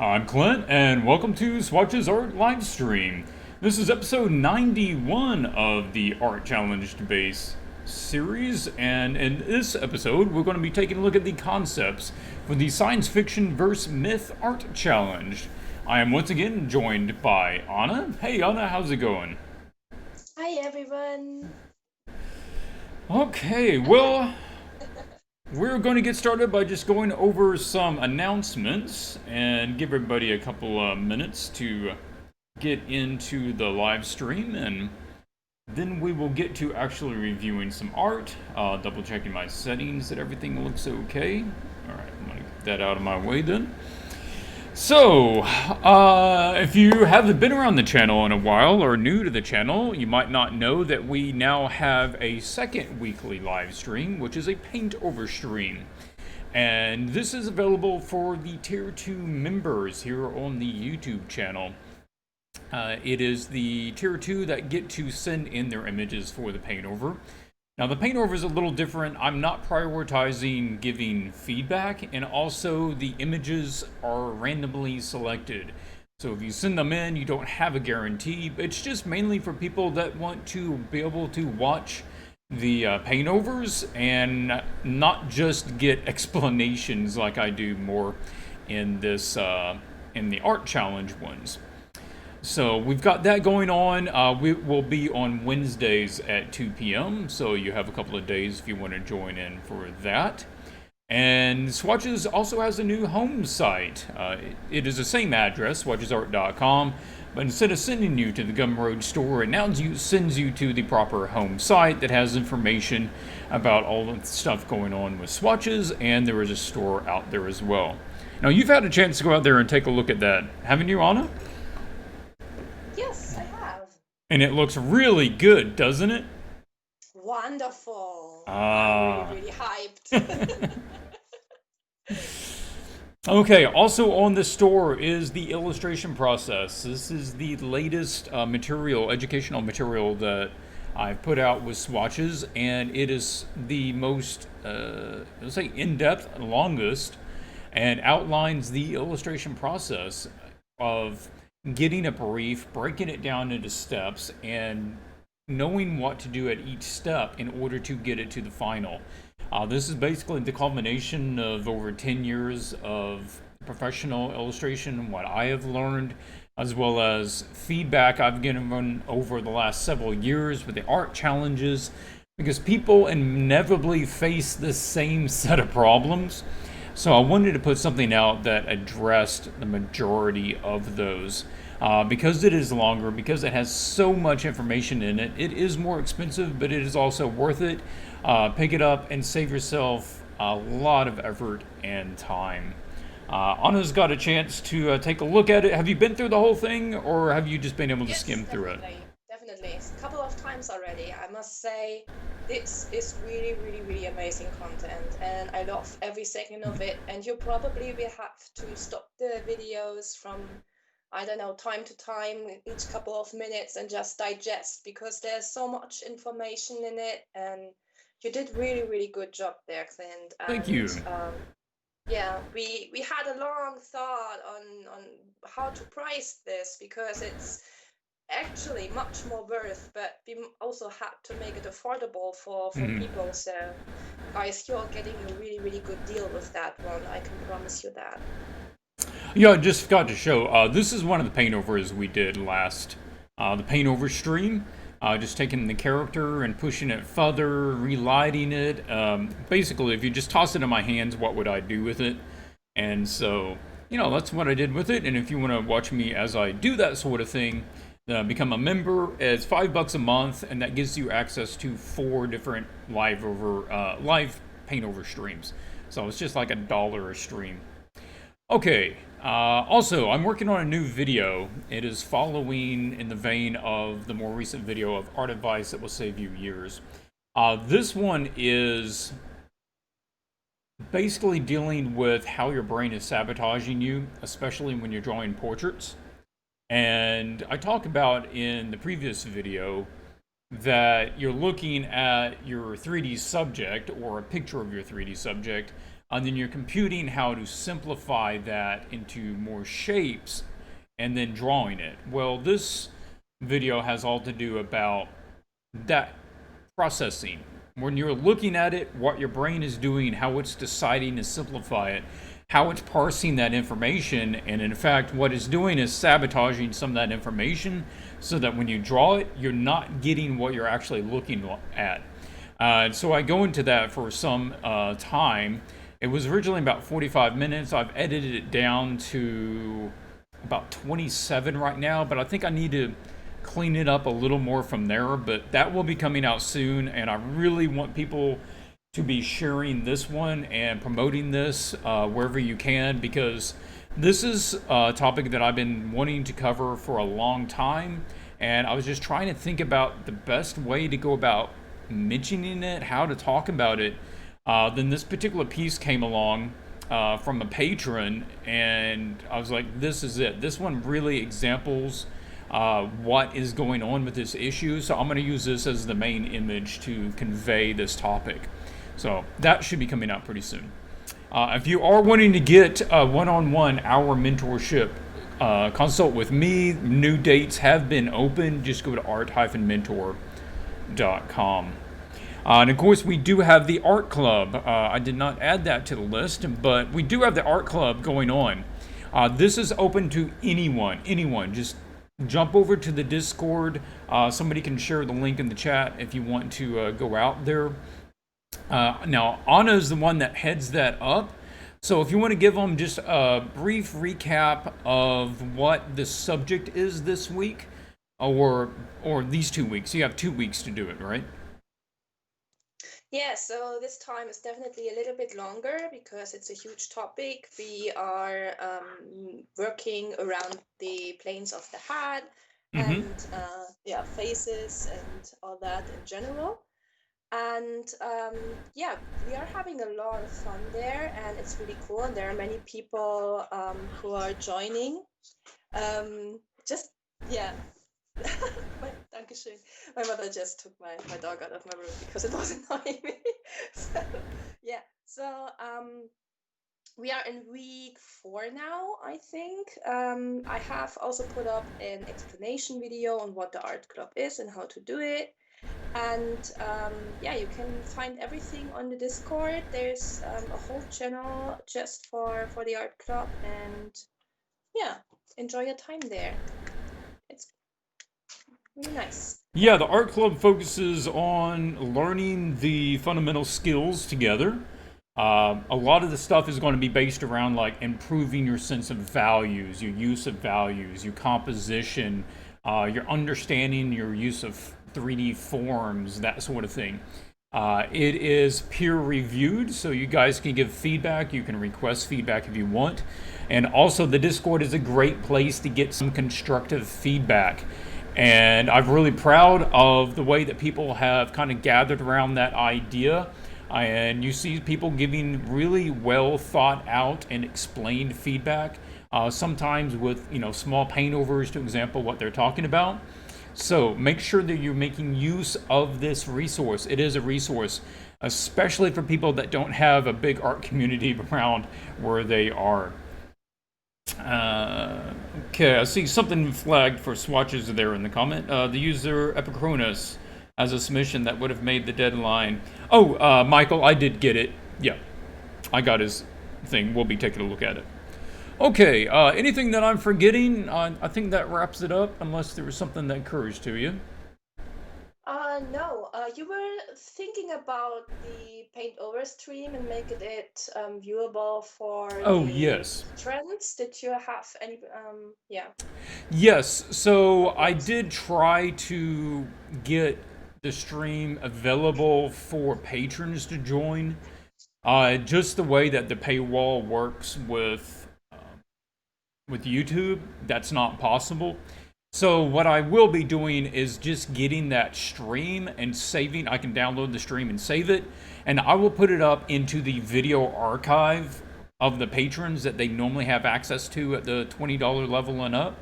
I'm Clint, and welcome to Swatches Art Livestream. This is episode 91 of the Art Challenge Base series, and in this episode, we're going to be taking a look at the concepts for the Science Fiction vs. Myth Art Challenge. I am once again joined by Anna. Hey Anna, how's it going? Hi everyone. Okay, well, we're going to get started by just going over some announcements and give everybody a couple of minutes to get into the live stream, and then we will get to actually reviewing some art, double checking my settings that everything looks okay. Alright, I'm going to get that out of my way then. So, if you haven't been around the channel in a while or new to the channel, you might not know that we now have a second weekly live stream, which is a paint over stream. And this is available for the Tier 2 members here on the YouTube channel. It is the Tier 2 that get to send in their images for the paint over. Now, the paint over is a little different. I'm not prioritizing giving feedback, and also the images are randomly selected. So if you send them in, you don't have a guarantee. It's just mainly for people that want to be able to watch the paint overs and not just get explanations like I do more in this in the art challenge ones. So we've got that going on. We will be on Wednesdays at 2 p.m. So you have a couple of days if you want to join in for that. And Swatches also has a new home site. It is the same address, swatchesart.com, but instead of sending you to the Gumroad store, it now sends you to the proper home site that has information about all the stuff going on with Swatches, and there is a store out there as well. Now, you've had a chance to go out there and take a look at that, haven't you, Anna? Yes, I have. And it looks really good, doesn't it? Wonderful. I'm really, Ah. really hyped. Okay, also on the store is the illustration process. This is the latest educational material that I've put out with Swatches, and it is the most, let's say, in-depth, longest, and outlines the illustration process of getting a brief, breaking it down into steps, and knowing what to do at each step in order to get it to the final. This is basically the culmination of over 10 years of professional illustration, what I have learned, as well as feedback I've given over the last several years with the art challenges, because people inevitably face the same set of problems. So I wanted to put something out that addressed the majority of those. Because it is longer, because it has so much information in it, it is more expensive, but it is also worth it. Pick it up and save yourself a lot of effort and time. Anna's got a chance to take a look at it. Have you been through the whole thing, or have you just been able to Yes, skim through it? definitely. Definitely. A couple of times already. I must say, this is really, really, really amazing content, and I love every second of it. And you probably will have to stop the videos from, I don't know, time to time, each couple of minutes, and just digest, because there's so much information in it. And you did really, really good job there, Clint. Thank you. And yeah, we had a long thought on how to price this, because it's actually much more worth, but we also had to make it affordable for Mhm. people. So guys, you're getting a really, really good deal with that one. I can promise you that. Yeah, I just forgot to show. This is one of the paint overs we did last, the paint over stream. Just taking the character and pushing it further, relighting it. Basically, if you just toss it in my hands, what would I do with it? And so, that's what I did with it. And if you want to watch me as I do that sort of thing, become a member. It's $5 a month, and that gives you access to 4 different live paint over streams. So it's just like $1 a stream. Okay, also, I'm working on a new video. It is following in the vein of the more recent video of art advice that will save you years. This one is basically dealing with how your brain is sabotaging you, especially when you're drawing portraits. And I talk about in the previous video that you're looking at your 3D subject or a picture of your 3D subject and then you're computing how to simplify that into more shapes and then drawing it. Well, this video has all to do about that processing. When you're looking at it, what your brain is doing, how it's deciding to simplify it, how it's parsing that information, and in fact, what it's doing is sabotaging some of that information so that when you draw it, you're not getting what you're actually looking at. So I go into that for some time. It was originally about 45 minutes. I've edited it down to about 27 right now, but I think I need to clean it up a little more from there. But that will be coming out soon, and I really want people to be sharing this one and promoting this wherever you can, because this is a topic that I've been wanting to cover for a long time, and I was just trying to think about the best way to go about mentioning it, how to talk about it. Then this particular piece came along from a patron, and I was like, this is it. This one really examples what is going on with this issue, so I'm going to use this as the main image to convey this topic. So that should be coming out pretty soon. If you are wanting to get one-on-one our mentorship consult with me, new dates have been open. Just go to art-mentor.com. And of course, we do have the art club. I did not add that to the list, but we do have the art club going on. This is open to anyone. Just jump over to the Discord. Somebody can share the link in the chat if you want to go out there. Now, Anna is the one that heads that up. So if you want to give them just a brief recap of what the subject is this week, or these 2 weeks. You have 2 weeks to do it, right? Yeah, so this time is definitely a little bit longer because it's a huge topic. We are working around the planes of the hat and faces and all that in general. And yeah, we are having a lot of fun there, and it's really cool. And there are many people who are joining. Dankeschön. My mother just took my dog out of my room because it was annoying me. So we are in week 4 now, I think. I have also put up an explanation video on what the art club is and how to do it. And you can find everything on the Discord. There's a whole channel just for the art club, and enjoy your time there. It's really nice. Yeah, the art club focuses on learning the fundamental skills together. A lot of the stuff is going to be based around like improving your sense of values, your use of values, your composition, your understanding, your use of 3D forms, that sort of thing. It is peer reviewed, so you guys can give feedback. You can request feedback if you want. And also, the Discord is a great place to get some constructive feedback. And I'm really proud of the way that people have kind of gathered around that idea. And you see people giving really well thought out and explained feedback, sometimes with small paintovers to example what they're talking about. So make sure that you're making use of this resource. It is a resource, especially for people that don't have a big art community around where they are. Okay, I see something flagged for Swatches there in the comment. The user Epicronus has a submission that would have made the deadline. Oh, Michael, I did get it. Yeah, I got his thing. We'll be taking a look at it. Okay, anything that I'm forgetting? I think that wraps it up, unless there was something that occurs to you. No, you were thinking about the paint over stream and making it viewable for yes. trends. Did you have any? Yes, so I did try to get the stream available for patrons to join. Just the way that the paywall works with YouTube, that's not possible. So what I will be doing is just getting that stream and saving. I can download the stream and save it, and I will put it up into the video archive of the patrons that they normally have access to at the $20 level and up.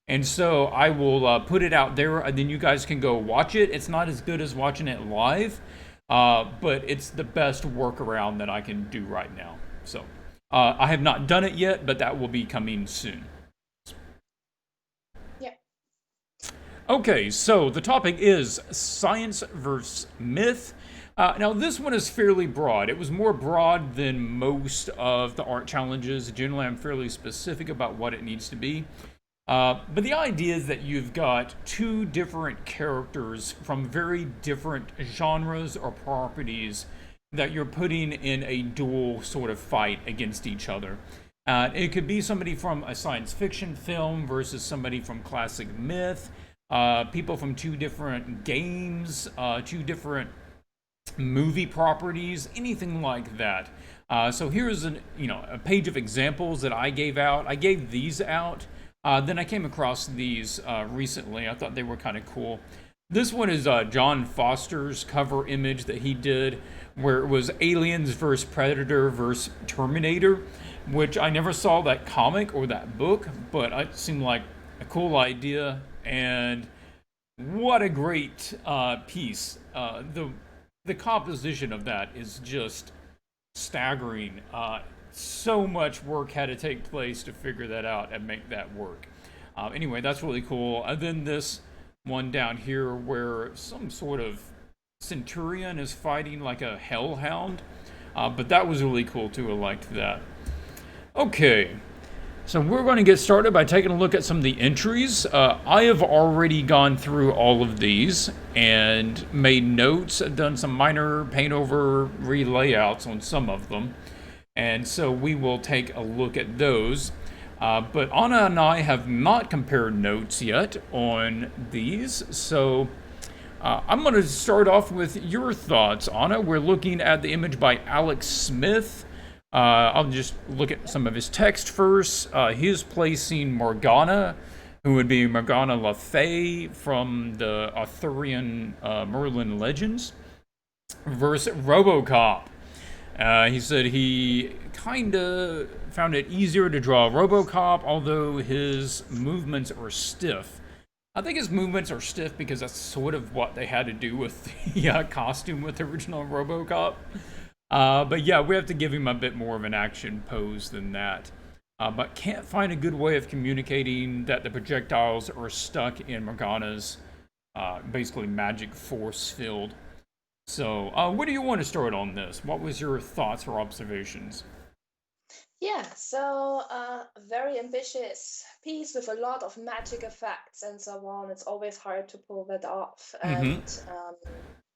And so I will put it out there, and then you guys can go watch it. It's not as good as watching it live, but it's the best workaround that I can do right now. So I have not done it yet, but that will be coming soon. Yeah. Okay, so the topic is science versus myth. Now, this one is fairly broad. It was more broad than most of the art challenges. Generally, I'm fairly specific about what it needs to be. But the idea is that you've got two different characters from very different genres or properties that you're putting in a dual sort of fight against each other. It could be somebody from a science fiction film versus somebody from classic myth, people from two different games, two different movie properties, anything like that. So here's a page of examples that I gave out. I gave these out. Then I came across these recently. I thought they were kind of cool. This one is John Foster's cover image that he did, where it was Aliens versus Predator versus Terminator, which I never saw that comic or that book, but it seemed like a cool idea. And what a great piece! The composition of that is just staggering. So much work had to take place to figure that out and make that work. Anyway, that's really cool. And then this one down here where some sort of centurion is fighting like a hellhound. But that was really cool too. I liked that. Okay, so we're going to get started by taking a look at some of the entries. I have already gone through all of these and made notes, done some minor paint over relayouts on some of them. And so we will take a look at those. But Anna and I have not compared notes yet on these. So I'm going to start off with your thoughts, Anna. We're looking at the image by Alex Smith. I'll just look at some of his text first. He's placing Morgana, who would be Morgana Le Fay from the Arthurian Merlin legends, versus Robocop. He said he kind of found it easier to draw Robocop, although his movements are stiff. I think his movements are stiff because that's sort of what they had to do with the costume with the original Robocop. But yeah, we have to give him a bit more of an action pose than that. But can't find a good way of communicating that the projectiles are stuck in Morgana's basically magic force field. So, where do you want to start on this? What was your thoughts or observations? Yeah, so very ambitious piece with a lot of magic effects and so on. It's always hard to pull that off. Mm-hmm. And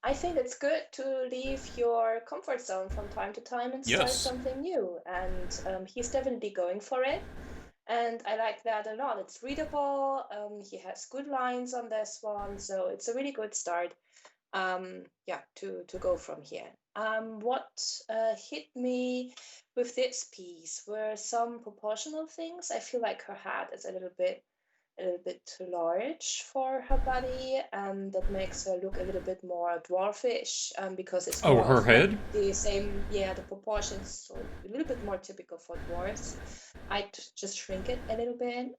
I think it's good to leave your comfort zone from time to time and start Yes. something new. And he's definitely going for it. And I like that a lot. It's readable. He has good lines on this one. So it's a really good start. Yeah, to go from here. What hit me with this piece were some proportional things. I feel like her hat is a little bit too large for her body, and that makes her look a little bit more dwarfish, because it's Oh, more her of like head? the same, yeah, the proportions so a little bit more typical for dwarfs. I'd just shrink it a little bit.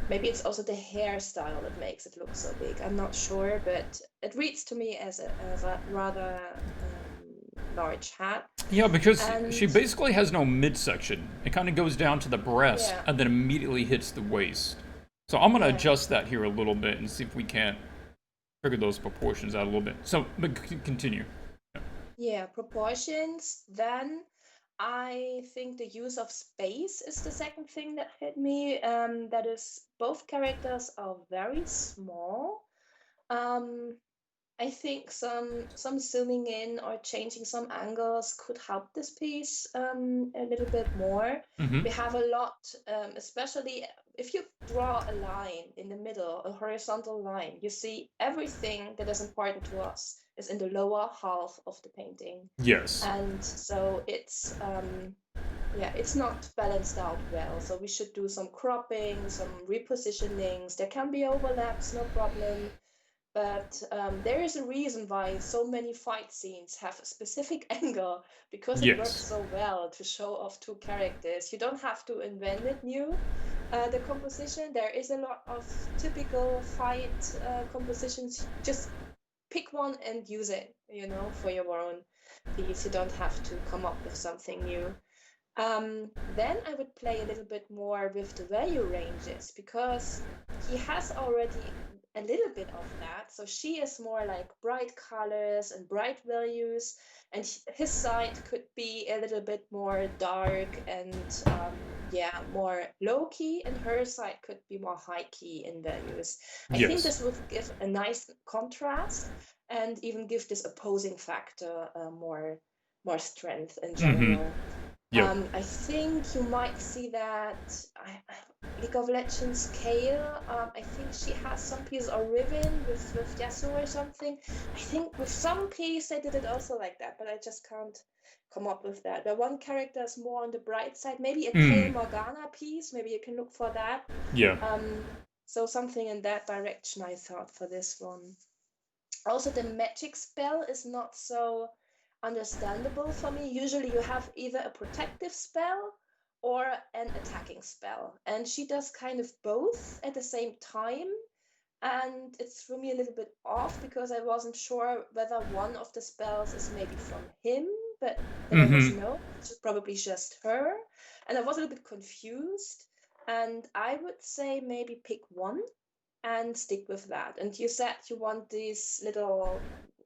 Maybe it's also the hairstyle that makes it look so big. I'm not sure, but it reads to me as a rather large hat. Yeah, because she And basically has no midsection. It kind of goes down to the breast yeah, and then immediately hits the waist. So I'm going to yeah, adjust that here a little bit and see if we can't figure those proportions out a little bit. So, but continue. yeah, proportions. Then I think the use of space is the second thing that hit me. That is, both characters are very small. Um, I think some zooming in or changing some angles could help this piece a little bit more. Mm-hmm. We have a lot, especially if you draw a line in the middle, a horizontal line, you see everything that is important to us is in the lower half of the painting. Yes. And so yeah, it's not balanced out well. So we should do some cropping, some repositionings. There can be overlaps, no problem. But there is a reason why so many fight scenes have a specific angle because it works Yes. so well to show off two characters. You don't have to invent it new. The composition, there is a lot of typical fight compositions. Just pick one and use it, for your own piece. You don't have to come up with something new. Then I would play a little bit more with the value ranges, because he has already a little bit of that. So she is more like bright colors and bright values, and his side could be a little bit more dark and more low key, and her side could be more high key in values. I think Yes. this would give a nice contrast and even give this opposing factor more strength in Mm-hmm. general. Yep. I think you might see that League of Legends Kale. I think she has some piece or Riven with Yasuo or something. I think with some piece they did it also like that, but I just can't come up with that. But one character is more on the bright side. Maybe a Kale Mm. Morgana piece. Maybe you can look for that. Yeah. So something in that direction I thought for this one. Also, the magic spell is not so understandable for me. Usually you have either a protective spell or an attacking spell, and she does kind of both at the same time. And it threw me a little bit off because I wasn't sure whether one of the spells is maybe from him, but then I was Mm-hmm. no, it's probably just her. And I was a little bit confused. And I would say maybe pick one and stick with that. And you said you want this little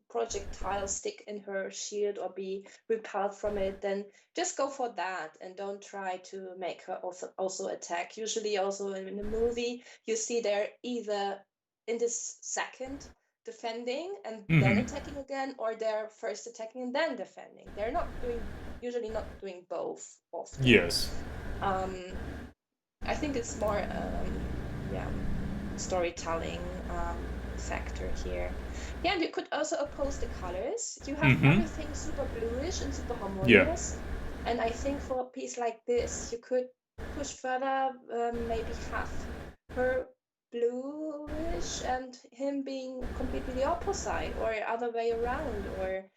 projectile stick in her shield or be repelled from it, then just go for that and don't try to make her also attack. Usually also in the movie, you see they're either in this second defending and then Mm-hmm. attacking again, or they're first attacking and then defending. They're usually not doing both often. Yes. I think it's more storytelling factor here. Yeah, and you could also oppose the colors. You have Mm-hmm. everything super bluish and super Yeah. harmonious. And I think for a piece like this, you could push further, maybe have her bluish and him being completely the opposite, or other way around. Or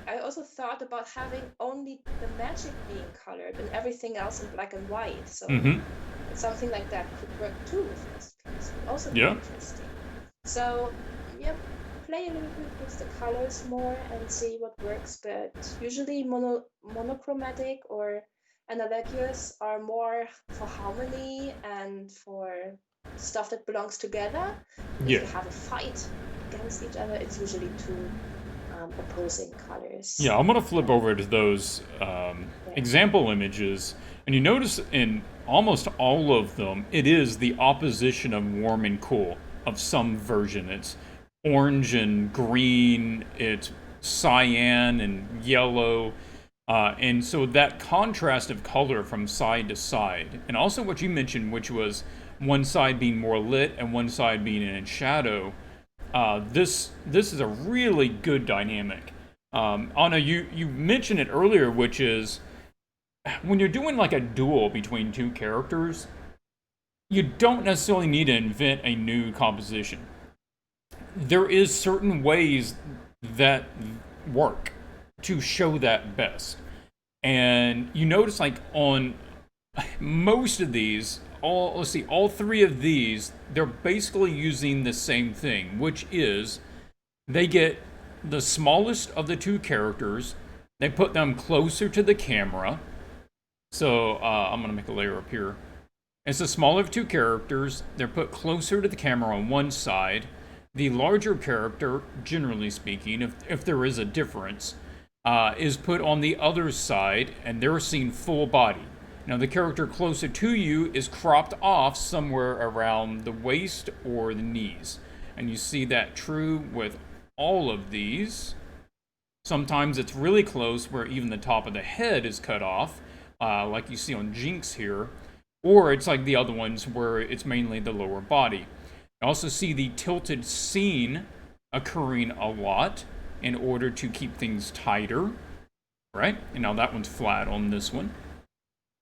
I also thought about having only the magic being colored and everything else in black and white. So Mm-hmm. something like that could work too with this piece. Would also be Yeah. interesting. So yeah, play a little bit with the colors more and see what works. But usually monochromatic or analogous are more for harmony and for stuff that belongs together. If Yeah. you have a fight against each other, it's usually two opposing colors. Yeah, I'm gonna flip over to those Yeah. example images, and you notice in almost all of them, it is the opposition of warm and cool of some version. It's orange and green, it's cyan and yellow, and so that contrast of color from side to side, and also what you mentioned, which was one side being more lit and one side being in shadow. This is a really good dynamic. Anna, you mentioned it earlier, which is when you're doing like a duel between two characters, you don't necessarily need to invent a new composition. There is certain ways that work to show that best. And you notice like on most of these, all three of these, they're basically using the same thing, which is they get the smallest of the two characters, they put them closer to the camera. So I'm gonna make a layer up here. It's the smaller of two characters. They're put closer to the camera on one side. The larger character, generally speaking, if there is a difference, is put on the other side, and they're seen full body. Now, the character closer to you is cropped off somewhere around the waist or the knees. And you see that true with all of these. Sometimes it's really close where even the top of the head is cut off, like you see on Jinx here. Or it's like the other ones where it's mainly the lower body. You also see the tilted scene occurring a lot in order to keep things tighter, right? And now that one's flat on this one.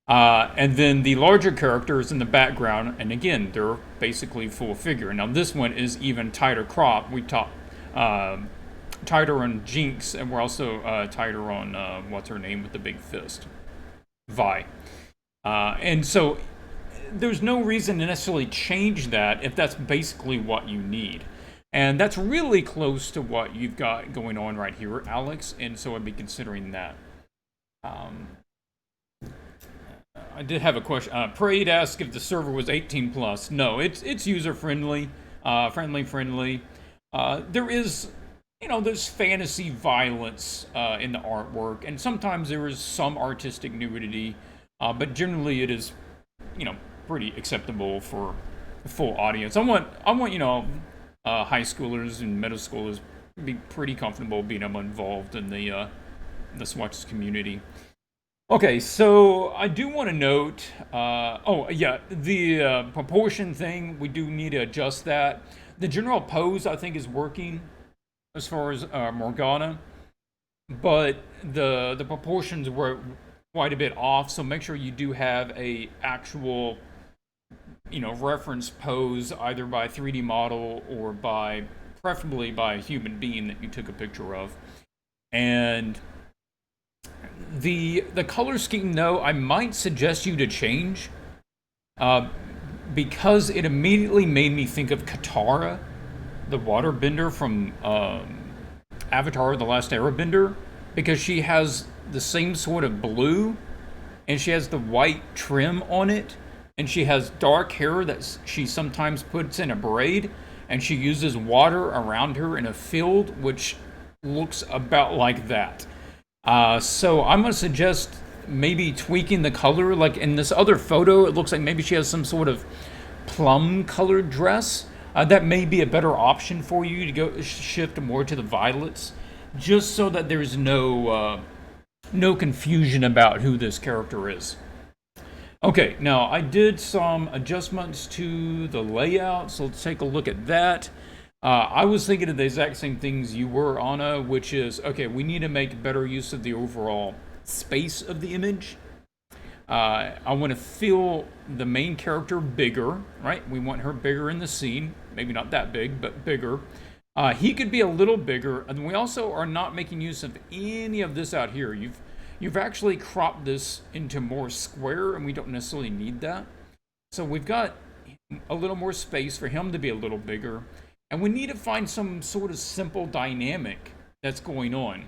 And then the larger characters in the background, and again, they're basically full figure. Now this one is even tighter crop. We talk tighter on Jinx, and we're also tighter on what's her name with the big fist, Vi. And so there's no reason to necessarily change that if that's basically what you need. And that's really close to what you've got going on right here, Alex, and so I'd be considering that. Um, I did have a question. Prayed asked if the server was 18 plus. No, it's user friendly, friendly. There is, there's fantasy violence in the artwork, and sometimes there is some artistic nudity, but generally it is, pretty acceptable for the full audience. I want high schoolers and middle schoolers to be pretty comfortable being involved in the Swatches community. Okay, so I do want to note, the proportion thing, we do need to adjust that. The general pose, I think, is working as far as Morgana, but the proportions were quite a bit off, so make sure you do have a actual, reference pose either by 3D model or preferably by a human being that you took a picture of. And the color scheme, though, I might suggest you to change because it immediately made me think of Katara, the waterbender from Avatar: The Last Airbender, because she has the same sort of blue, and she has the white trim on it, and she has dark hair that she sometimes puts in a braid, and she uses water around her in a field, which looks about like that. So I'm going to suggest maybe tweaking the color. Like in this other photo, it looks like maybe she has some sort of plum colored dress. That may be a better option for you to go shift more to the violets, just so that there's no confusion about who this character is. Okay, now I did some adjustments to the layout, so let's take a look at that. I was thinking of the exact same things you were, Anna, which is, okay, we need to make better use of the overall space of the image. I want to feel the main character bigger, right? We want her bigger in the scene. Maybe not that big, but bigger. He could be a little bigger, and we also are not making use of any of this out here. You've actually cropped this into more square, and we don't necessarily need that. So we've got a little more space for him to be a little bigger. And we need to find some sort of simple dynamic that's going on.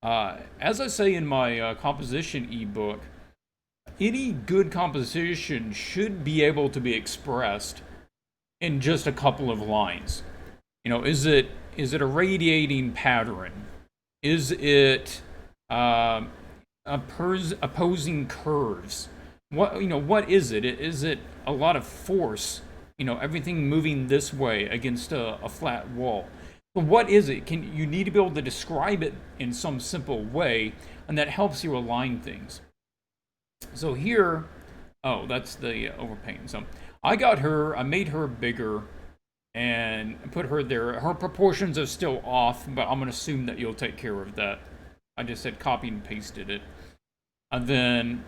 As I say in my composition ebook, any good composition should be able to be expressed in just a couple of lines. Is it a radiating pattern? Is it opposing curves? What is it? Is it a lot of force? Everything moving this way against a flat wall. But what is it? You need to be able to describe it in some simple way, and that helps you align things. So here, that's the overpaint. So I made her bigger and put her there. Her proportions are still off, but I'm going to assume that you'll take care of that. I just said copy and pasted it. And then,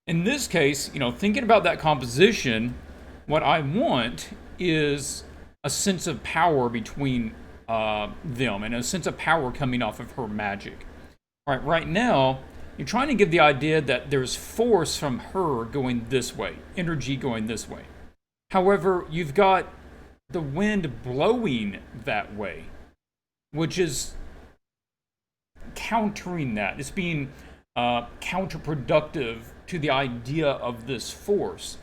in this case, thinking about that composition, what I want is a sense of power between them and a sense of power coming off of her magic. All right, right now, you're trying to give the idea that there's force from her going this way, energy going this way. However, you've got the wind blowing that way, which is countering that. It's being counterproductive to the idea of this force.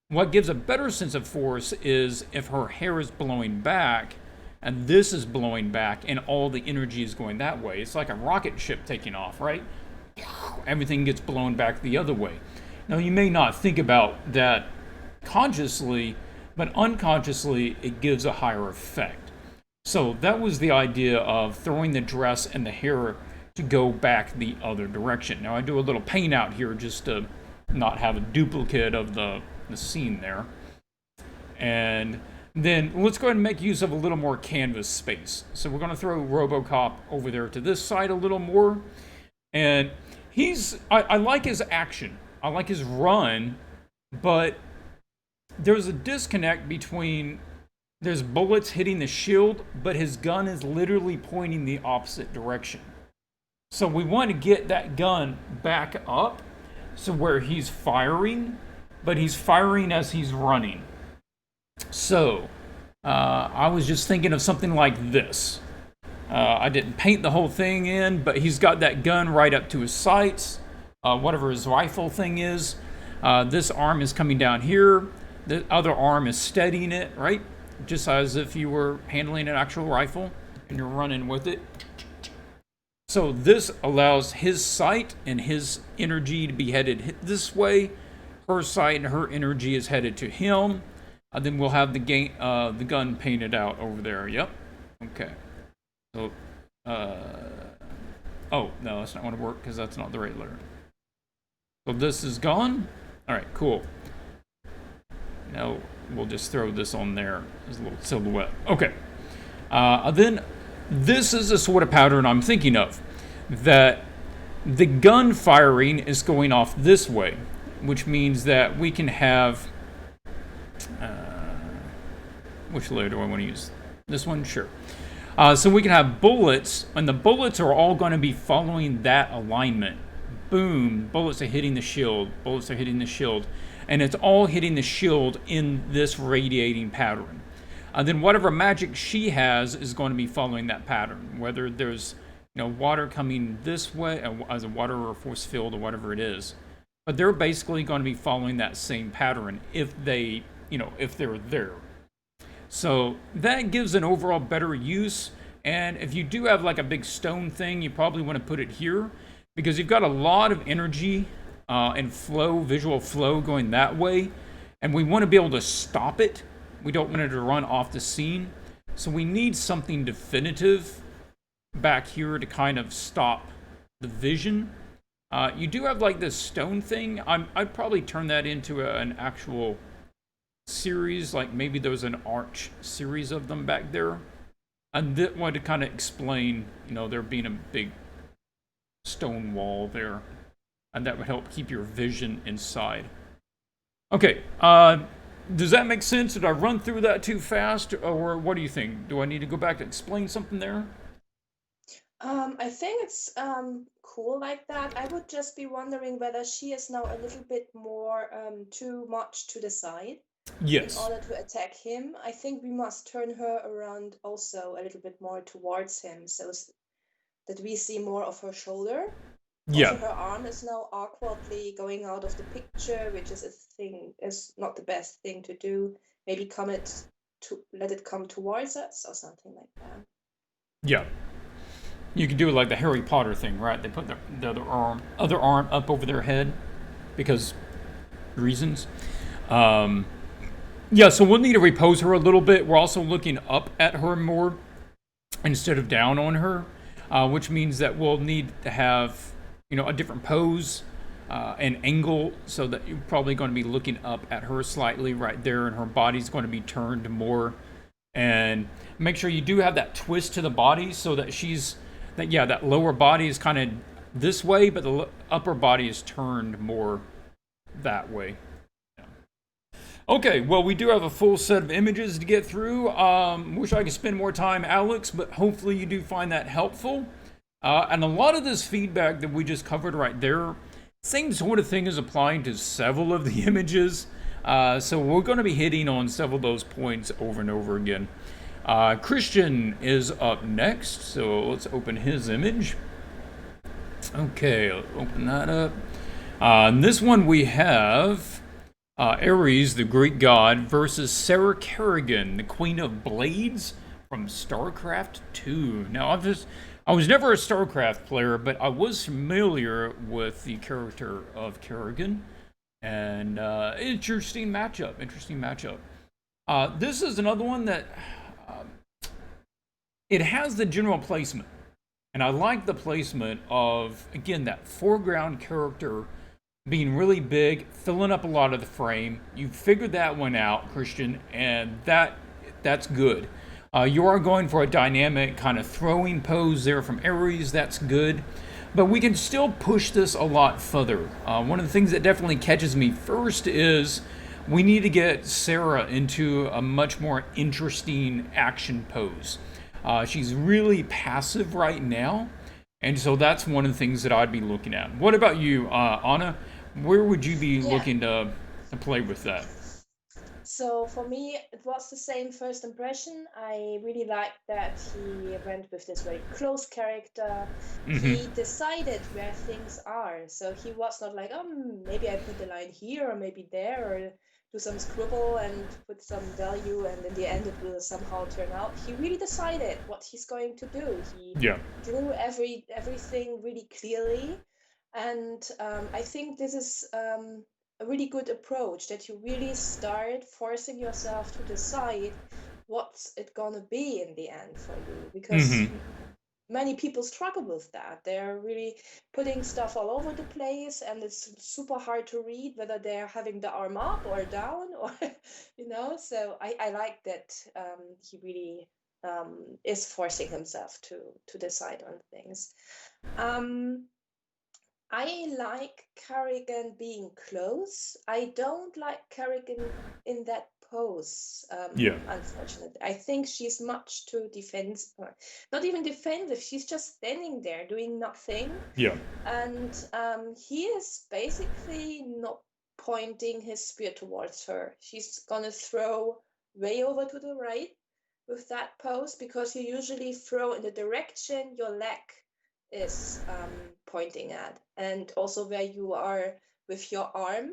What gives a better sense of force is if her hair is blowing back and this is blowing back and all the energy is going that way. It's like a rocket ship taking off, right? Everything gets blown back the other way. Now, you may not think about that consciously, but unconsciously it gives a higher effect. So that was the idea of throwing the dress and the hair to go back the other direction. Now, I do a little paint out here just to not have a duplicate of the scene there. And then let's go ahead and make use of a little more canvas space. So we're going to throw RoboCop over there to this side a little more. And I like his action. I like his run, but there's a disconnect between there's bullets hitting the shield, but his gun is literally pointing the opposite direction. So we want to get that gun back up so where he's firing, but he's firing as he's running. So I was just thinking of something like this. I didn't paint the whole thing in, but he's got that gun right up to his sights, whatever his rifle thing is. This arm is coming down here. The other arm is steadying it, right? Just as if you were handling an actual rifle and you're running with it. So this allows his sight and his energy to be headed this way. Her sight and her energy is headed to him. Then we'll have the gun painted out over there. Yep. Okay. So, oh, no, that's not going to work because that's not the right letter. So this is gone. All right, cool. Now we'll just throw this on there as a little silhouette. Okay. Then this is the sort of pattern I'm thinking of. That the gun firing is going off this way, which means that we can have... which layer do I want to use? This one? Sure. So we can have bullets, and the bullets are all going to be following that alignment. Boom, bullets are hitting the shield, bullets are hitting the shield, and it's all hitting the shield in this radiating pattern. And then whatever magic she has is going to be following that pattern, whether there's water coming this way as a water or force field or whatever it is. But they're basically going to be following that same pattern if they, if they're there. So that gives an overall better use. And if you do have like a big stone thing, you probably want to put it here because you've got a lot of energy and flow, visual flow going that way. And we want to be able to stop it. We don't want it to run off the scene. So we need something definitive back here to kind of stop the vision. You do have like this stone thing. I'd probably turn that into an actual series, like maybe there was an arch series of them back there, and that would to kind of explain there being a big stone wall there, and that would help keep your vision inside. Okay, does that make sense? Did I run through that too fast, or what do you think? Do I need to go back to explain something there? I think it's cool like that. I would just be wondering whether she is now a little bit more too much to the side. Yes. In order to attack him, I think we must turn her around also a little bit more towards him so that we see more of her shoulder. Yeah. Also, her arm is now awkwardly going out of the picture, which is not the best thing to do. Maybe let it come towards us or something like that. Yeah. You can do it like the Harry Potter thing, right? They put the other arm up over their head because reasons. Yeah, so we'll need to repose her a little bit. We're also looking up at her more instead of down on her, which means that we'll need to have, a different pose and angle so that you're probably going to be looking up at her slightly right there, and her body's going to be turned more. And make sure you do have that twist to the body so that that lower body is kind of this way, but the upper body is turned more that way. Okay, well, we do have a full set of images to get through. Wish I could spend more time, Alex, but hopefully you do find that helpful. And a lot of this feedback that we just covered right there, same sort of thing is applying to several of the images. So we're going to be hitting on several of those points over and over again. Christian is up next, so let's open his image. Okay, I'll open that up. In this one we have... Aries the Greek God versus Sarah Kerrigan, the Queen of Blades from Starcraft 2. Now, I was never a Starcraft player, but I was familiar with the character of Kerrigan. And interesting matchup. This is another one that it has the general placement. And I like the placement of, again, that foreground character being really big, filling up a lot of the frame. You figured that one out, Christian, and that's good. You are going for a dynamic kind of throwing pose there from Aries. That's good. But we can still push this a lot further. One of the things that definitely catches me first is we need to get Sarah into a much more interesting action pose. She's really passive right now. And so that's one of the things that I'd be looking at. What about you, Anna? Where would you be looking to play with that? So for me, it was the same first impression. I really liked that he went with this very close character. Mm-hmm. He decided where things are. So he was not like, maybe I put the line here or maybe there or do some scribble and put some value and in the end it will somehow turn out. He really decided what he's going to do. He Yeah. drew everything really clearly. And I think this is a really good approach that you really start forcing yourself to decide what's it gonna be in the end for you because Mm-hmm. many people struggle with that. They're really putting stuff all over the place and it's super hard to read whether they're having the arm up or down or so I like that he really is forcing himself to decide on things. um I like Kerrigan being close. I don't like Kerrigan in that pose, Yeah. unfortunately. I think she's much too defensive, not even defensive, she's just standing there doing nothing. Yeah. And he is basically not pointing his spear towards her. She's gonna throw way over to the right with that pose because you usually throw in the direction your leg is pointing at, and also where you are with your arm,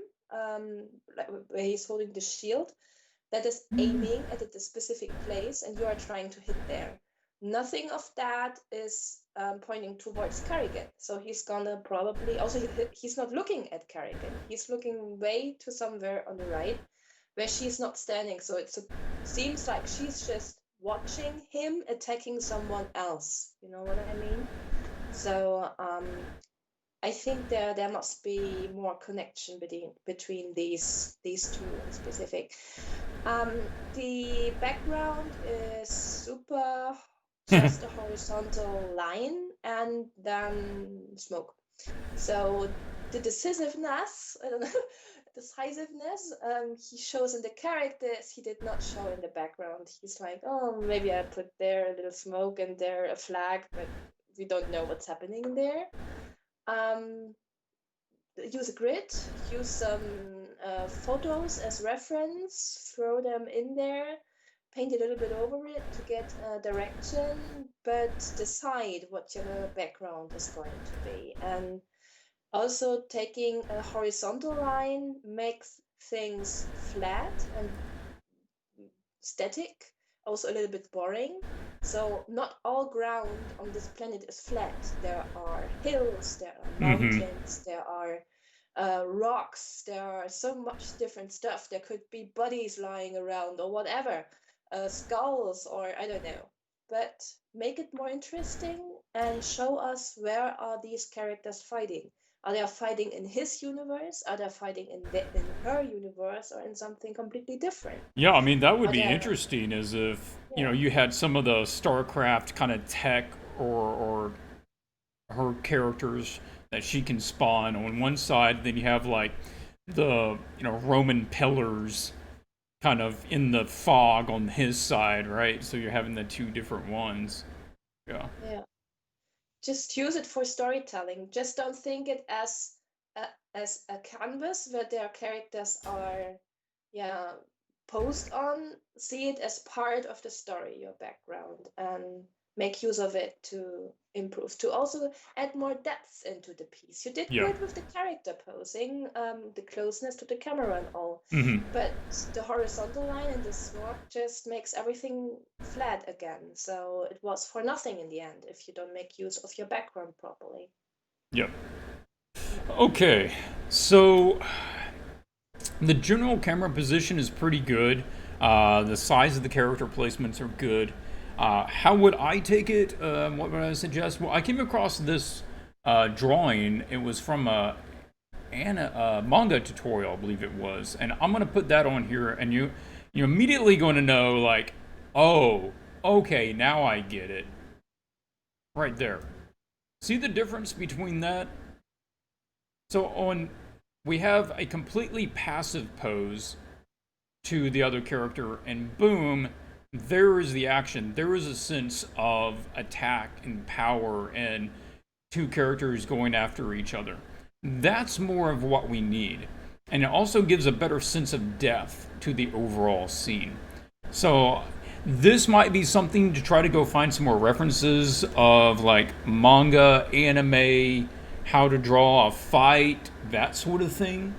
like where he's holding the shield, that is aiming at a specific place, and you are trying to hit there. Nothing of that is pointing towards Kerrigan, so he's gonna probably also he's not looking at Kerrigan. He's looking way to somewhere on the right, where she's not standing. So seems like she's just watching him attacking someone else. You know what I mean? So I think there must be more connection between these two in specific. The background is super, just a horizontal line and then smoke. So the decisiveness, I don't know, decisiveness, he shows in the characters, he did not show in the background. He's like, oh, maybe I put there a little smoke and there a flag, but we don't know what's happening there. Um, Use a grid, use some photos as reference, throw them in there, paint a little bit over it to get a direction, but decide what your background is going to be. And also taking a horizontal line makes things flat and static, also a little bit boring. So not all ground on this planet is flat. There are hills, there are Mm-hmm. mountains, there are rocks, there are so much different stuff. There could be bodies lying around or whatever, skulls or I don't know. But make it more interesting and show us where are these characters fighting. Are they fighting in his universe? Are they fighting in her universe or in something completely different? Yeah, I mean, that would Are be there, interesting as if, yeah, you had some of the Starcraft kind of tech or her characters that she can spawn on one side, then you have like the, Roman pillars kind of in the fog on his side, right? So you're having the two different ones. Yeah. yeah. Just use it for storytelling. Just don't think it as a canvas where their characters are, yeah, posed on. See it as part of the story, your background, and make use of it to improve, to also add more depth into the piece. You did Yeah. good with the character posing, the closeness to the camera and all, Mm-hmm. but the horizontal line and the smoke just makes everything flat again. So it was for nothing in the end if you don't make use of your background properly. Yep. Yeah. Okay. So the general camera position is pretty good. The size of the character placements are good. How would I take it? What would I suggest? Well, I came across this drawing. It was from a manga tutorial, I believe it was, and I'm gonna put that on here, and you're immediately going to know, like, oh, okay, now I get it. Right there. See the difference between that? So we have a completely passive pose to the other character, and boom, there is the action. There is a sense of attack and power, and two characters going after each other. That's more of what we need. and it also gives a better sense of depth to the overall scene. So this might be something to try to go find some more references of like manga, anime, how to draw a fight, that sort of thing,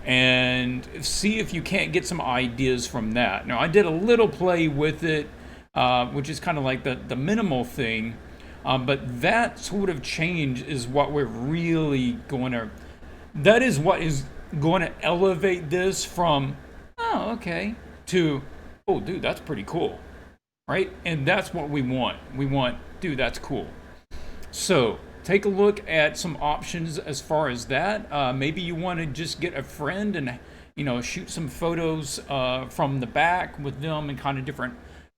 and see if you can't get some ideas from that. Now, I did a little play with it, which is kind of like the minimal thing, but that sort of change is what we're really going to. That is what is going to elevate this from, oh, okay, to, oh, dude, that's pretty cool, right? And that's what we want. We want, dude, that's cool. So take a look at some options as far as that. Maybe you want to just get a friend and shoot some photos from the back with them in kind of different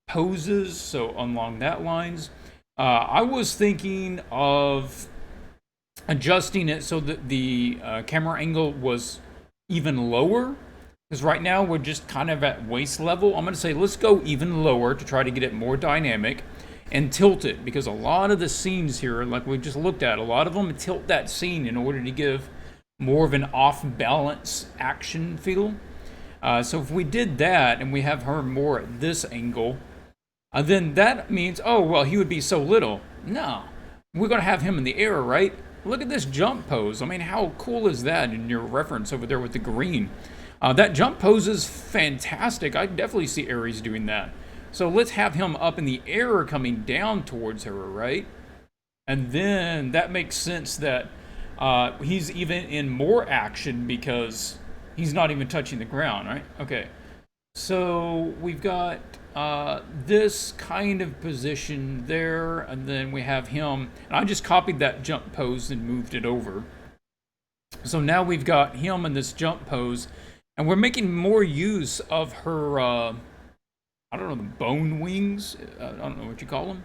poses. So along that lines, I was thinking of adjusting it so that the camera angle was even lower. Because right now we're just kind of at waist level. I'm going to say let's go even lower to try to get it more dynamic and tilt it. Because a lot of the scenes here, like we just looked at, a lot of them tilt that scene in order to give more of an off-balance action feel. So if we did that and we have her more at this angle, then that means, oh, well, he would be so little. No, we're going to have him in the air, right? Look at this jump pose. I mean, how cool is that in your reference over there with the green? That jump pose is fantastic. I definitely see Aries doing that. So let's have him up in the air coming down towards her, right? And then that makes sense that he's even in more action because he's not even touching the ground, right? Okay. So we've got this kind of position there, and then we have him. And I just copied that jump pose and moved it over. So now we've got him in this jump pose, and we're making more use of her, I don't know, the bone wings. I don't know what you call them.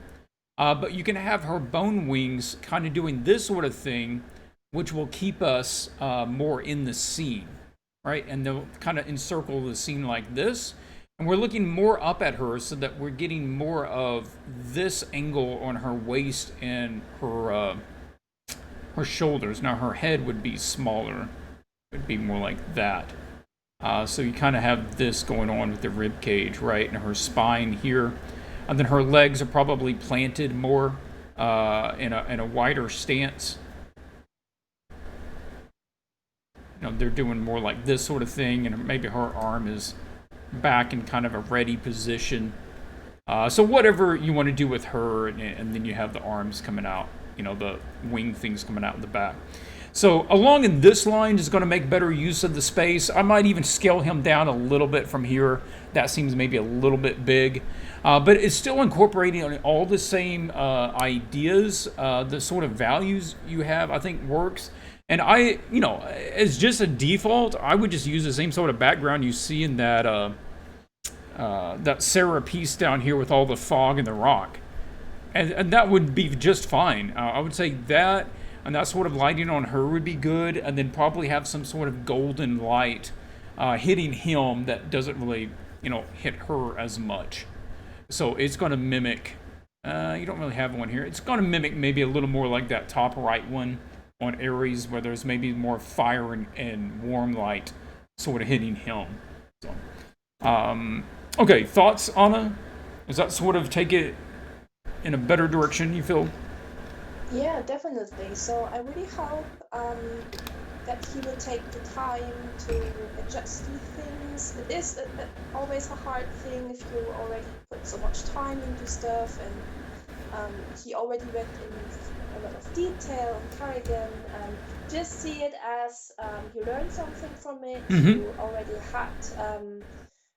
But you can have her bone wings kind of doing this sort of thing, which will keep us more in the scene, right? And they'll kind of encircle the scene like this. And we're looking more up at her so that we're getting more of this angle on her waist and her shoulders. Now her head would be smaller. It would be more like that. So you kind of have this going on with the rib cage, right? And her spine here. And then her legs are probably planted more in a wider stance. They're doing more like this sort of thing, and maybe her arm is back in kind of a ready position. So whatever you want to do with her, and then you have the arms coming out, the wing things coming out in the back. So along in this line is going to make better use of the space. I might even scale him down a little bit from here. That seems maybe a little bit big. But it's still incorporating all the same ideas, the sort of values you have, I think works. And as just a default, I would just use the same sort of background you see in that Sarah piece down here with all the fog and the rock. And that would be just fine. I would say that, and that sort of lighting on her would be good, and then probably have some sort of golden light hitting him that doesn't really, hit her as much. So it's going to mimic, you don't really have one here, it's going to mimic maybe a little more like that top right one on Aries, where there's maybe more fire and warm light sort of hitting him. So, okay, thoughts, Anna? Does that sort of take it in a better direction, you feel? Yeah, definitely. So I really hope that he will take the time to adjust these things. It is always a hard thing if you already put so much time into stuff, and he already went in a lot of detail on Kerrigan. Just see it as you learned something from it. Mm-hmm. You already had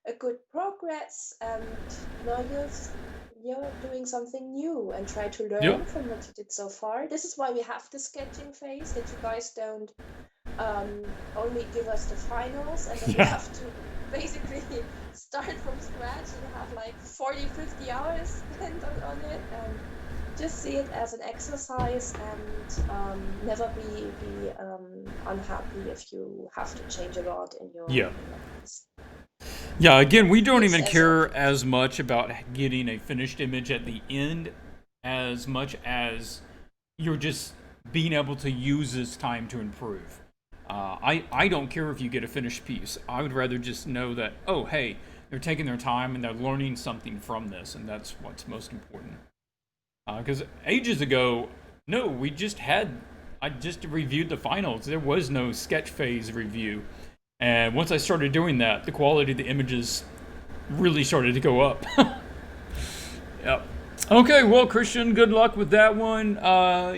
a good progress, and now you're doing something new and try to learn from what you did so far. This is why we have the sketching phase, that you guys don't only give us the finals and then you have to basically start from scratch and have like 40-50 hours spent on it. Just see it as an exercise, and never be unhappy if you have to change a lot in your piece. Yeah, again, we don't even care as much about getting a finished image at the end as much as you're just being able to use this time to improve. I don't care if you get a finished piece. I would rather just know that, oh, hey, they're taking their time and they're learning something from this, and that's what's most important. Because ages ago, no, I just reviewed the finals. There was no sketch phase review. And once I started doing that, the quality of the images really started to go up. Yep. Okay, well, Christian, good luck with that one.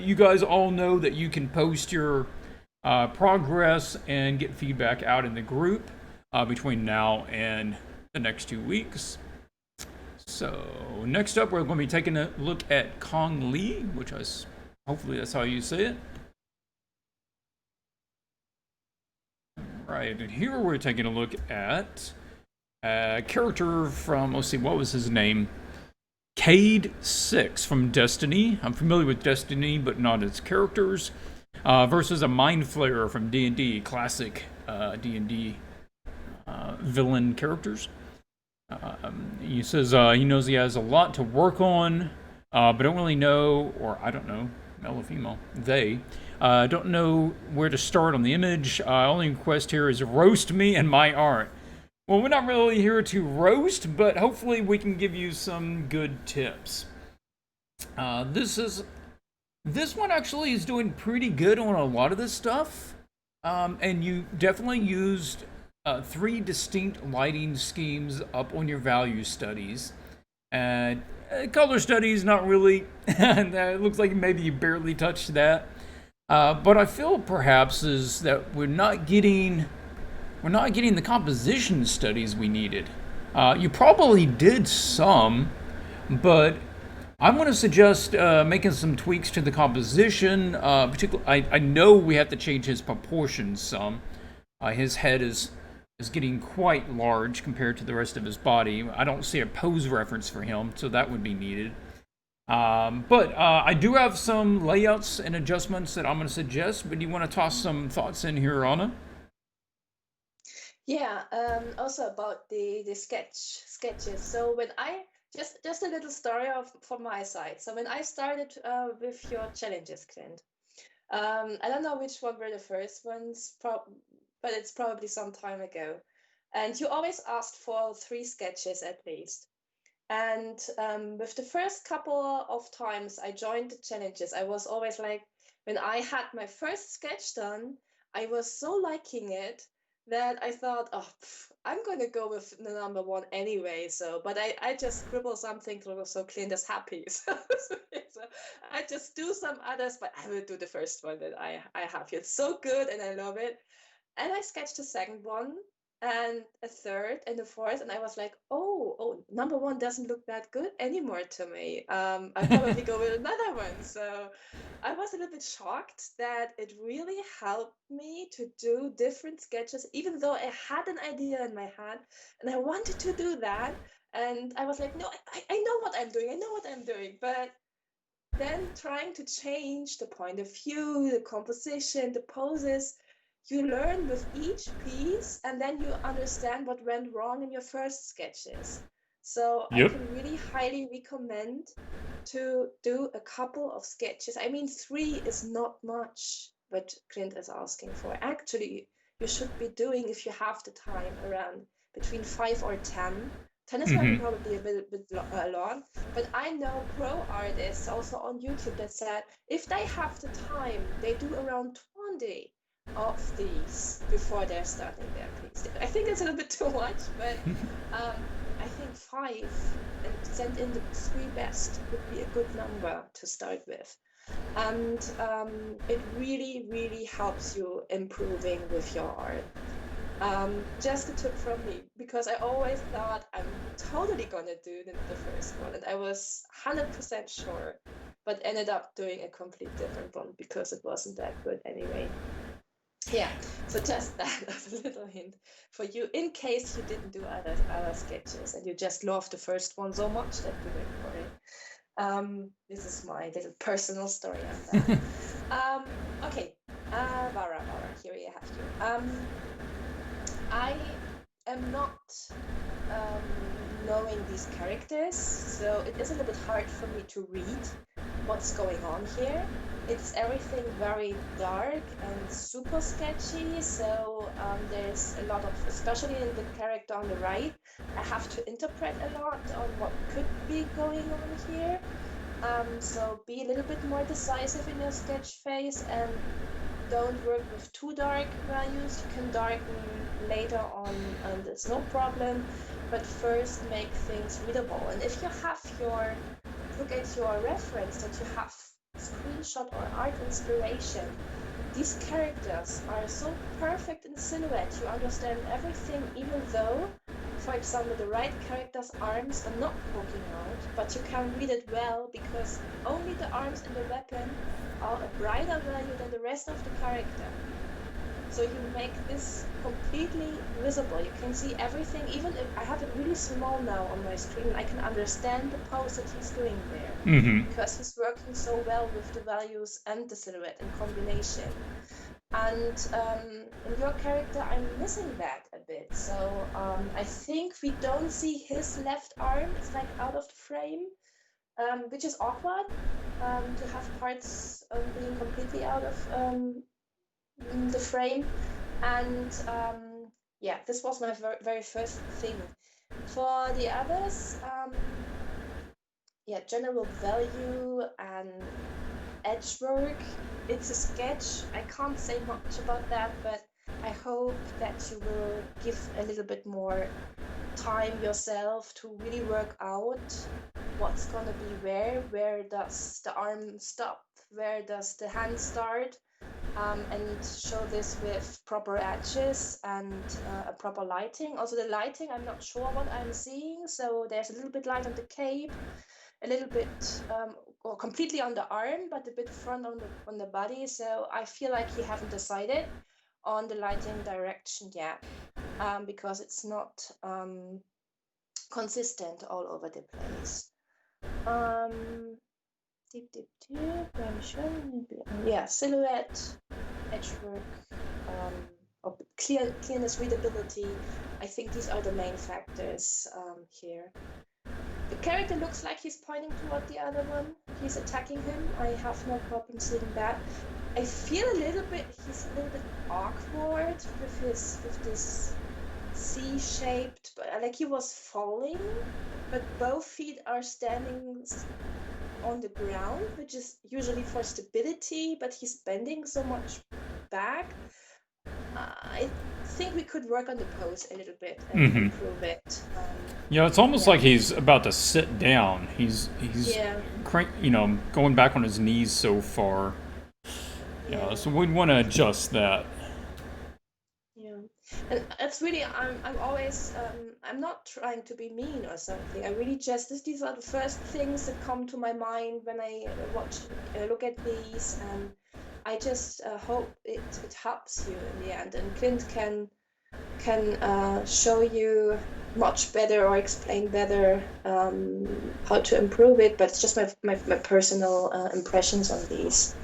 You guys all know that you can post your progress and get feedback out in the group between now and the next 2 weeks. So next up, we're going to be taking a look at Kong Lee, which hopefully that's how you say it. Right, and here we're taking a look at a character from, let's see, what was his name? Cade 6 from Destiny. I'm familiar with Destiny, but not its characters. Versus a Mind Flayer from D&D, classic D&D villain characters. He says he knows he has a lot to work on, but don't really know, or I don't know, male or female, they don't know where to start on the image. Only request here is roast me and my art. Well, we're not really here to roast, but hopefully we can give you some good tips. This one actually is doing pretty good on a lot of this stuff, and you definitely used 3 distinct lighting schemes up on your value studies. And color studies, not really. It looks like maybe you barely touched that. But I feel perhaps is that we're not getting the composition studies we needed. You probably did some, but I'm going to suggest making some tweaks to the composition. Particularly, I know we have to change his proportions some. His head is getting quite large compared to the rest of his body. I don't see a pose reference for him, so that would be needed. But I do have some layouts and adjustments that I'm going to suggest, but do you want to toss some thoughts in here, Anna? Yeah, also about the sketches. So when I just a little story from my side. So when I started with your challenges, Clint, I don't know which one were the first ones, but it's probably some time ago. And you always asked for 3 sketches at least. And with the first couple of times I joined the challenges, I was always like, when I had my first sketch done, I was so liking it that I thought, oh, I'm going to go with the number 1 anyway. But I just scribble something so Clint is happy. So I just do some others, but I will do the first one that I have. It's so good and I love it. And I sketched the second one and a third and a fourth, and I was like, oh, number 1 doesn't look that good anymore to me. I'll probably go with another one. So I was a little bit shocked that it really helped me to do different sketches, even though I had an idea in my head and I wanted to do that. And I was like, no, I know what I'm doing. I know what I'm doing. But then trying to change the point of view, the composition, the poses, you learn with each piece and then you understand what went wrong in your first sketches. So I can really highly recommend to do a couple of sketches. I mean, 3 is not much what Clint is asking for. Actually, you should be doing, if you have the time, around between 5 or 10. 10 is probably a bit long, but I know pro artists also on YouTube that said if they have the time, they do around 20 of these before they're starting their piece. I think it's a little bit too much, but I think 5 and send in the 3 best would be a good number to start with. And it really, really helps you improving with your art. Just a tip from me, because I always thought I'm totally gonna do the first one, and I was 100% sure, but ended up doing a complete different one because it wasn't that good anyway. Yeah, so just that as a little hint for you, in case you didn't do other sketches and you just love the first one so much that you went for it. This is my little personal story on that. Okay, Vara, here we have you. I am not knowing these characters, so it is a little bit hard for me to read what's going on here. it's everything very dark and super sketchy. So there's a lot of, especially in the character on the right, I have to interpret a lot on what could be going on here. So be a little bit more decisive in your sketch phase and don't work with too dark values. You can darken later on, and it's no problem. But first, make things readable. And if you have look at your reference that you have screenshot or art inspiration, these characters are so perfect in silhouette. You understand everything, even though, for example, the right character's arms are not poking out, but you can read it well because only the arms and the weapon are a brighter value than the rest of the character. So you make this completely visible. You can see everything, even if I have it really small now on my screen, I can understand the pose that he's doing there Mm-hmm. because he's working so well with the values and the silhouette in combination. And in your character, I'm missing that a bit. So I think we don't see his left arm. It's like out of the frame, which is awkward to have parts being completely out of the frame. And yeah, this was my very first thing. For the others, yeah, general value and edge work, it's a sketch. I can't say much about that, but I hope that you will give a little bit more time yourself to really work out what's gonna be where does the arm stop, where does the hand start, and show this with proper edges and a proper lighting. Also the lighting, I'm not sure what I'm seeing, so there's a little bit light on the cape, a little bit or completely on the arm, but a bit front on the body. So I feel like you haven't decided on the lighting direction yet, because it's not consistent all over the place. Yeah, silhouette, edge work, or clearness, readability. I think these are the main factors here. The character looks like he's pointing toward the other one. He's attacking him. I have no problem seeing that. I feel he's a little bit awkward with this C-shaped, but like he was falling, but both feet are standing on the ground, which is usually for stability, but he's bending so much back. I think we could work on the pose a little bit and improve it. Yeah, it's almost like he's about to sit down. He's Yeah. going back on his knees so far. Yeah, so we'd want to adjust that. Yeah, and it's really I'm always I'm not trying to be mean or something. I really these are the first things that come to my mind when I look at these, and I just hope it helps you in the end. And Clint can show you much better or explain better how to improve it. But it's just my personal impressions on these.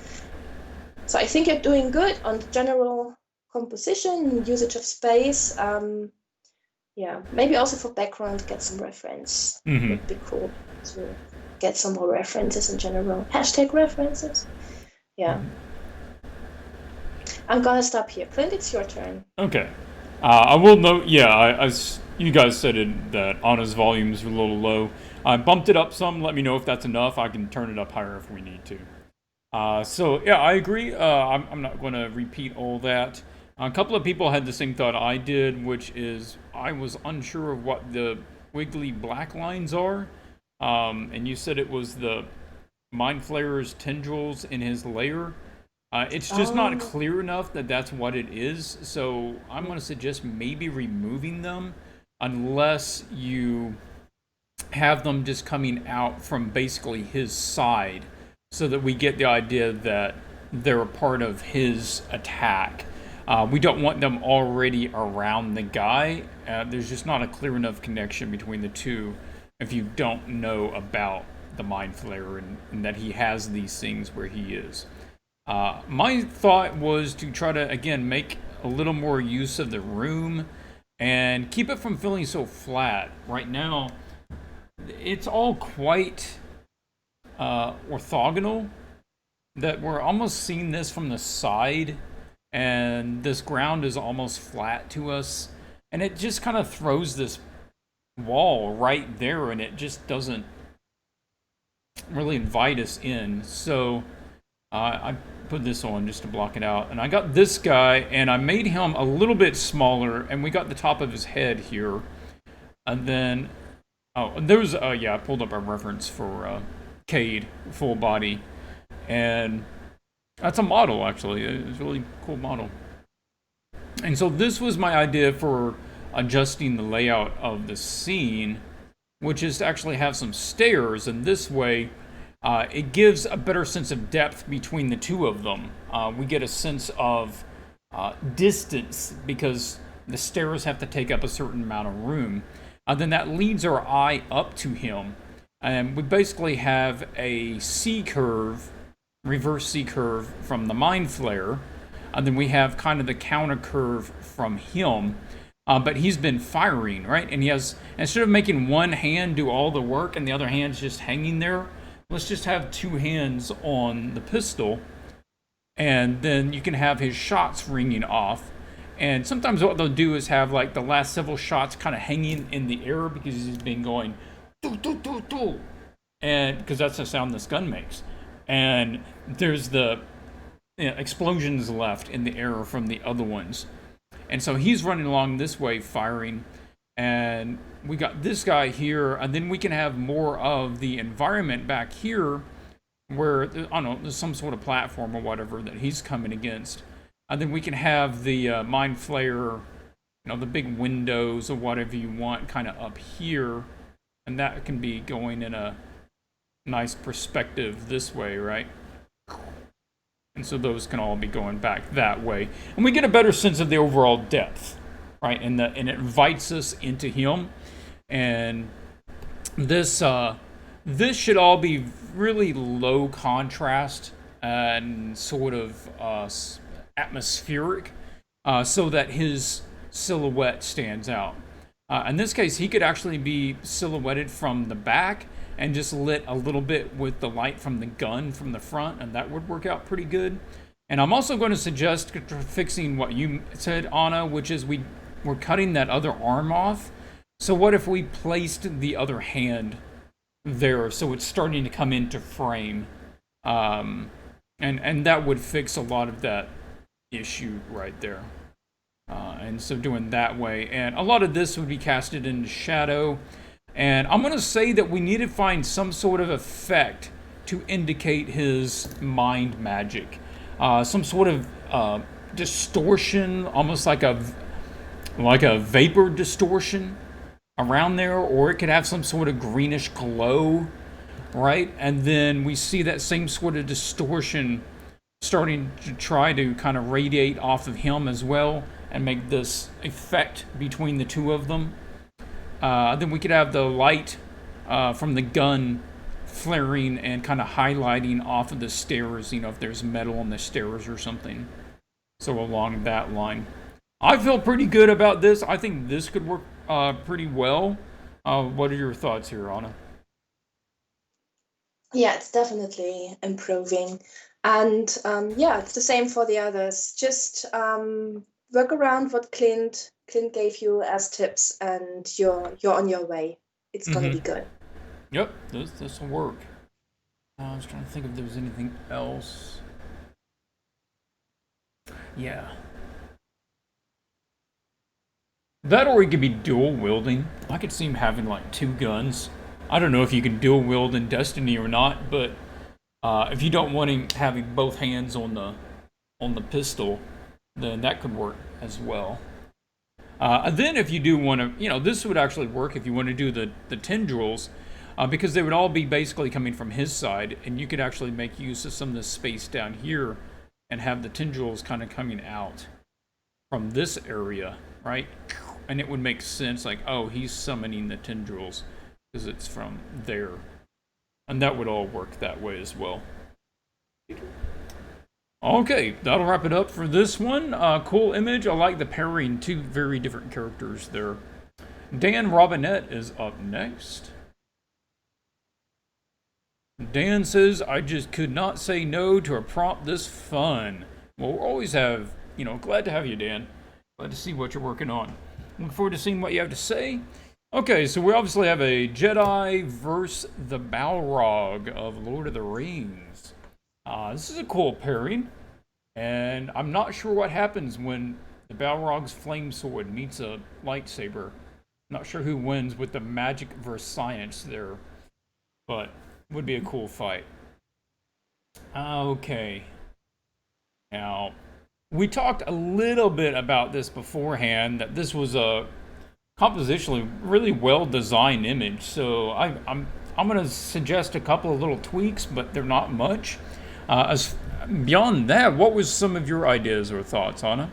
So I think you're doing good on the general composition, usage of space. Yeah, maybe also for background, get some reference. Would be cool to get some more references in general. Hashtag references. Yeah. I'm gonna stop here. Clint, it's your turn. Okay. I will note, yeah, as you guys said that Anna's volumes are a little low. I bumped it up some. Let me know if that's enough. I can turn it up higher if we need to. So yeah, I agree. I'm not going to repeat all that. A couple of people had the same thought I did, which is I was unsure of what the wiggly black lines are. And you said it was the Mind Flayer's tendrils in his lair. It's just not clear enough that that's what it is. So I'm going to suggest maybe removing them unless you have them just coming out from basically his side so that we get the idea that they're a part of his attack. We don't want them already around the guy. There's just not a clear enough connection between the two if you don't know about the Mind Flayer and that he has these things where he is. My thought was to try to, again, make a little more use of the room and keep it from feeling so flat. Right now, it's all quite orthogonal. that we're almost seeing this from the side, and this ground is almost flat to us, and it just kind of throws this wall right there, and it just doesn't really invite us in. So I put this on just to block it out, and I got this guy, and I made him a little bit smaller, and we got the top of his head here, and then there's yeah, I pulled up a reference for Cade full body, and that's a model actually. It's a really cool model. And so this was my idea for adjusting the layout of the scene, which is to actually have some stairs, and this way it gives a better sense of depth between the two of them. We get a sense of distance because the stairs have to take up a certain amount of room. Then that leads our eye up to him, and we basically have a C curve, reverse C curve from the Mind Flare, and then we have kind of the counter curve from him. But he's been firing, right? And he has, instead of making one hand do all the work and the other hand's just hanging there, let's just have two hands on the pistol, and then you can have his shots ringing off. And sometimes what they'll do is have like the last several shots kind of hanging in the air because he's been going doo doo doo doo, and because that's the sound this gun makes. And there's the explosions left in the air from the other ones. And so he's running along this way firing, and we got this guy here, and then we can have more of the environment back here where, I don't know, there's some sort of platform or whatever that he's coming against. And then we can have the Mind Flare, the big windows or whatever you want kind of up here, and that can be going in a nice perspective this way, right? And so those can all be going back that way. And we get a better sense of the overall depth, right? And it invites us into him. And this should all be really low contrast and sort of atmospheric, so that his silhouette stands out. In this case, he could actually be silhouetted from the back and just lit a little bit with the light from the gun from the front, and that would work out pretty good. And I'm also going to suggest fixing what you said, Anna, which is we're cutting that other arm off. So what if we placed the other hand there so it's starting to come into frame? And that would fix a lot of that issue right there. And so doing that way, and a lot of this would be casted into shadow. And I'm going to say that we need to find some sort of effect to indicate his mind magic. Some sort of distortion, almost like a vapor distortion around there, or it could have some sort of greenish glow, right? And then we see that same sort of distortion starting to try to kind of radiate off of him as well and make this effect between the two of them. Then we could have the light from the gun flaring and kind of highlighting off of the stairs, if there's metal on the stairs or something. So along that line. I feel pretty good about this. I think this could work pretty well. What are your thoughts here, Anna? Yeah, it's definitely improving. And yeah, it's the same for the others. Just work around what Clint gave you as tips, and you're on your way. It's gonna be good. Yep, this will work. I was trying to think if there was anything else. Yeah. That, or it could be dual wielding. I could see him having like two guns. I don't know if you can dual wield in Destiny or not, but if you don't want him having both hands on the pistol, then that could work as well. Then if you do want to, this would actually work if you want to do the tendrils, because they would all be basically coming from his side, and you could actually make use of some of this space down here and have the tendrils kind of coming out from this area, right? And it would make sense, like, oh, he's summoning the tendrils because it's from there. And that would all work that way as well. Okay, that'll wrap it up for this one. Cool image. I like the pairing, two very different characters there. Dan Robinette is up next. Dan says, I just could not say no to a prompt this fun. Well, we'll always have, glad to have you, Dan. Glad to see what you're working on. Look forward to seeing what you have to say. Okay, so we obviously have a Jedi versus the Balrog of Lord of the Rings. This is a cool pairing, and I'm not sure what happens when the Balrog's flame sword meets a lightsaber. Not sure who wins with the magic versus science there, but would be a cool fight. Okay. Now, we talked a little bit about this beforehand, that this was a compositionally really well designed image. So I'm going to suggest a couple of little tweaks, but they're not much. As beyond that, what was some of your ideas or thoughts, Anna?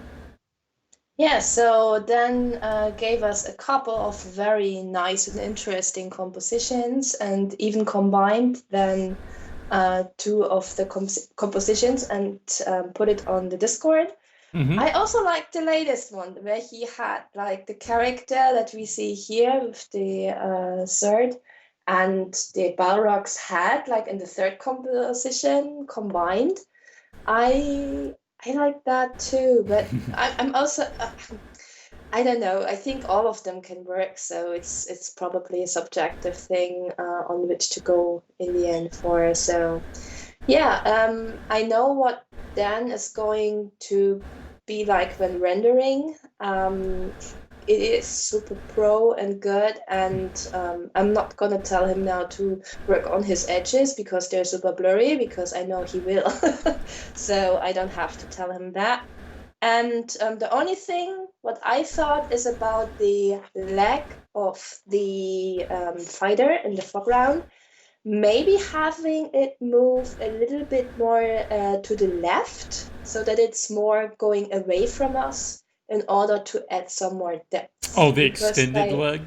Yeah, so Dan gave us a couple of very nice and interesting compositions, and even combined then two of the compositions and put it on the Discord. Mm-hmm. I also like the latest one where he had like the character that we see here with the sword and the Balrog's head, like in the third composition combined. I I like that too, but I'm also I don't know. I think all of them can work, so it's probably a subjective thing on which to go in the end for. So yeah, I know what Dan is going to be like when rendering. It is super pro and good, and I'm not gonna tell him now to work on his edges because they're super blurry, because I know he will. So I don't have to tell him that. And the only thing what I thought is about the leg of the fighter in the foreground, maybe having it move a little bit more to the left so that it's more going away from us in order to add some more Oh, depth. the Because extended leg?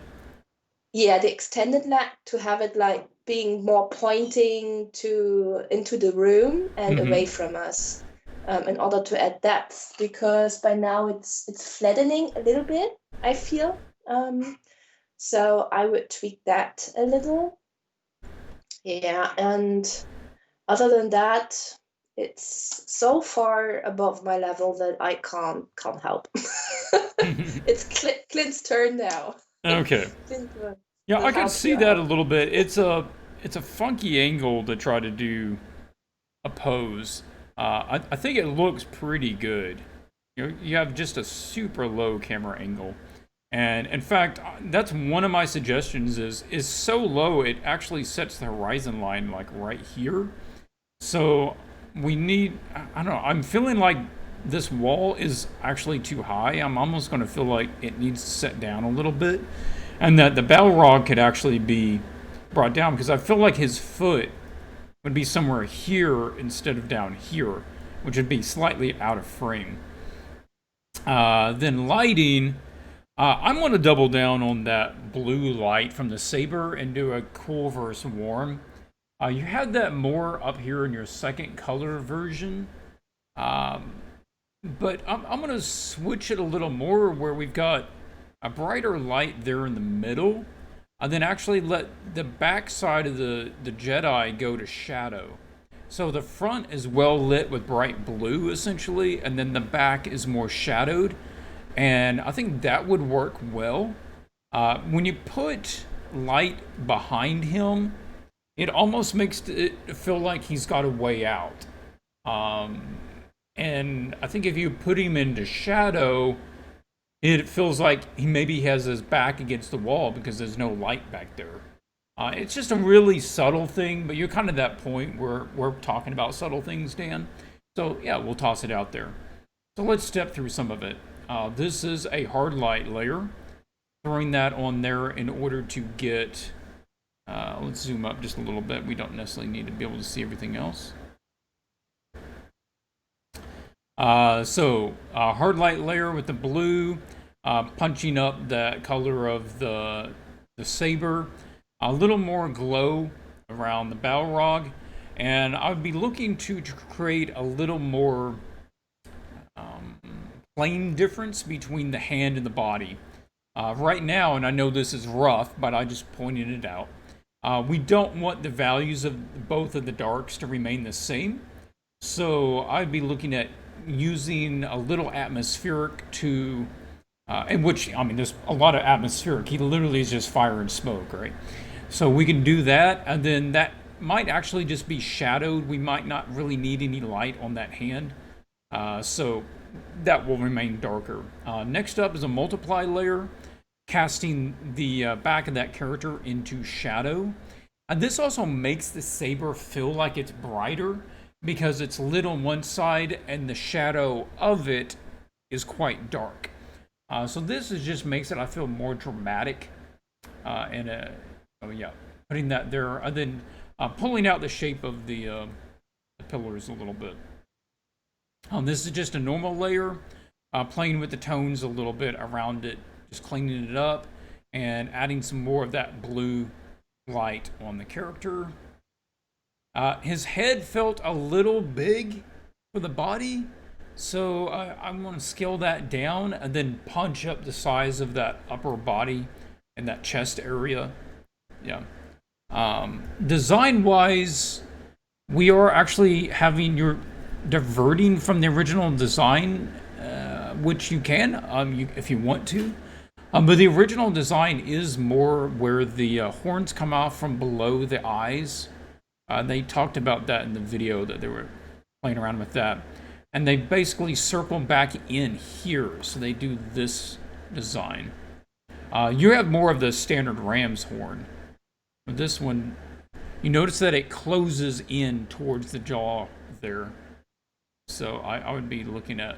yeah, the extended leg, to have it like being more pointing to into the room and Mm-hmm. away from us, in order to add depth, because by now it's flattening a little bit, I feel. So I would tweak that a little. Yeah, and other than that, it's so far above my level that I can't help. It's Clint's turn now. Okay. Clint Yeah, will I can help you see that a out. little bit. It's a funky angle to try to do a pose. I think it looks pretty good. You have just a super low camera angle, and in fact, that's one of my suggestions. Is so low it actually sets the horizon line like right here. So we need. I don't know. I'm feeling like this wall is actually too high. I'm almost going to feel like it needs to set down a little bit, and that the Balrog could actually be brought down because I feel like his foot would be somewhere here instead of down here, which would be slightly out of frame. Then lighting, I'm going to double down on that blue light from the saber and do a cool versus warm. You had that more up here in your second color version, um, but I'm going to switch it a little more where we've got a brighter light there in the middle, and then actually let the back side of the Jedi go to shadow. So the front is well lit with bright blue essentially, and then the back is more shadowed. And I think that would work well. When you put light behind him, it almost makes it feel like he's got a way out. Um, and I think if you put him into shadow, it feels like he maybe has his back against the wall because there's no light back there. It's just a really subtle thing, but you're kind of that point where we're talking about subtle things, Dan. So yeah, we'll toss it out there. So let's step through some of it. This is a hard light layer. Throwing that on there in order to get. Let's zoom up just a little bit. We don't necessarily need to be able to see everything else. Hard light layer with the blue, punching up the color of the saber, a little more glow around the Balrog, and I would be looking to create a little more um, plane difference between the hand and the body. Right now, and I know this is rough, but I just pointed it out. We don't want the values of both of the darks to remain the same. So I'd be looking at using a little atmospheric to, in which, I mean, there's a lot of atmospheric. He literally is just fire and smoke, right? So we can do that, and then that might actually just be shadowed. We might not really need any light on that hand. So that will remain darker. Next up is a multiply layer, casting the back of that character into shadow. And this also makes the saber feel like it's brighter because it's lit on one side and the shadow of it is quite dark. So this is just makes it, I feel, more dramatic. Oh yeah, putting that there, and then pulling out the shape of the pillars a little bit. This is just a normal layer, playing with the tones a little bit around it, just cleaning it up and adding some more of that blue light on the character. His head felt a little big for the body, so I'm going to scale that down and then punch up the size of that upper body and that chest area. Yeah. Design wise, we are actually having your diverting from the original design, which you can if you want to. But the original design is more where the horns come off from below the eyes. They talked about that in the video that they were playing around with that. And they basically circle back in here. So they do this design. You have more of the standard ram's horn. But this one, you notice that it closes in towards the jaw there. So I would be looking at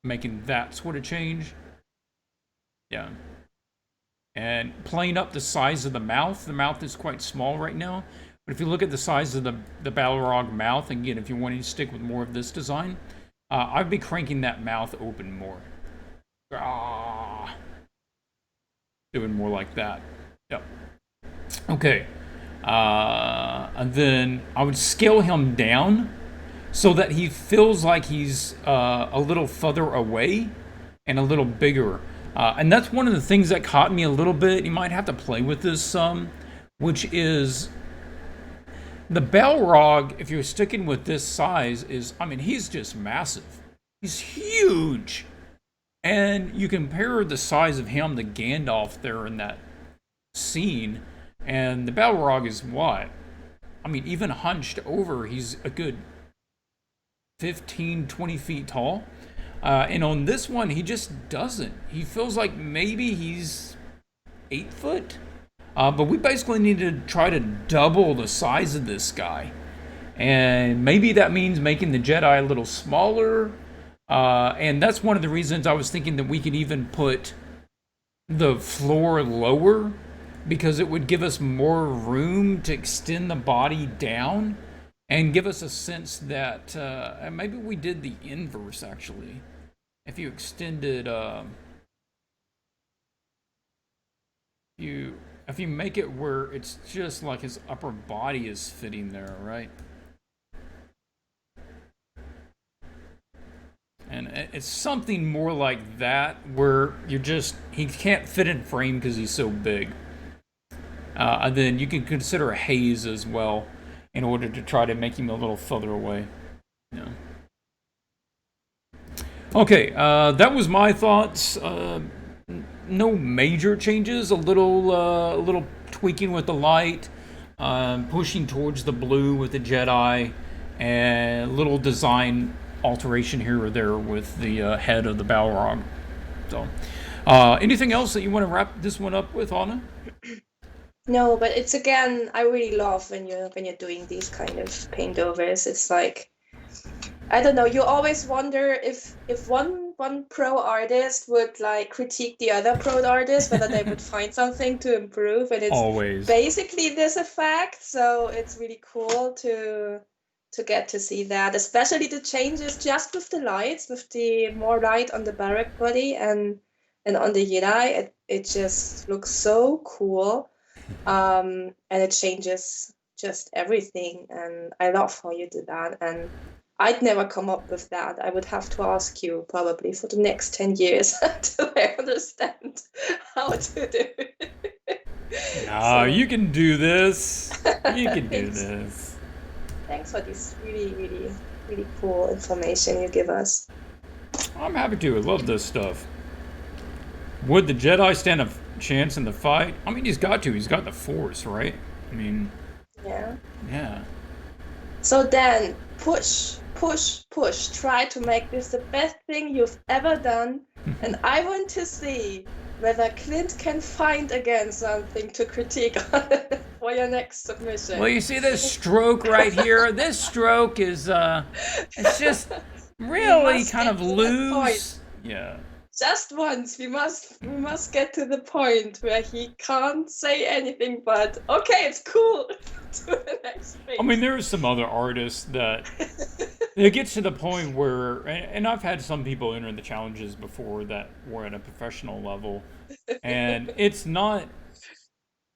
making that sort of change. Yeah. And playing up the size of the mouth is quite small right now. But if you look at the size of the Balrog mouth, again, if you're wanting to stick with more of this design, I'd be cranking that mouth open more. Doing more like that. Yep. Okay. And then I would scale him down so that he feels like he's a little further away and a little bigger. And that's one of the things that caught me a little bit. You might have to play with this some, which is the Balrog, if you're sticking with this size, he's just massive. He's huge. And you compare the size of him to Gandalf there in that scene, and the Balrog is what? Even hunched over, he's a good 15, 20 feet tall. And on this one, he just doesn't. He feels like maybe he's 8 foot. But we basically need to try to double the size of this guy. And maybe that means making the Jedi a little smaller. And that's one of the reasons I was thinking that we could even put the floor lower, because it would give us more room to extend the body down and give us a sense that maybe we did the inverse, actually. If you extended, if you make it where it's just like his upper body is fitting there, right? And it's something more like that, where he can't fit in frame because he's so big. And then you can consider a haze as well in order to try to make him a little further away. Yeah. Okay, that was my thoughts. No major changes. A little tweaking with the light, pushing towards the blue with the Jedi, and a little design alteration here or there with the head of the Balrog. So, anything else that you want to wrap this one up with, Anna? No, but it's, again, I really love when you're doing these kind of paint overs. It's like, I don't know, you always wonder if one pro artist would like critique the other pro artist, whether they would find something to improve, and it's always basically this effect. So it's really cool to get to see that, especially the changes just with the lights, with the more light on the Barrack body and on the Jedi. It just looks so cool. And it changes just everything, and I love how you do that. And I'd never come up with that. I would have to ask you probably for the next 10 years until I understand how to do it. No, So you can do this. You can do thanks, this. thanks for this really, really, really cool information you give us. I'm happy to. I love this stuff. Would the Jedi stand a chance in the fight? I mean, he's got to. He's got the Force, right? I mean, Yeah. yeah. So then push, push, push. Try to make this the best thing you've ever done. And I want to see whether Clint can find again something to critique on for your next submission. Well, you see this stroke right here? This stroke is, it's just We really must kind get of to that point. loose. Yeah. Just once, we must get to the point where he can't say anything but okay, it's cool. To the next thing. I mean, there's some other artists that it gets to the point where, and I've had some people enter the challenges before that were at a professional level, and it's not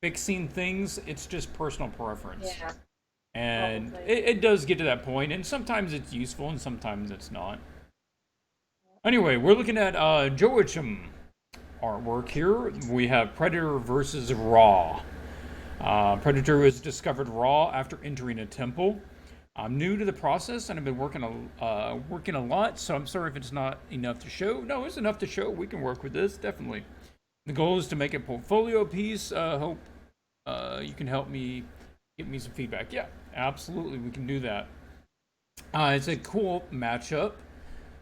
fixing things, it's just personal preference. Yeah, And probably. it does get to that point, and sometimes it's useful and sometimes it's not. Anyway, we're looking at Joachim artwork here. We have Predator versus Raw. Predator was discovered raw after entering a temple. I'm new to the process and I've been working a lot, so I'm sorry if it's not enough to show. No, it's enough to show. We can work with this, definitely. The goal is to make a portfolio piece. Hope you can help me give me some feedback. Yeah, absolutely, we can do that. It's a cool matchup.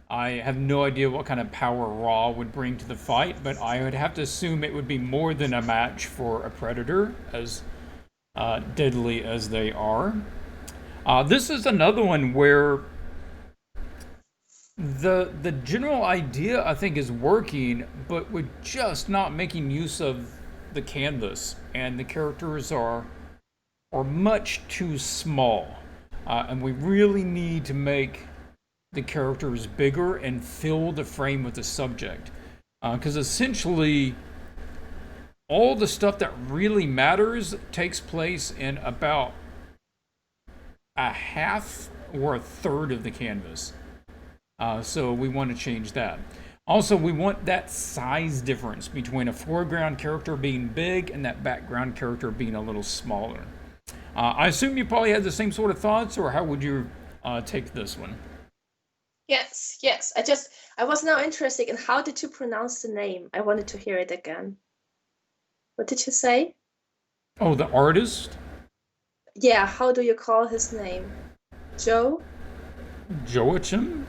I have no idea what kind of power Raw would bring to the fight, but I would have to assume it would be more than a match for a Predator, as deadly as they are. This is another one where the general idea I think is working, but we're just not making use of the canvas, and the characters are much too small, and we really need to make the characters bigger and fill the frame with the subject, because essentially all the stuff that really matters takes place in about a half or a third of the canvas. So we want to change that. Also, we want that size difference between a foreground character being big and that background character being a little smaller. I assume you probably had the same sort of thoughts, or how would you take this one? Yes, yes. I was now interested in how did you pronounce the name? I wanted to hear it again. What did you say? Oh, the artist? Yeah, how do you call his name? Joe? Joachim?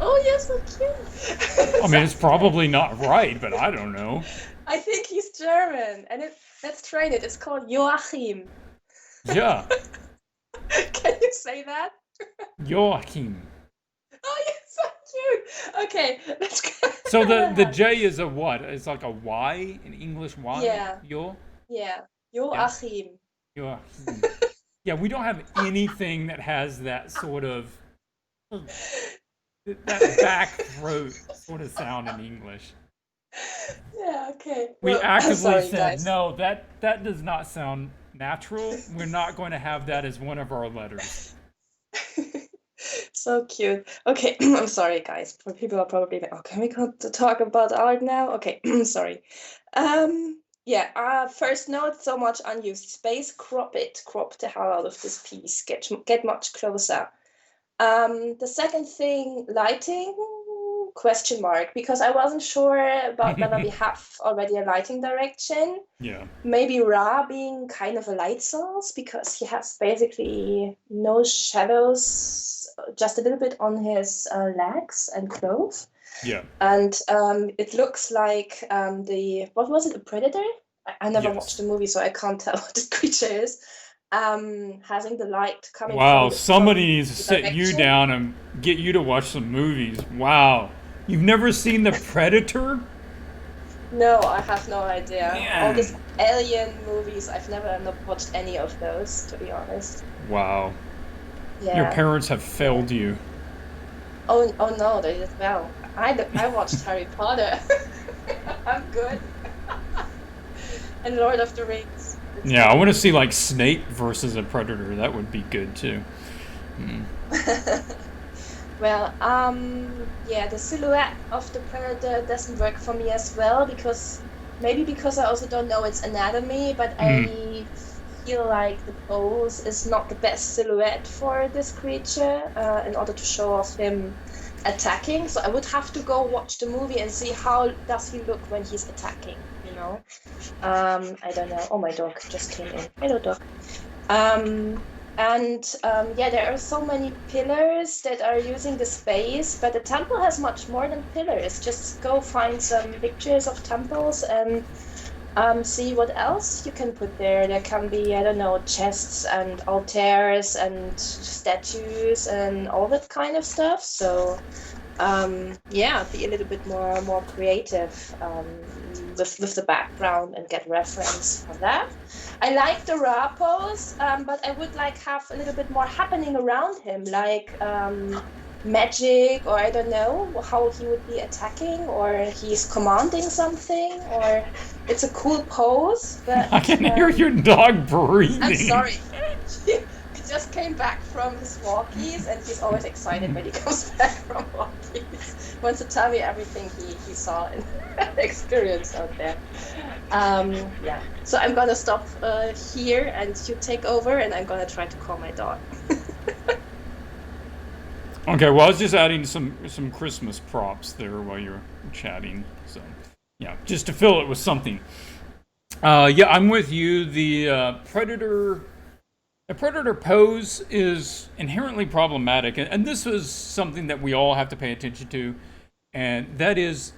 Oh, you're so cute. I mean, it's probably not right, but I don't know. I think he's German, and let's train it. It's called Joachim. Yeah, Can you say that? Joachim. Oh, you're so cute. Okay, let's go. So the J is a what? It's like a Y in English. Y. Yeah. Yo. Yeah, Yeah. Joachim. Joachim. Yeah, we don't have anything that has that sort of that back throat sort of sound in English. Yeah, okay. We Well, actively sorry, said guys. no. That does not sound natural. We're not going to have that as one of our letters. So cute. Okay, I'm sorry, guys. People are probably like, "Oh, can we go to talk about art now?" Okay, sorry. Yeah. First note: so much unused space. Crop it. Crop the hell out of this piece. Get much closer. The second thing, lighting, question mark, because I wasn't sure about whether we have already a lighting direction. Yeah. Maybe Ra being kind of a light source because he has basically no shadows, just a little bit on his legs and clothes. Yeah. And it looks like what was it, a predator? I never Yes. watched the movie, so I can't tell what the creature is. Having the light coming Wow, from somebody needs to the sit you direction. down and get you to watch some movies. Wow. You've never seen The Predator? No, I have no idea. All Man. these alien movies, I've never not watched any of those, to be honest. Wow. Yeah. Your parents have failed you. Oh no, they did well. I watched Harry Potter. I'm good. And Lord of the Rings. It's Yeah, I want to see like Snake versus a Predator. That would be good too. Well, yeah, the silhouette of the predator doesn't work for me as well because maybe because I also don't know its anatomy, but I feel like the pose is not the best silhouette for this creature in order to show off him attacking. So I would have to go watch the movie and see how does he look when he's attacking, you know. I don't know. Oh, my dog just came in. Hello, dog. Yeah, there are so many pillars that are using the space, but the temple has much more than pillars. Just go find some pictures of temples and see what else you can put there. There can be, I don't know, chests and altars and statues and all that kind of stuff. So yeah, be a little bit more creative with the background and get reference for that. I like the Ra pose, but I would like have a little bit more happening around him, like magic, or I don't know how he would be attacking, or he's commanding something, or it's a cool pose. But I can hear your dog breathing. I'm sorry. He just came back from his walkies, and he's always excited when he comes back from walkies. Wants to tell me everything he saw and experienced out there. Yeah. So I'm gonna stop here, and you take over, and I'm gonna try to call my dog. Okay, well, I was just adding some Christmas props there while you're chatting. So, yeah, just to fill it with something. Yeah, I'm with you. The predator pose is inherently problematic, and this is something that we all have to pay attention to, and that is,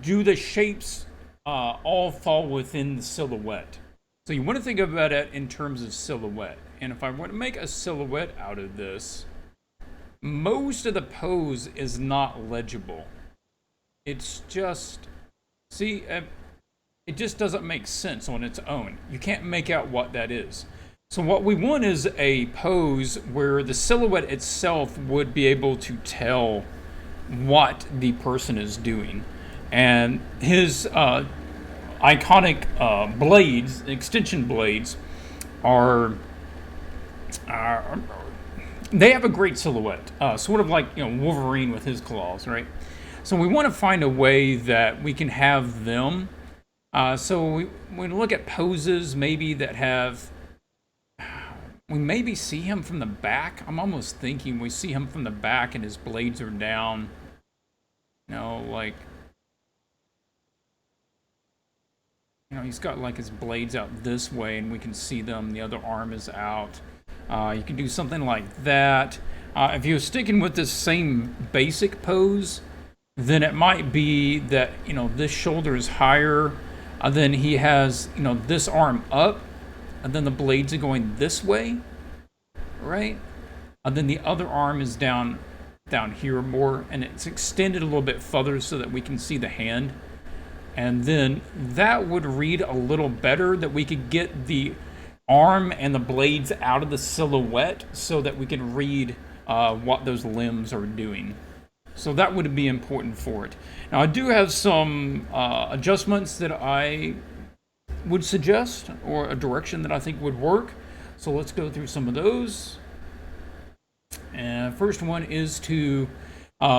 do the shapes all fall within the silhouette? So you want to think about it in terms of silhouette, and if I want to make a silhouette out of this, most of the pose is not legible. It's just, see, it just doesn't make sense on its own. You can't make out what that is. So what we want is a pose where the silhouette itself would be able to tell what the person is doing. And his iconic blades, extension blades, are they have a great silhouette, sort of like Wolverine with his claws, right? So we want to find a way that we can have them. So we look at poses maybe that have. We maybe see him from the back. I'm almost thinking we see him from the back and his blades are down. Like. He's got like his blades out this way and we can see them. The other arm is out. You can do something like that. If you're sticking with this same basic pose, then it might be that, this shoulder is higher. Then he has, this arm up. And then the blades are going this way, right? And then the other arm is down here more, and it's extended a little bit further so that we can see the hand. And then that would read a little better, that we could get the arm and the blades out of the silhouette so that we can read what those limbs are doing. So that would be important for it. Now I do have some adjustments that I would suggest, or a direction that I think would work. So let's go through some of those. And first one is to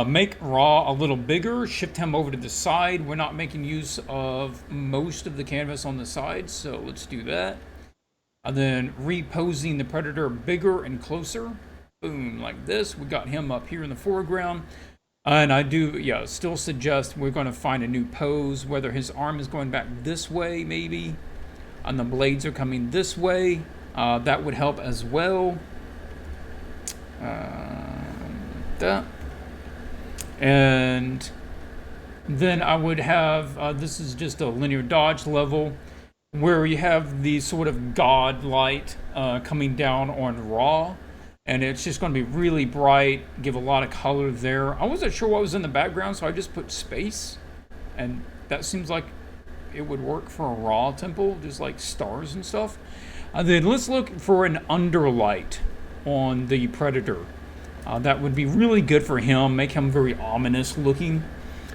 make Ra a little bigger, shift him over to the side. We're not making use of most of the canvas on the side, so let's do that. And then reposing the predator bigger and closer. Boom, like this. We got him up here in the foreground. And I do, still suggest we're going to find a new pose, whether his arm is going back this way, maybe, and the blades are coming this way. That would help as well. That. And then I would have, this is just a linear dodge level, where you have the sort of god light coming down on Ra. And it's just going to be really bright, give a lot of color there. I wasn't sure what was in the background, so I just put space. And that seems like it would work for a Ra temple, just like stars and stuff. Then let's look for an underlight on the predator. That would be really good for him, make him very ominous looking.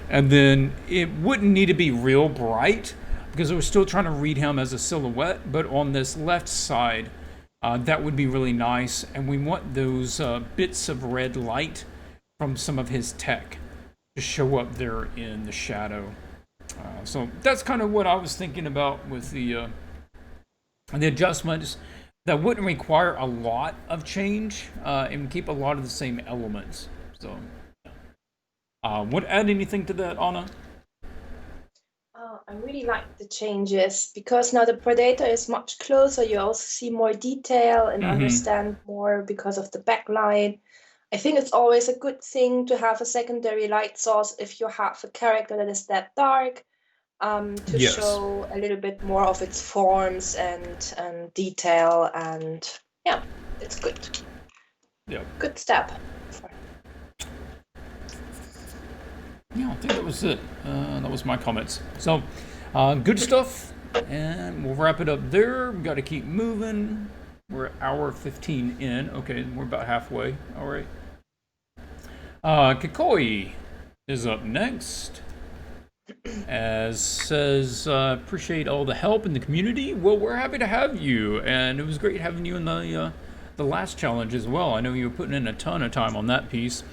And then it wouldn't need to be real bright, because we're still trying to read him as a silhouette. But on this left side, that would be really nice, and we want those bits of red light from some of his tech to show up there in the shadow. So that's kind of what I was thinking about with the adjustments that wouldn't require a lot of change and keep a lot of the same elements. So, would add anything to that, Anna? I really like the changes because now the predator is much closer. You also see more detail and Mm-hmm. understand more because of the backlight. I think it's always a good thing to have a secondary light source if you have a character that is that dark, to Yes. show a little bit more of its forms and detail. And yeah, it's good. Yeah. Good step. Yeah, I think that was it. That was my comments. So, good stuff. And we'll wrap it up there. We got to keep moving. We're hour 15 in. Okay, we're about halfway. All right. Kikoi is up next. As says, appreciate all the help in the community. Well, we're happy to have you, and it was great having you in the last challenge as well. I know you were putting in a ton of time on that piece.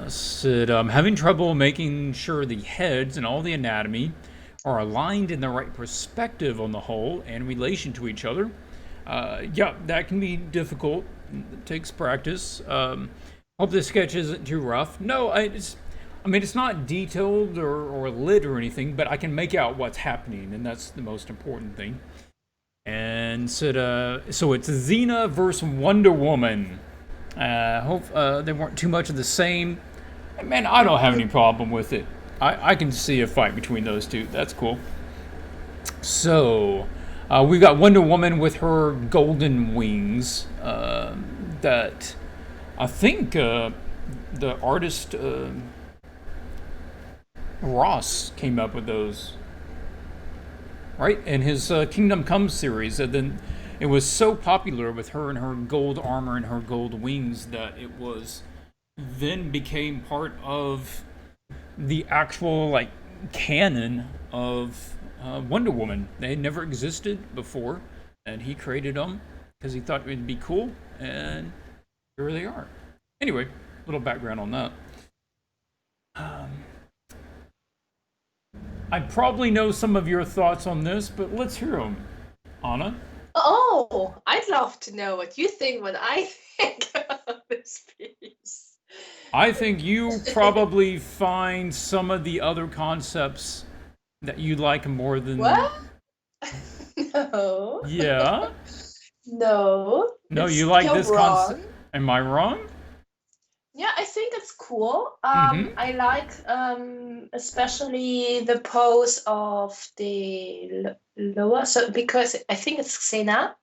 Said, having trouble making sure the heads and all the anatomy are aligned in the right perspective on the whole and relation to each other. Yeah, that can be difficult. It takes practice. Hope this sketch isn't too rough. No, I mean, it's not detailed or lit or anything, but I can make out what's happening, and that's the most important thing. And said, so it's Xena versus Wonder Woman. Hope they weren't too much of the same. Man, I don't have any problem with it. I can see a fight between those two. That's cool. So, we've got Wonder Woman with her golden wings. That I think the artist Ross came up with those, right? In his Kingdom Come series. And then it was so popular with her and her gold armor and her gold wings that it was then became part of the actual like canon of Wonder Woman. They had never existed before, and he created them because he thought it'd be cool, and here they are. Anyway, little background on that. I probably know some of your thoughts on this, but let's hear them, Anna. Oh, I'd love to know what you think, what I think about this piece. I think you probably find some of the other concepts that you like more What? than. No. Yeah? No, No, you it's like you're this concept. wrong. Am I wrong? Yeah, I think it's cool. Mm-hmm. I like especially the pose of the lower, so because I think it's Xena,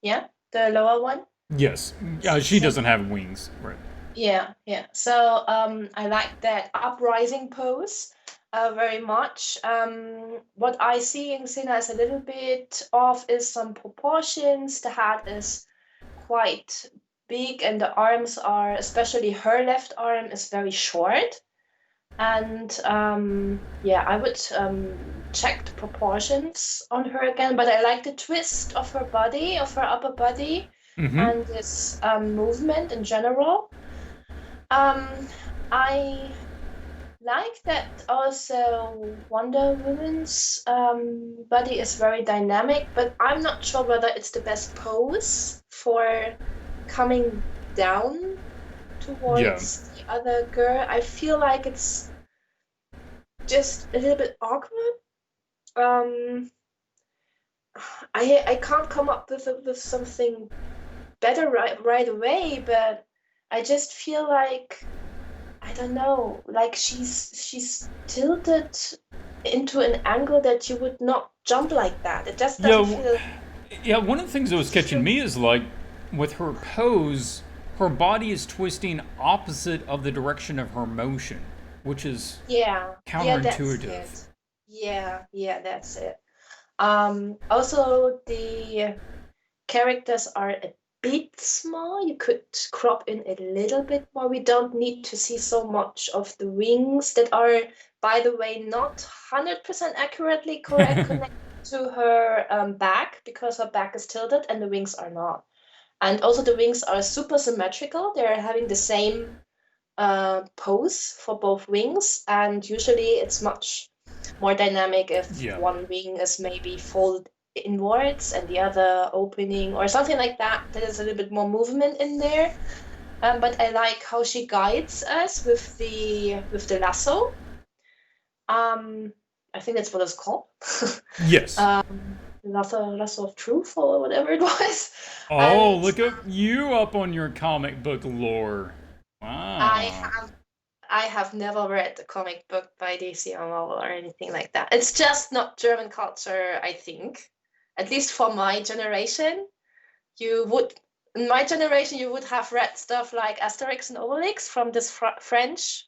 yeah, the lower one. Yes. She So doesn't have wings. Right. yeah, yeah. So I like that uprising pose very much. What I see in Xena is a little bit off is some proportions. The head is quite big, and the arms are, especially her left arm, is very short. And yeah, I would check the proportions on her again, but I like the twist of her body, of her upper body, Mm-hmm. and this movement in general. I like that also Wonder Woman's body is very dynamic, but I'm not sure whether it's the best pose for coming down Yeah. towards the other girl. I feel like it's just a little bit awkward. Um, I can't come up with something better right away, but I just feel like I don't know, like she's tilted into an angle that you would not jump like that. It just Yeah. doesn't feel Yeah. One of the things that was catching feel me is like with her pose, her body is twisting opposite of the direction of her motion, which is yeah, yeah, that's counterintuitive. it. Yeah, yeah, that's it. Also the characters are a bit small. You could crop in a little bit more. We don't need to see so much of the wings that are, by the way, not 100% accurately correct connected to her back because her back is tilted and the wings are not. And also the wings are super symmetrical. They're having the same pose for both wings, and usually it's much more dynamic if Yeah. one wing is maybe folded inwards and the other opening or something like that. There's a little bit more movement in there. But I like how she guides us with the lasso. I think that's what it's called. Yes. Lasso of truth or whatever it was. Oh, And look at you up on your comic book lore. I Wow. have I have never read a comic book by DC or Marvel or anything like that. It's just not German culture, I think. At least for my generation, you would in my generation you would have read stuff like Asterix and Obelix from this French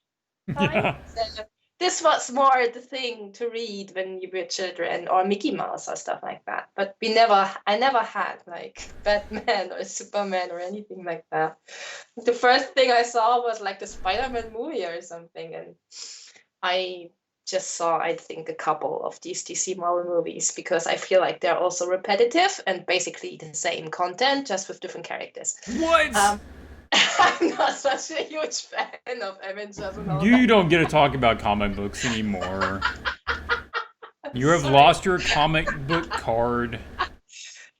time. Yeah. So this was more the thing to read when you were children, or Mickey Mouse or stuff like that. But I never had like Batman or Superman or anything like that. The first thing I saw was like the Spider-Man movie or something, and I just saw, I think, a couple of these DC Marvel movies because I feel like they're also repetitive and basically the same content, just with different characters. What? Um, I'm not such a huge fan of Avengers and all You that. don't get to talk about comic books anymore. I'm You have sorry. lost your comic book card.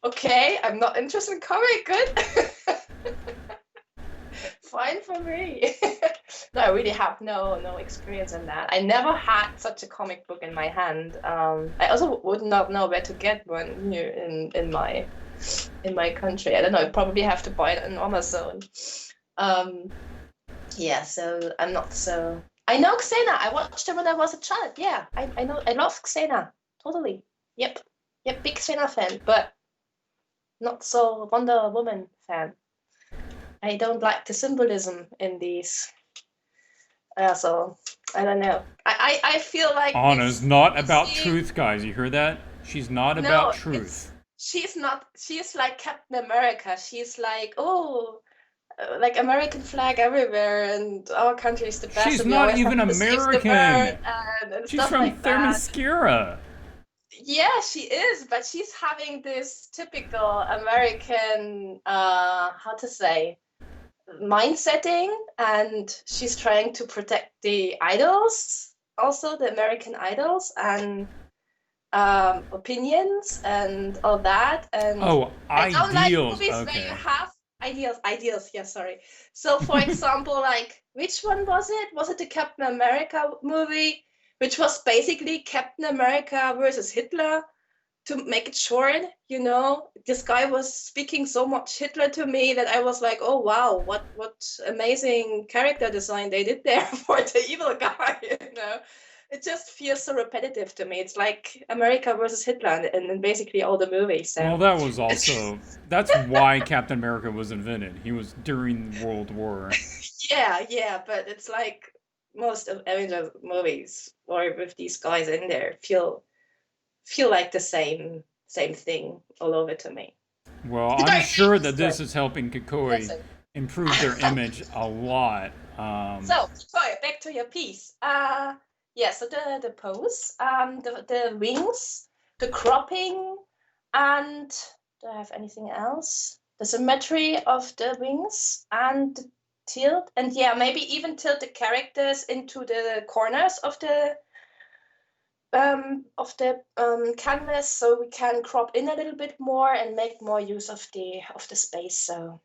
Okay, I'm not interested in comic. Good. Fine for me. No, I really have no experience in that. I never had such a comic book in my hand. I also would not know where to get one here in my country. I don't know. I probably have to buy it on Amazon. Um, yeah, so I'm not so. I know Xena. I watched her when I was a child. Yeah, I know. I love Xena. Totally. Yep. Yep. Big Xena fan, but not so Wonder Woman fan. I don't like the symbolism in these. So I don't know. I feel like Anna's this. not You about see, truth, guys. You hear that? She's not about no, it's truth. she's not. She's like Captain America. She's like, oh, like American flag everywhere, and our country is the best, She's and we not always have even to save the world American. and She's stuff from like that. Themyscira. Yeah, she is, but she's having this typical American, how to say, mind setting, and she's trying to protect the idols, also the American idols, and opinions and all that. And Oh, I don't like ideals. movies where you Okay. have ideals. Yeah, sorry. So, for example, like which one was it? Was it the Captain America movie, which was basically Captain America versus Hitler? To make it short, this guy was speaking so much Hitler to me that I was like, oh wow, what amazing character design they did there for the evil guy, It just feels so repetitive to me. It's like America versus Hitler and basically all the movies. Well, So that was it's also. That's why Captain America was invented. He was during World War. yeah, but it's like most of Avengers movies or with these guys in there feel like the same thing all over to me. Well, The I'm Dark sure Age is that good. this is helping Kikoi Listen. improve their image a lot. So, sorry, back to your piece. Yeah, so the pose, the wings, the cropping, and do I have anything else? The symmetry of the wings and the tilt, and yeah, maybe even tilt the characters into the corners of the canvas, so we can crop in a little bit more and make more use of the space. So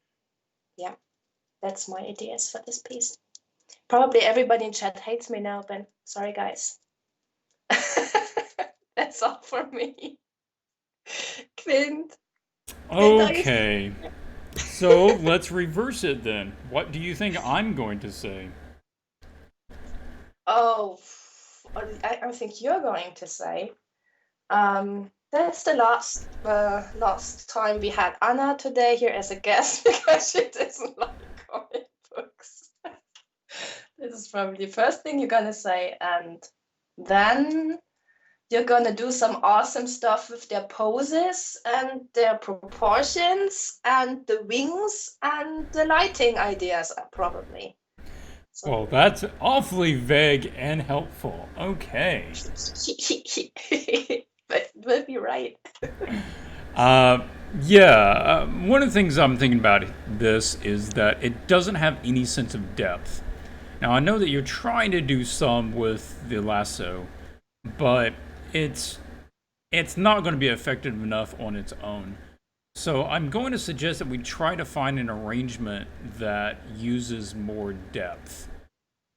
yeah, that's my ideas for this piece. Probably everybody in chat hates me now, but sorry, guys. That's all for me. Clint, Clint, are you Okay. So let's reverse it then. What do you think I'm going to say? Oh, I think you're going to say. That's the last time we had Anna today here as a guest because she doesn't like comic books. This is probably the first thing you're gonna say, and then you're gonna do some awesome stuff with their poses and their proportions and the wings and the lighting ideas, probably. So, Well, that's awfully vague and helpful. Okay. but we'll be right. Uh, yeah, one of the things I'm thinking about this is that it doesn't have any sense of depth. Now, I know that you're trying to do some with the lasso, but it's not going to be effective enough on its own. So I'm going to suggest that we try to find an arrangement that uses more depth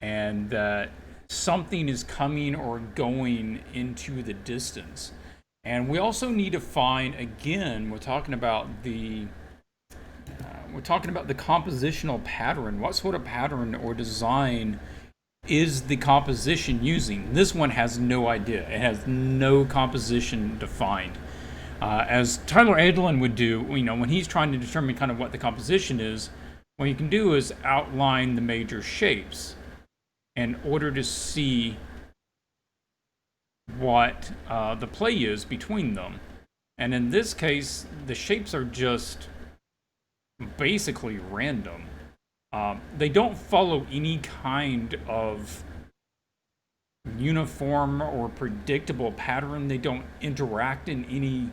and that something is coming or going into the distance. And we also need to find, again, we're talking about the compositional pattern. What sort of pattern or design is the composition using? This one has no idea. It has no composition defined. As Tyler Adlin would do, when he's trying to determine kind of what the composition is, what you can do is outline the major shapes in order to see what the play is between them. And in this case, the shapes are just basically random. They don't follow any kind of uniform or predictable pattern. They don't interact in any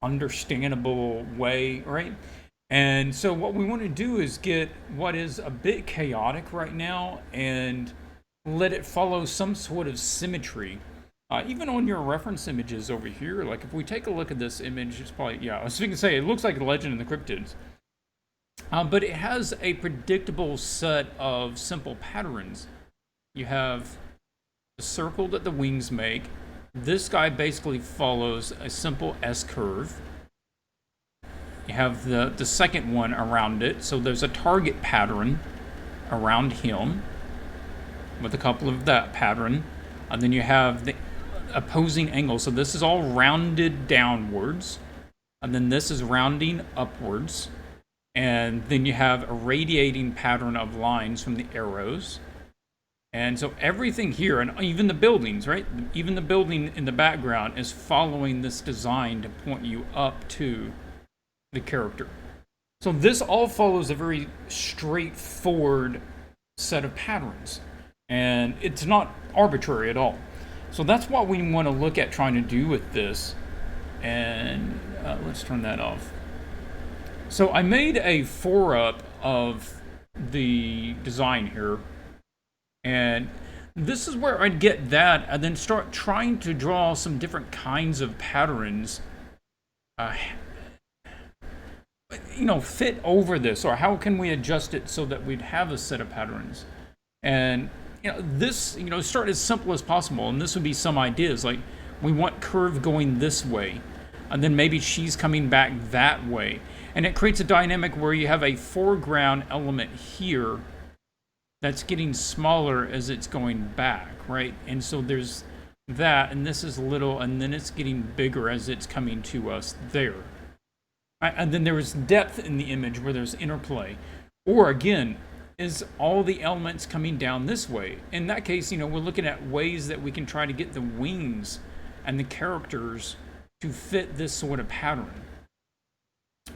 understandable way, right? And so what we want to do is get what is a bit chaotic right now and let it follow some sort of symmetry. Even on your reference images over here, like if we take a look at this image, it's probably, yeah, so you can say it looks like a Legend of the Cryptids. But it has a predictable set of simple patterns. You have the circle that the wings make. This guy basically follows a simple S curve. You have the second one around it, so there's a target pattern around him with a couple of that pattern. And then you have the opposing angle, so this is all rounded downwards. And then this is rounding upwards. And then you have a radiating pattern of lines from the arrows. And so everything here, and even the buildings, right? Even the building in the background is following this design to point you up to the character. So this all follows a very straightforward set of patterns. And it's not arbitrary at all. So that's what we want to look at trying to do with this. And let's turn that off. So I made a 4-up of the design here. And this is where I'd get that and then start trying to draw some different kinds of patterns, fit over this, or how can we adjust it so that we'd have a set of patterns. And, this, start as simple as possible. And this would be some ideas, like we want curve going this way, and then maybe she's coming back that way. And it creates a dynamic where you have a foreground element here that's getting smaller as it's going back, right? And so there's that, and this is little, and then it's getting bigger as it's coming to us there. Right? And then there is depth in the image where there's interplay. Or again, is all the elements coming down this way? In that case, we're looking at ways that we can try to get the wings and the characters to fit this sort of pattern.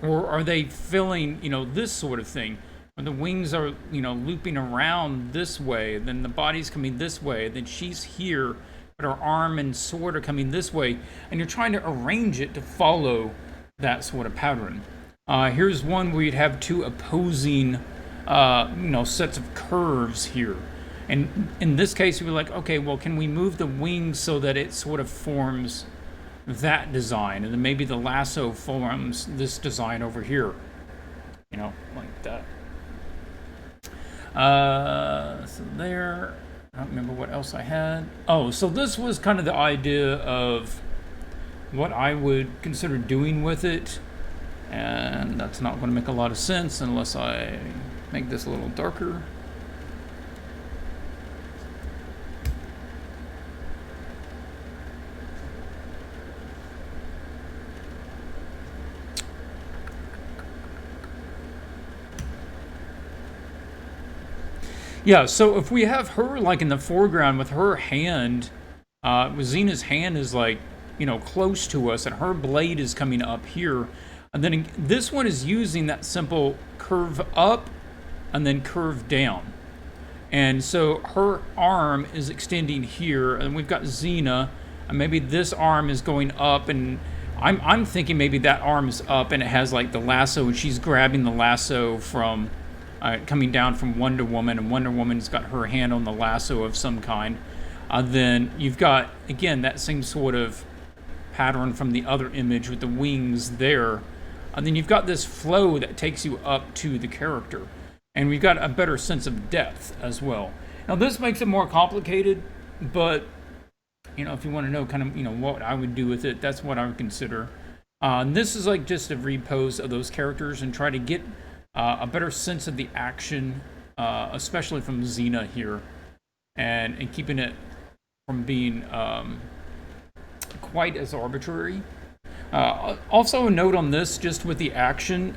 Or are they filling, this sort of thing? When the wings are, looping around this way, then the body's coming this way, then she's here, but her arm and sword are coming this way, and you're trying to arrange it to follow that sort of pattern. Here's one where you'd have two opposing, sets of curves here. And in this case, we're like, okay, well, can we move the wings so that it sort of forms that design? And then maybe the lasso forms this design over here, like that. So there, I don't remember what else I had. Oh, so this was kind of the idea of what I would consider doing with it. And that's not going to make a lot of sense unless I make this a little darker. Yeah, so if we have her like in the foreground with her hand, Zena's hand is like, close to us and her blade is coming up here. And then this one is using that simple curve up and then curve down. And so her arm is extending here, and we've got Xena, and maybe this arm is going up, and I'm thinking maybe that arm is up and it has like the lasso, and she's grabbing the lasso from coming down from Wonder Woman, and Wonder Woman's got her hand on the lasso of some kind. Then you've got, again, that same sort of pattern from the other image with the wings there. And then you've got this flow that takes you up to the character. And we've got a better sense of depth as well. Now, this makes it more complicated, but, if you want to know kind of, what I would do with it, that's what I would consider. And this is like just a repose of those characters and try to get a better sense of the action, especially from Xena here, and keeping it from being quite as arbitrary. Also, a note on this, just with the action,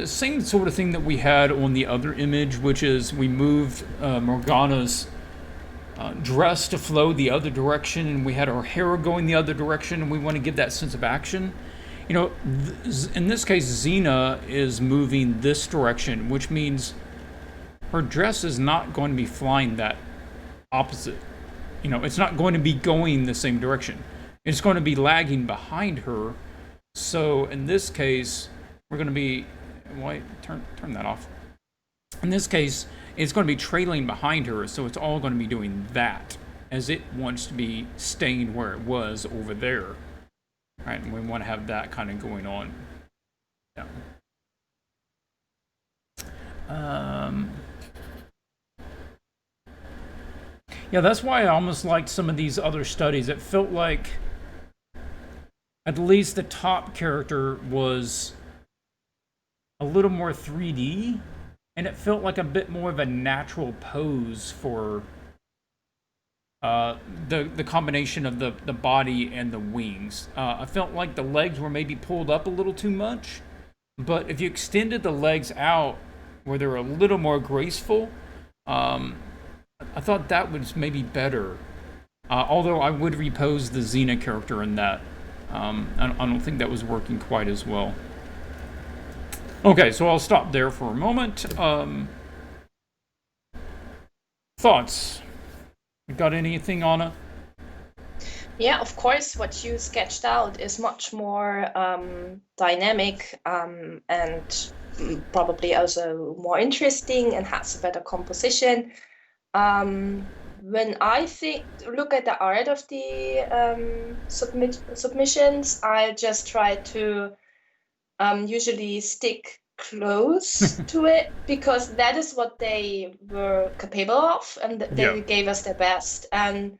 same sort of thing that we had on the other image, which is we moved Morgana's dress to flow the other direction, and we had our hair going the other direction, and we want to give that sense of action. In this case, Xena is moving this direction, which means her dress is not going to be flying that opposite. It's not going to be going the same direction. It's going to be lagging behind her. So in this case, we're going to be... Wait, turn that off. In this case, it's going to be trailing behind her, so it's all going to be doing that, as it wants to be staying where it was over there. Right, and we want to have that kind of going on. Yeah. Yeah, that's why I almost liked some of these other studies. It felt like at least the top character was a little more 3D, and it felt like a bit more of a natural pose for the combination of the body and the wings. I felt like the legs were maybe pulled up a little too much, but if you extended the legs out where they're a little more graceful, I thought that was maybe better. Although I would repose the Xena character in that. I don't think that was working quite as well. Okay, so I'll stop there for a moment. Thoughts? You got anything, Anna? Yeah, of course, what you sketched out is much more dynamic and probably also more interesting and has a better composition. When I look at the art of the submissions, I just try to usually stick close to it, because that is what they were capable of, and they gave us their best. And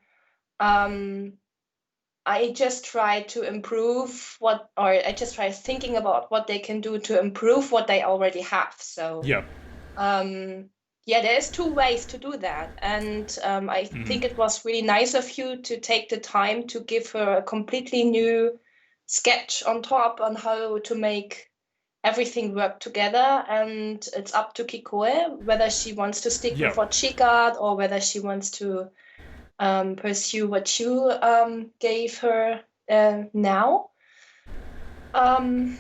I just try to improve I just try thinking about what they can do to improve what they already have. So there's two ways to do that, and I think it was really nice of you to take the time to give her a completely new sketch on top on how to make everything work together. And it's up to Kikoe whether she wants to stick with what she got, or whether she wants to pursue what you gave her now. That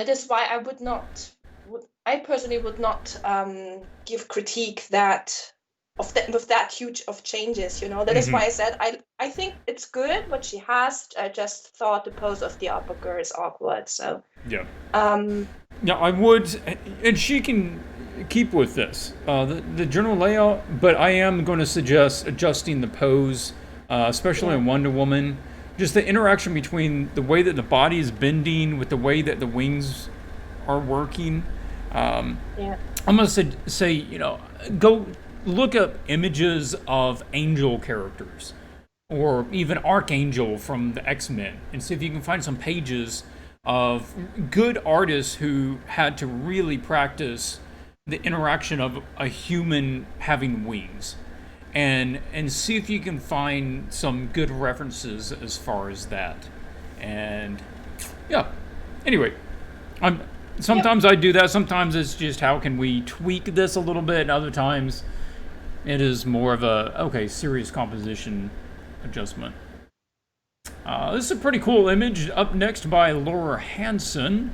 is why I personally would not give critique with that huge of changes. That is why I said I think it's good what she has. I just thought the pose of the upper girl is awkward. So I would, and she can keep with this the general layout, but I am going to suggest adjusting the pose, especially in Wonder Woman. Just the interaction between the way that the body is bending with the way that the wings are working. I'm going to say, go look up images of angel characters, or even Archangel from the X-Men, and see if you can find some pages of good artists who had to really practice the interaction of a human having wings, and see if you can find some good references as far as that. And anyway, sometimes I do that. Sometimes it's just how can we tweak this a little bit, and other times it is more of a serious composition adjustment. This is a pretty cool image. Up next by Laura Hansen.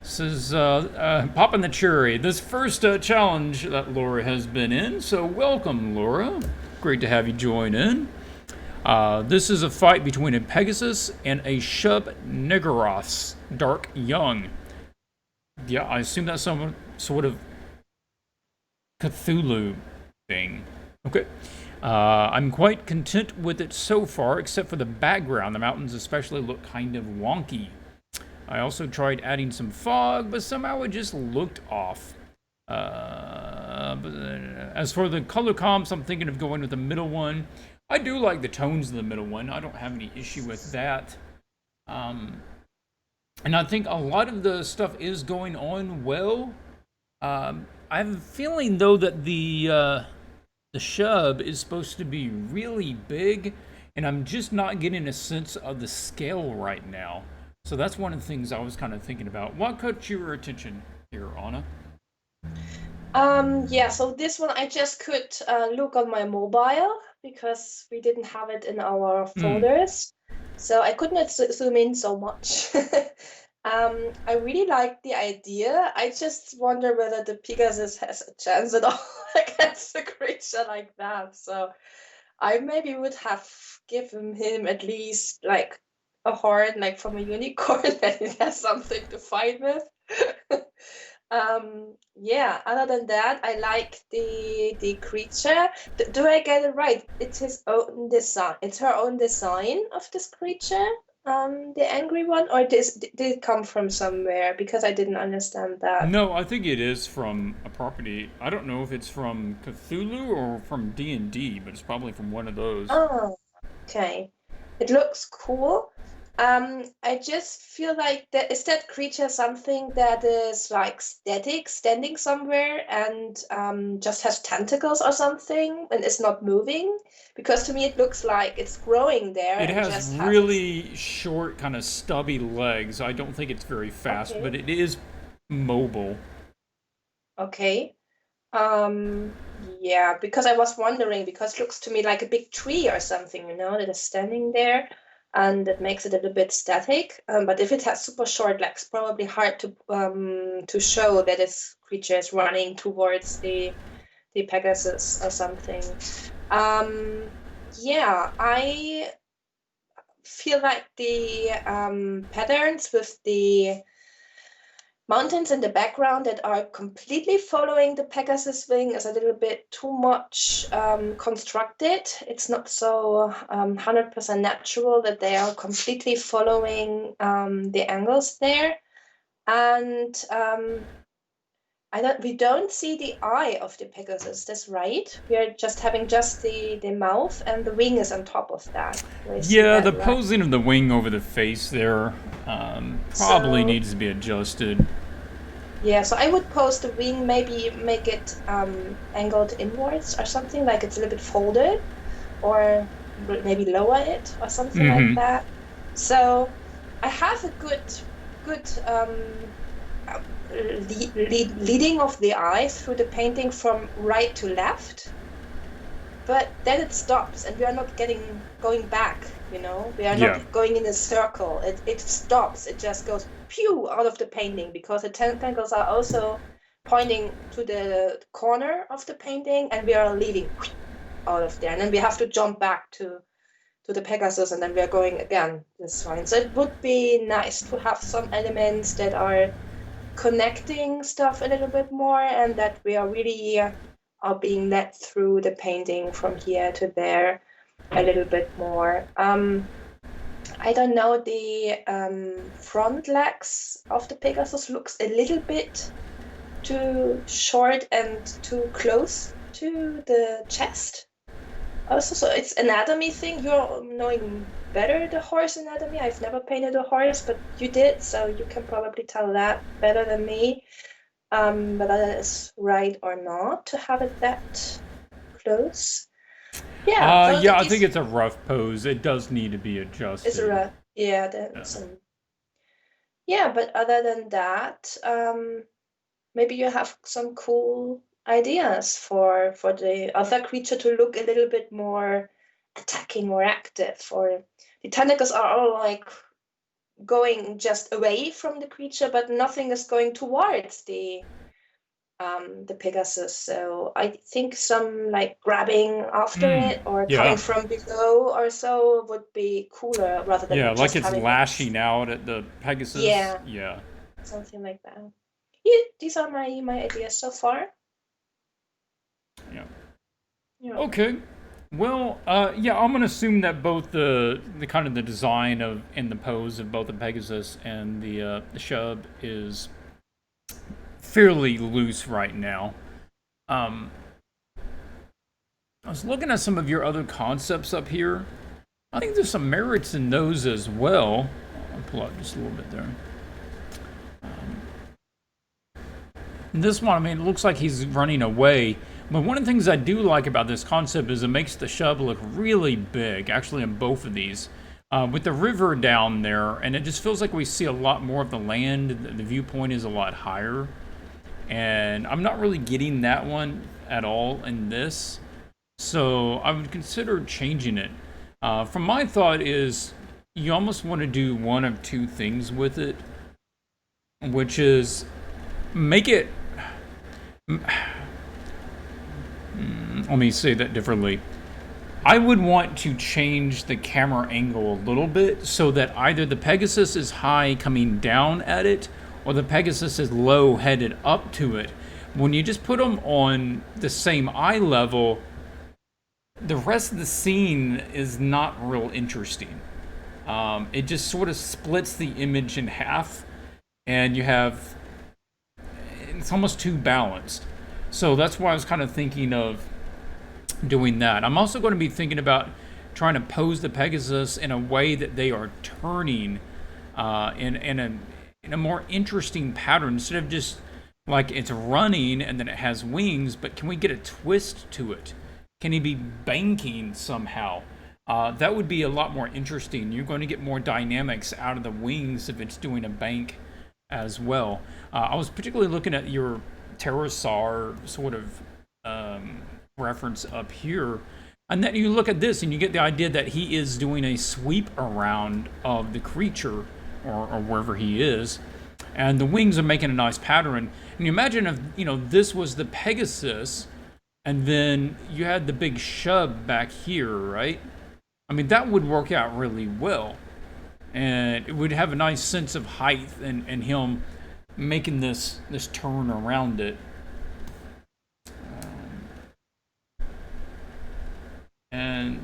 This is Poppin' the Cherry. This first challenge that Laura has been in. So welcome, Laura. Great to have you join in. This is a fight between a Pegasus and a Shub Niggurath's Dark Young. Yeah, I assume that's some sort of Cthulhu thing. Okay. I'm quite content with it so far, except for the background. The mountains especially look kind of wonky. I also tried adding some fog, but somehow it just looked off. As for the color comps, I'm thinking of going with the middle one. I do like the tones of the middle one. I don't have any issue with that. And I think a lot of the stuff is going on well. I have a feeling though that the shub is supposed to be really big, and I'm just not getting a sense of the scale right now. So that's one of the things I was kind of thinking about. What caught your attention here, Anna? Yeah, so this one I just could look on my mobile because we didn't have it in our Hmm. folders. So I could not zoom in so much. I really like the idea. I just wonder whether the Pegasus has a chance at all against a creature like that. So I maybe would have given him at least like a horn, like from a unicorn, that it has something to fight with. Yeah, other than that, I like the creature. Do I get it right? It's his own design. It's her own design of this creature, the angry one, or did it come from somewhere? Because I didn't understand that. No, I think it is from a property. I don't know if it's from Cthulhu or from D&D, but it's probably from one of those. Oh, okay. It looks cool. I just feel like that creature something that is like static, standing somewhere, and just has tentacles or something, and is not moving? Because to me it looks like it's growing there It and has just has its. really short, kind of stubby legs. I don't think it's very fast, Okay. but it is mobile. Okay. Yeah, because I was wondering, because it looks to me like a big tree or something, that is standing there, and that makes it a little bit static. But if it has super short legs, probably hard to show that this creature is running towards the Pegasus or something. Yeah, I feel like the patterns with the mountains in the background that are completely following the Pegasus wing is a little bit too much constructed. It's not so 100% natural that they are completely following the angles there. And we don't see the eye of the Pegasus, that's right. We are just having just the mouth, and the wing is on top of that. Do I see Yeah, the that right? posing of the wing over the face there probably So needs to be adjusted. yeah, so I would pose the wing, maybe make it angled inwards or something, like it's a little bit folded, or maybe lower it or something like Mm-hmm. that. So I have a good leading of the eye through the painting from right to left, but then it stops and we are not going back. We are Yeah. not going in a circle. It stops. It just goes pew out of the painting, because the tentacles are also pointing to the corner of the painting, and we are leaving out of there, and then we have to jump back to the Pegasus, and then we are going again this one. So it would be nice to have some elements that are connecting stuff a little bit more, and that we are really are being led through the painting from here to there a little bit more. I don't know, the front legs of the Pegasus looks a little bit too short and too close to the chest. Also, so it's anatomy thing. You're knowing better the horse anatomy. I've never painted a horse, but you did, so you can probably tell that better than me. Whether that is right or not to have it that close. Yeah, so Yeah, I think this it's a rough pose. It does need to be is adjusted. yeah, Yeah. that's yeah, but other than that, maybe you have some cool ideas for the other creature to look a little bit more attacking or active, or the tentacles are all like going just away from the creature, but nothing is going towards the Pegasus. So I think some like grabbing after Hmm. it or coming Yeah. from below or so would be cooler, rather Yeah, than like just it's having it. lashing out at the Pegasus. Yeah, Yeah. something like that. Yeah, these are my ideas so far. Yeah. Yeah. Okay. Well, yeah, I'm gonna assume that both the kind of the design of and the pose of both the Pegasus and the Shub is fairly loose right now. Um, I was looking at some of your other concepts up here. I think there's some merits in those as well. I'll pull out just a little bit there. This one, I mean, it looks like he's running away. But one of the things I do like about this concept is it makes the Shub look really big, actually, in both of these. With the river down there, and it just feels like we see a lot more of the land. The viewpoint is a lot higher. And I'm not really getting that one at all in this. So I would consider changing it. From my thought is you almost want to do one of two things with it, which is make it. Let me say that differently. I would want to change the camera angle a little bit so that either the Pegasus is high coming down at it or the Pegasus is low headed up to it. When you just put them on the same eye level, the rest of the scene is not real interesting. It just sort of splits the image in half, and you have it's almost too balanced. So that's why I was kind of thinking of doing that. I'm also going to be thinking about trying to pose the Pegasus in a way that they are turning in a more interesting pattern instead of just like it's running and then it has wings. But can we get a twist to it? Can he be banking somehow? That would be a lot more interesting. You're going to get more dynamics out of the wings if it's doing a bank as well. I was particularly looking at your pterosaur sort of reference up here, and then you look at this and you get the idea that he is doing a sweep around of the creature or wherever he is, and the wings are making a nice pattern. And you imagine if this was the Pegasus, and then you had the big Shub back here, right? I mean, that would work out really well. And it would have a nice sense of height and him making this turn around it. And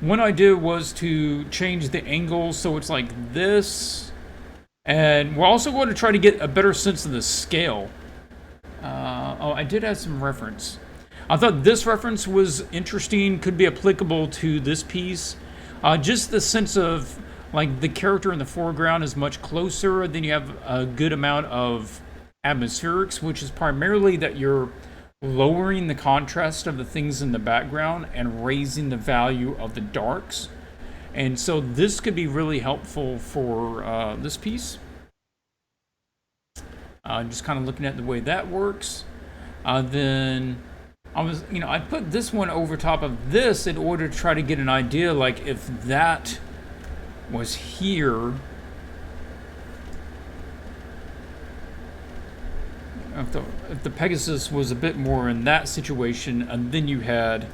one idea was to change the angle so it's like this. And we're also going to try to get a better sense of the scale. Oh, I did add some reference. I thought this reference was interesting, could be applicable to this piece. Just the sense of like the character in the foreground is much closer, then you have a good amount of atmospherics, which is primarily that you're lowering the contrast of the things in the background and raising the value of the darks. And so this could be really helpful for this piece. Just kind of looking at the way that works. Then I put this one over top of this in order to try to get an idea, like if that was here, if the Pegasus was a bit more in that situation, and then you had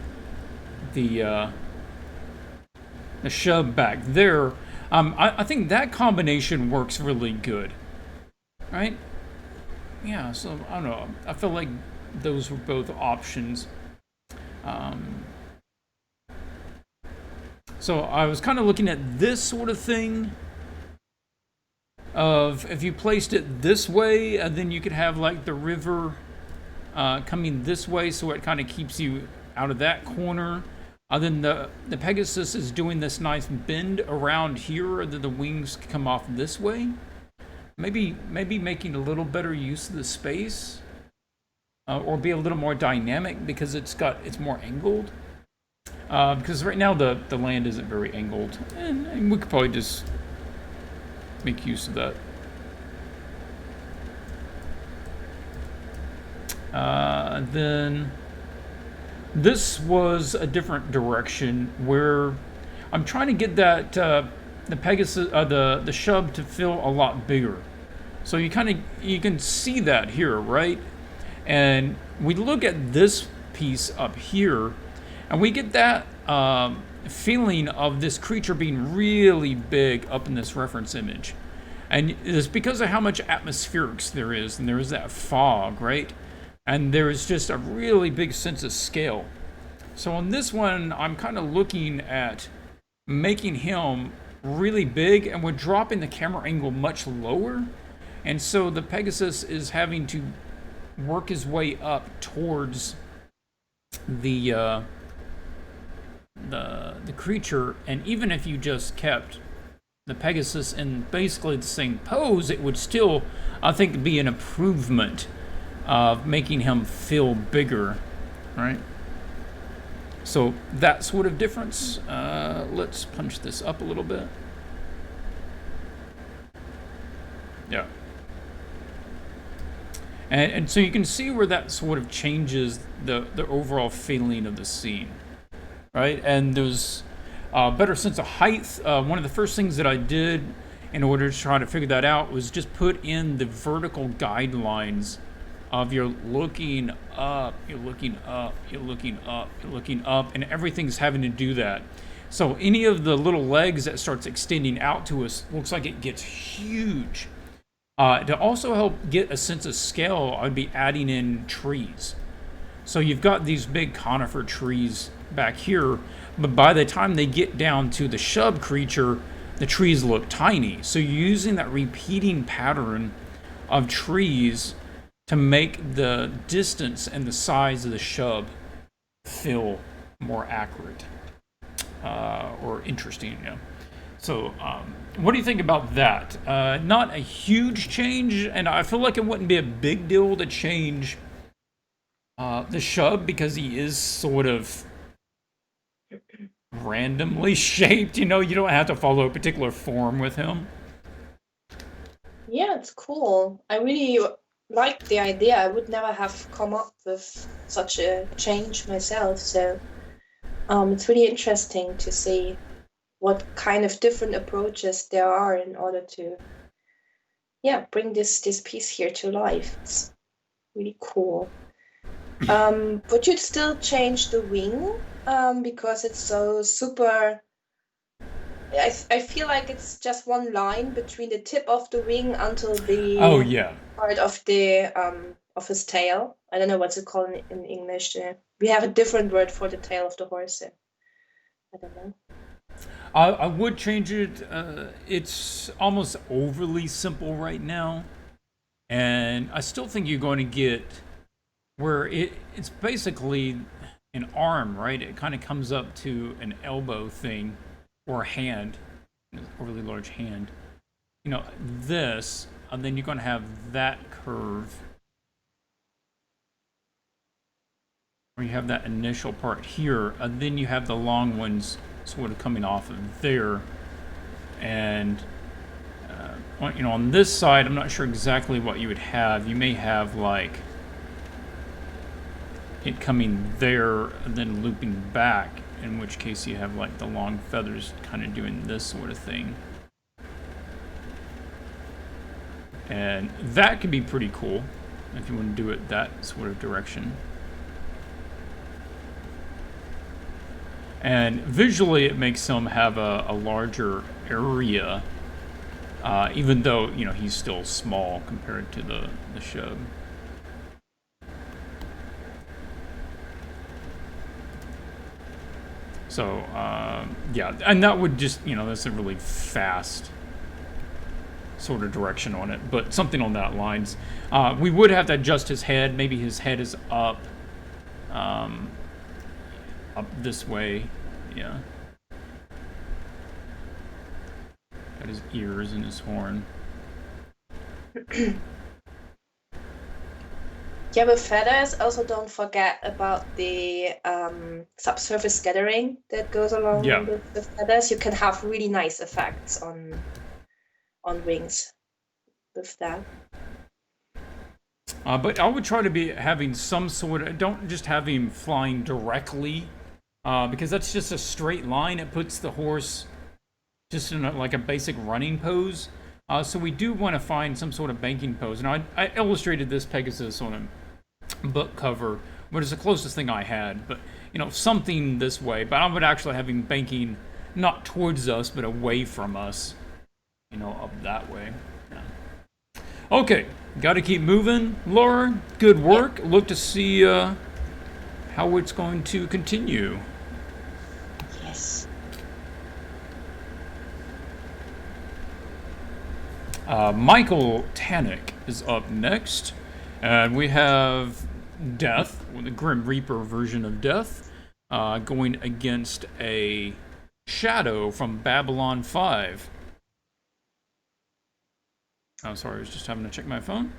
the Shub back there, I think that combination works really good, right? Yeah, so I don't know. I feel like those were both options. So I was kind of looking at this sort of thing of if you placed it this way, and then you could have like the river coming this way, so it kind of keeps you out of that corner. Then the Pegasus is doing this nice bend around here, and then the wings come off this way. Maybe making a little better use of the space, or be a little more dynamic because it's more angled. Because right now the land isn't very angled, and we could probably just make use of that. Then this was a different direction where I'm trying to get that the Pegasus, the Shub to feel a lot bigger. So you can see that here, right? And we look at this piece up here, and we get that feeling of this creature being really big up in this reference image. And it's because of how much atmospherics there is, and there is that fog, right? And there is just a really big sense of scale. So on this one, I'm kind of looking at making him really big, and we're dropping the camera angle much lower. And so the Pegasus is having to work his way up towards the the creature. And even if you just kept the Pegasus in basically the same pose, it would still, I think, be an improvement of making him feel bigger, right? So that sort of difference. Let's punch this up a little bit. Yeah. And so you can see where that sort of changes the overall feeling of the scene, right? And there's a better sense of height. One of the first things that I did in order to try to figure that out was just put in the vertical guidelines of you're looking up, you're looking up, you're looking up, you're looking up, and everything's having to do that. So any of the little legs that starts extending out to us looks like it gets huge. To also help get a sense of scale, I'd be adding in trees. So you've got these big conifer trees back here, but by the time they get down to the shub creature, the trees look tiny. So you're using that repeating pattern of trees to make the distance and the size of the shub feel more accurate or interesting. Yeah. So, what do you think about that? Not a huge change, and I feel like it wouldn't be a big deal to change the shub because he is sort of randomly shaped. You know, you don't have to follow a particular form with him. Yeah, it's cool. I really like the idea. I would never have come up with such a change myself. So it's really interesting to see what kind of different approaches there are in order to, bring this piece here to life. It's really cool. Would you still change the wing because it's so super? I feel like it's just one line between the tip of the wing until the part of the of his tail. I don't know what's it called in English. We have a different word for the tail of the horse. I don't know. I would change it. It's almost overly simple right now, and I still think you're going to get where it's basically an arm, right? It kind of comes up to an elbow thing or a hand, an overly large hand. You know, this, and then you're going to have that curve. Where you have that initial part here, and then you have the long ones sort of coming off of there. And, you know, on this side, I'm not sure exactly what you would have. You may have, like, it coming there and then looping back, in which case you have, like, the long feathers kind of doing this sort of thing. And that could be pretty cool if you want to do it that sort of direction. And visually, it makes him have a larger area, even though, you know, he's still small compared to the shub. So, yeah, and that would just, you know, that's a really fast sort of direction on it, but something on that lines. We would have to adjust his head. Maybe his head is up this way, yeah. Got his ears and his horn. Yeah, with feathers, also don't forget about the subsurface scattering that goes along with the feathers. You can have really nice effects on wings with that. But I would try to be having some sort of, don't just have him flying directly, because that's just a straight line. It puts the horse just in like a basic running pose. So we do want to find some sort of banking pose. Now, I illustrated this Pegasus on a book cover, which is the closest thing I had. But, you know, something this way. But I would actually have him banking not towards us, but away from us. You know, up that way. Yeah. Okay, got to keep moving. Laura, good work. Look to see how it's going to continue. Yes. Michael Tannick is up next. And we have Death, the Grim Reaper version of Death, going against a Shadow from Babylon 5. Oh, sorry, I was just having to check my phone.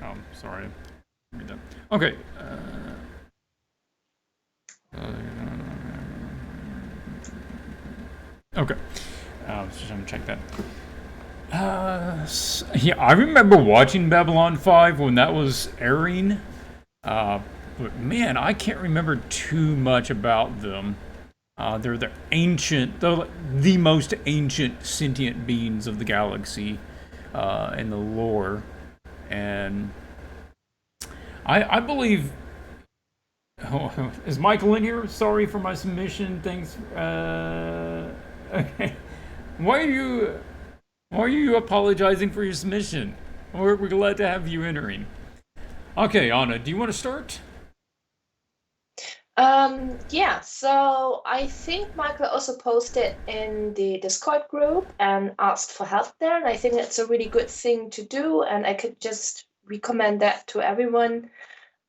Oh, sorry. Read that. Okay. Okay. Just having to check that. Yeah, I remember watching Babylon 5 when that was airing. But man, I can't remember too much about them. They're the the most ancient sentient beings of the galaxy in the lore. And I believe. Oh, is Michael in here? Sorry for my submission. Thanks. Okay. Why are you apologizing for your submission? We're glad to have you entering. Okay, Anna, do you want to start? Yeah, so I think Michael also posted in the Discord group and asked for help there, and I think that's a really good thing to do, and I could just recommend that to everyone,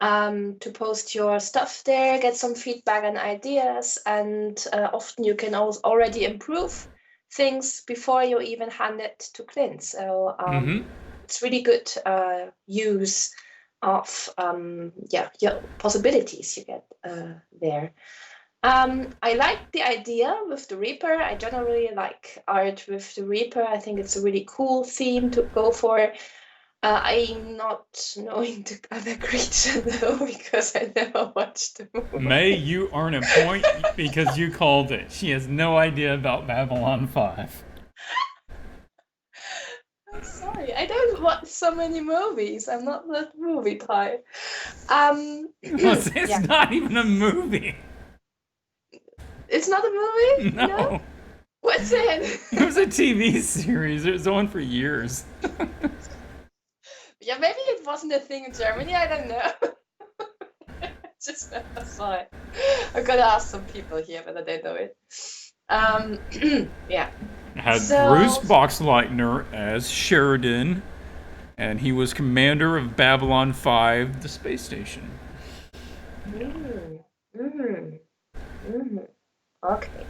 to post your stuff there, get some feedback and ideas, and often you can already improve things before you even hand it to Clint. So it's really good use of your possibilities you get there. I like the idea with the Reaper. I generally like art with the Reaper. I think it's a really cool theme to go for. I'm not knowing the other creature though, because I never watched the movie. May, you earn a point because you called it. She has no idea about Babylon 5. I'm sorry, I don't watch so many movies. I'm not that movie type. It's not even a movie. It's not a movie? No. What's it? It was a TV series. It was on for years. Yeah, maybe it wasn't a thing in Germany. I don't know. Just never saw it. I've got to ask some people here whether they know it. Yeah. It had Bruce Boxleitner as Sheridan, and he was commander of Babylon 5, the space station. Okay.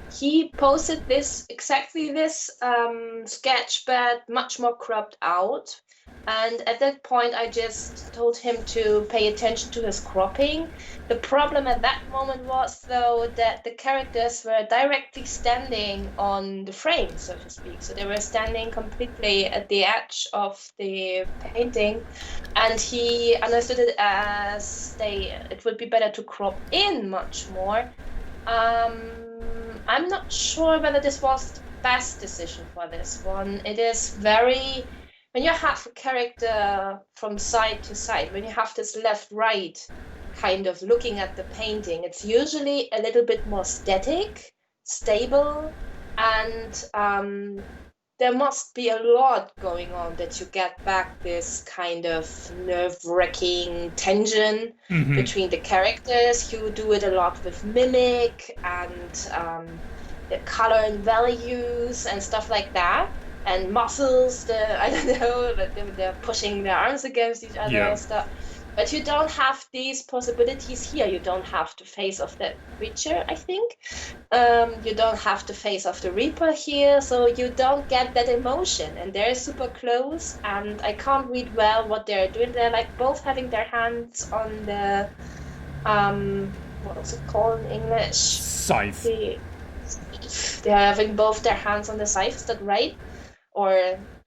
He posted exactly this sketch, but much more cropped out. And at that point, I just told him to pay attention to his cropping. The problem at that moment was, though, that the characters were directly standing on the frame, so to speak. So they were standing completely at the edge of the painting. And he understood it as it would be better to crop in much more. I'm not sure whether this was the best decision for this one. It is very... When you have a character from side to side, when you have this left-right kind of looking at the painting, it's usually a little bit more static, stable, and there must be a lot going on that you get back this kind of nerve-wracking tension between the characters. You do it a lot with mimic and the color and values and stuff like that. And muscles, I don't know, they're pushing their arms against each other and stuff. But you don't have these possibilities here. You don't have the face of that creature, I think. You don't have the face of the Reaper here, so you don't get that emotion. And they're super close, and I can't read well what they're doing. They're like both having their hands on the, what's it called in English? Scythe. They're having both their hands on the scythe, is that right? Or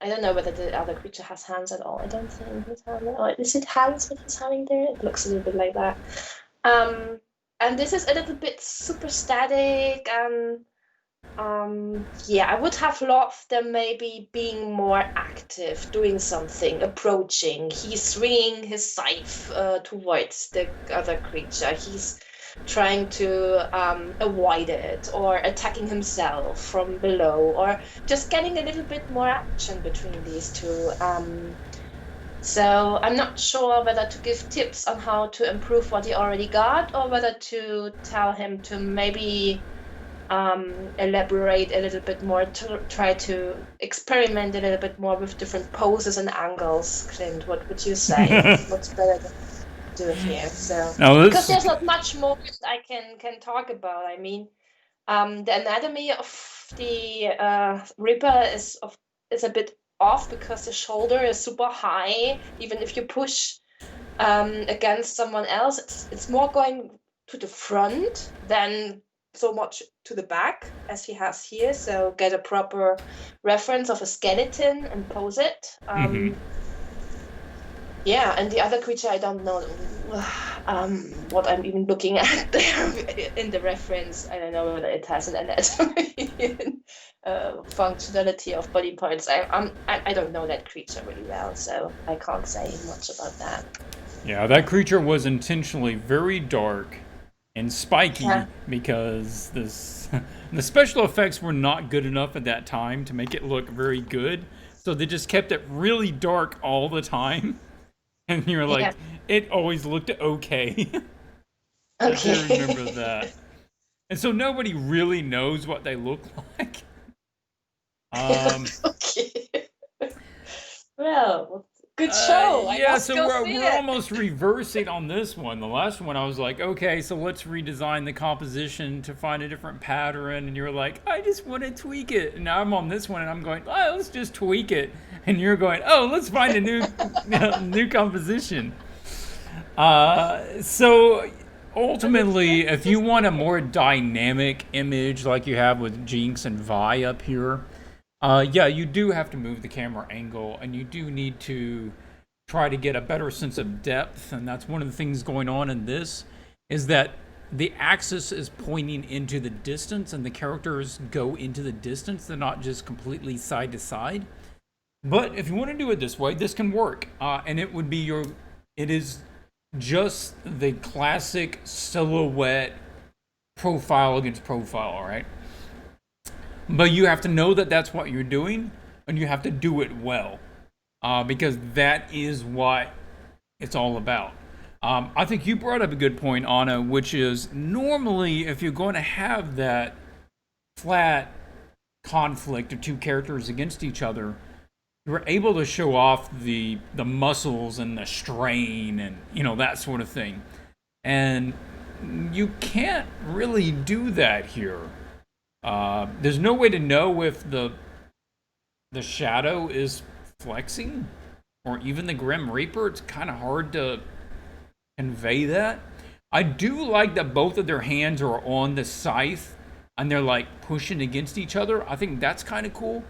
I don't know whether the other creature has hands at all. I don't think he's having it. Or is it hands that he's having there? It looks a little bit like that. And this is a little bit super static, and I would have loved them maybe being more active, doing something, approaching. He's swinging his scythe towards the other creature. He's trying to avoid it, or attacking himself from below, or just getting a little bit more action between these two. So I'm not sure whether to give tips on how to improve what he already got, or whether to tell him to maybe elaborate a little bit more, to try to experiment a little bit more with different poses and angles. Clint, what would you say? What's better to do here? So because there's not much more I can talk about. I mean, the anatomy of the Reaper is a bit off because the shoulder is super high. Even if you push against someone else, it's more going to the front than so much to the back as he has here. So get a proper reference of a skeleton and pose it. Yeah, and the other creature, I don't know what I'm even looking at there in the reference. I don't know whether it has an anatomy functionality of body parts. I don't know that creature really well, so I can't say much about that. Yeah, that creature was intentionally very dark and spiky because the special effects were not good enough at that time to make it look very good. So they just kept it really dark all the time. And you're like, it always looked okay. I do remember that. And so nobody really knows what they look like. Okay. Well, good show. Yeah, so we're almost reversing on this one. The last one, I was like, okay, so let's redesign the composition to find a different pattern. And you're like, I just want to tweak it. And now I'm on this one, and I'm going, oh, let's just tweak it. And you're going, oh, let's find a new new composition. So ultimately, if you want a more dynamic image like you have with Jinx and Vi up here, yeah, you do have to move the camera angle, and you do need to try to get a better sense of depth. And that's one of the things going on in this, is that the axis is pointing into the distance, and the characters go into the distance. They're not just completely side to side. But if you want to do it this way, this can work. And it is just the classic silhouette profile against profile, all right? But you have to know that that's what you're doing, and you have to do it well, because that is what it's all about. I think you brought up a good point, Anna, which is normally if you're going to have that flat conflict of two characters against each other, you're able to show off the muscles and the strain and that sort of thing. And you can't really do that here. There's no way to know if the shadow is flexing or even the Grim Reaper. It's kind of hard to convey that. I do like that both of their hands are on the scythe and they're like pushing against each other. I think that's kind of cool.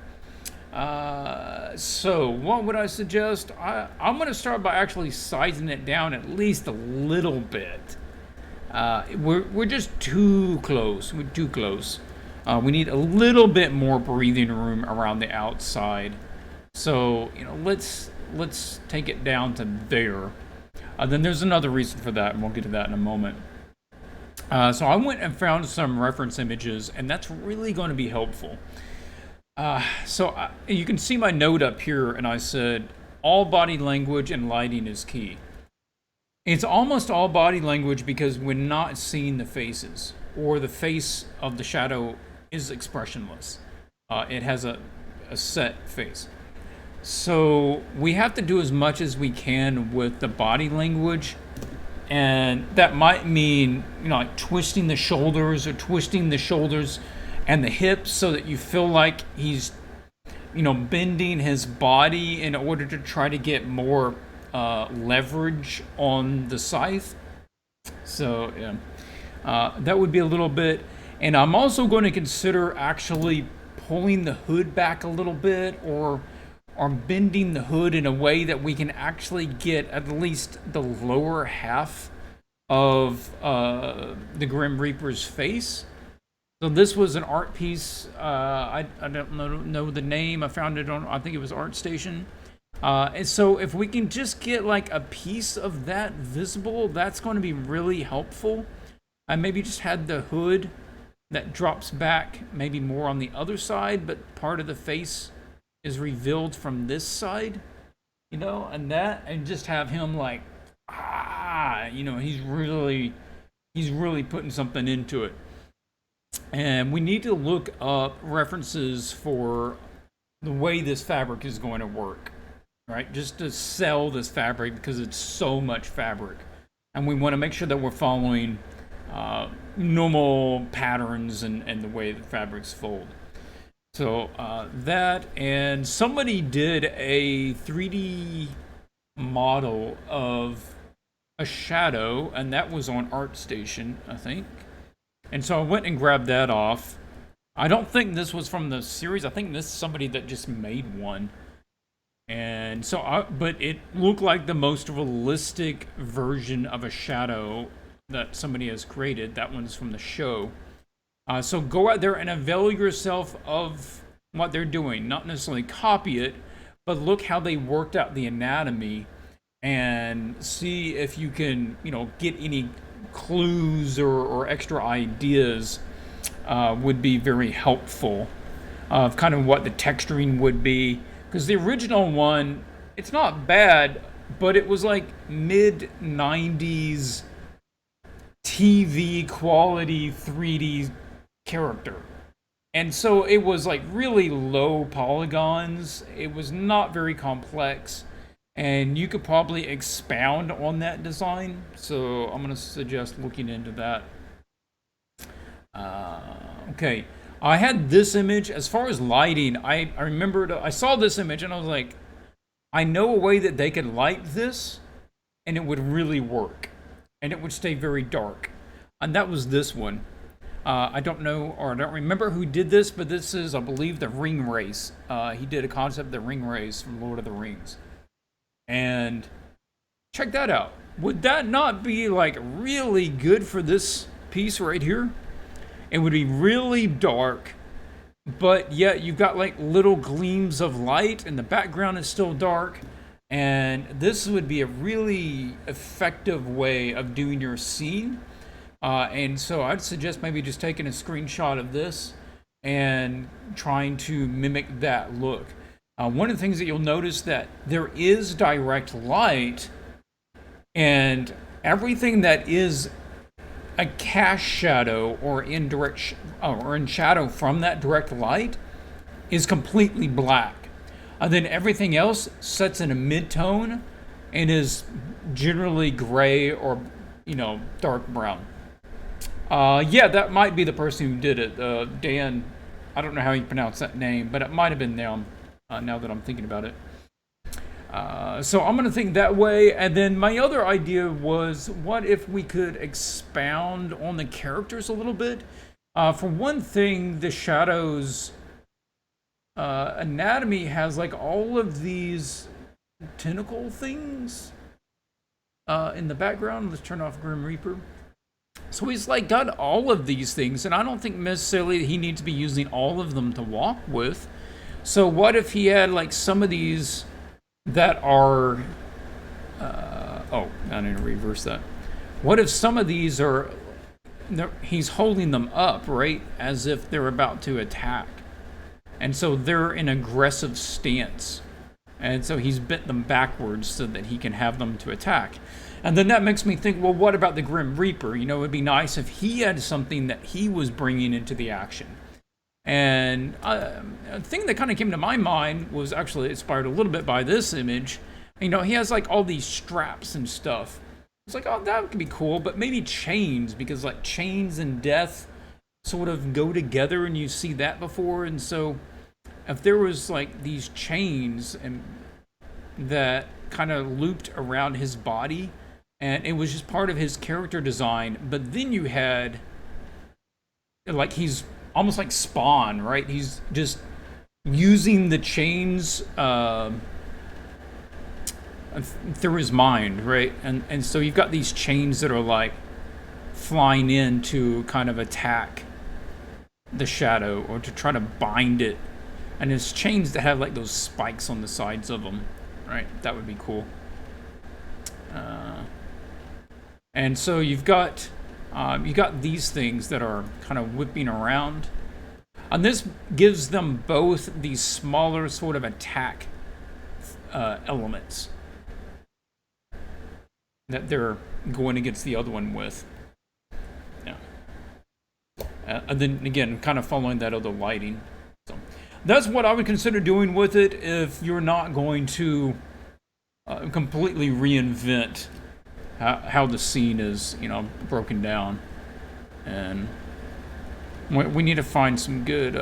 So what would I suggest? I'm going to start by actually sizing it down at least a little bit. We're just too close. We're too close. We need a little bit more breathing room around the outside. So let's take it down to there. Then there's another reason for that, and we'll get to that in a moment. So I went and found some reference images, and that's really going to be helpful. So you can see my note up here, and I said, all body language and lighting is key. It's almost all body language because we're not seeing the faces, or the face of the shadow is expressionless. It has a set face. So we have to do as much as we can with the body language, and that might mean, like twisting the shoulders and the hips so that you feel like he's, bending his body in order to try to get more leverage on the scythe. So, yeah, that would be a little bit. And I'm also going to consider actually pulling the hood back a little bit, or bending the hood in a way that we can actually get at least the lower half of the Grim Reaper's face. So this was an art piece. I don't know the name. I found it on, I think it was ArtStation. And so if we can just get like a piece of that visible, that's going to be really helpful. I maybe just had the hood that drops back maybe more on the other side, but part of the face is revealed from this side, and just have him like, he's really putting something into it. And we need to look up references for the way this fabric is going to work, right? Just to sell this fabric because it's so much fabric. And we want to make sure that we're following normal patterns and the way the fabrics fold. So that, and somebody did a 3D model of a shadow, and that was on ArtStation, I think. And so I went and grabbed that off. I don't think this was from the series. I think this is somebody that just made one. And so, but it looked like the most realistic version of a shadow that somebody has created. That one's from the show. So go out there and avail yourself of what they're doing. Not necessarily copy it, but look how they worked out the anatomy and see if you can, get any clues or extra ideas. Would be very helpful of kind of what the texturing would be. Because the original one, it's not bad, but it was like mid-90s TV quality 3D character. And so it was like really low polygons. It was not very complex. And you could probably expound on that design. So I'm going to suggest looking into that. Okay. I had this image. As far as lighting, I remembered, I saw this image and I was like, I know a way that they could light this and it would really work. And it would stay very dark. And that was this one. I don't know, or I don't remember who did this, but this is, I believe, the ring race. He did a concept of the ring race from Lord of the Rings. And check that out. Would that not be like really good for this piece right here? It would be really dark, but yet you've got like little gleams of light and the background is still dark. And this would be a really effective way of doing your scene. And so I'd suggest maybe just taking a screenshot of this and trying to mimic that look. One of the things that you'll notice that there is direct light, and everything that is a cast shadow or in shadow from that direct light is completely black. And then everything else sets in a mid-tone and is generally gray or dark brown. Yeah, that might be the person who did it. Dan, I don't know how you pronounce that name, but it might have been them, now that I'm thinking about it. So I'm going to think that way. And then my other idea was, what if we could expound on the characters a little bit? For one thing, the shadows anatomy has like all of these tentacle things in the background. Let's turn off Grim Reaper. So he's like got all of these things, and I don't think necessarily he needs to be using all of them to walk with. So what if he had like some of these that are I need to reverse that. What if some of these are he's holding them up, right, as if they're about to attack, and so they're in aggressive stance, and so he's bent them backwards so that he can have them to attack. And then that makes me think, well, what about the Grim Reaper? It would be nice if he had something that he was bringing into the action. And a thing that kind of came to my mind was actually inspired a little bit by this image. He has like all these straps and stuff. It's like, oh, that could be cool, but maybe chains, because like chains and death sort of go together, and you see that before. And so if there was like these chains and that kind of looped around his body, and it was just part of his character design, but then you had like he's almost like Spawn, right? He's just using the chains through his mind, right? And so you've got these chains that are like flying in to kind of attack the shadow or to try to bind it. And it's chains that have like those spikes on the sides of them, right? That would be cool. And so you've got You got these things that are kind of whipping around. And this gives them both these smaller sort of attack elements that they're going against the other one with. Yeah. And then again, kind of following that other lighting. So that's what I would consider doing with it if you're not going to completely reinvent how the scene is, broken down. And we need to find some good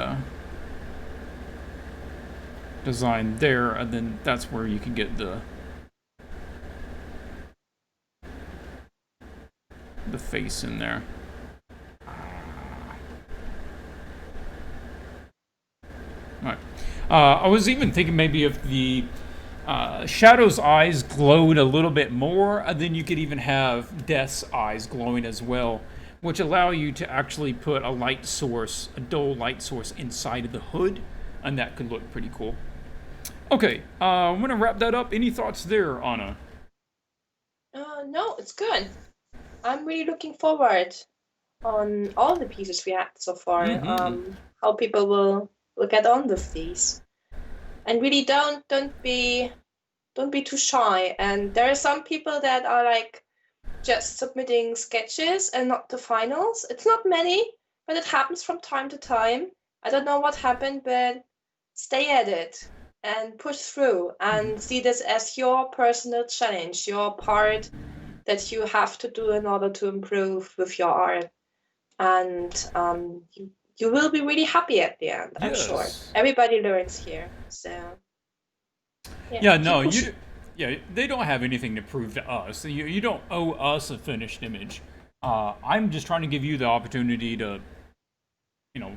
design there, and then that's where you can get the face in there. Right. I was even thinking maybe if the Shadow's eyes glowed a little bit more, and then you could even have Death's eyes glowing as well, which allow you to actually put a light source, a dull light source inside of the hood, and that could look pretty cool. Okay, I'm gonna wrap that up. Any thoughts there, Anna? No, it's good. I'm really looking forward on all the pieces we had so far. How people will get on with these, and really don't be too shy. And there are some people that are like just submitting sketches and not the finals. It's not many, but it happens from time to time. I don't know what happened, but stay at it and push through and see this as your personal challenge, your part that you have to do in order to improve with your art. And you will be really happy at the end, I'm sure. Everybody learns here. So they don't have anything to prove to us. You don't owe us a finished image. I'm just trying to give you the opportunity to,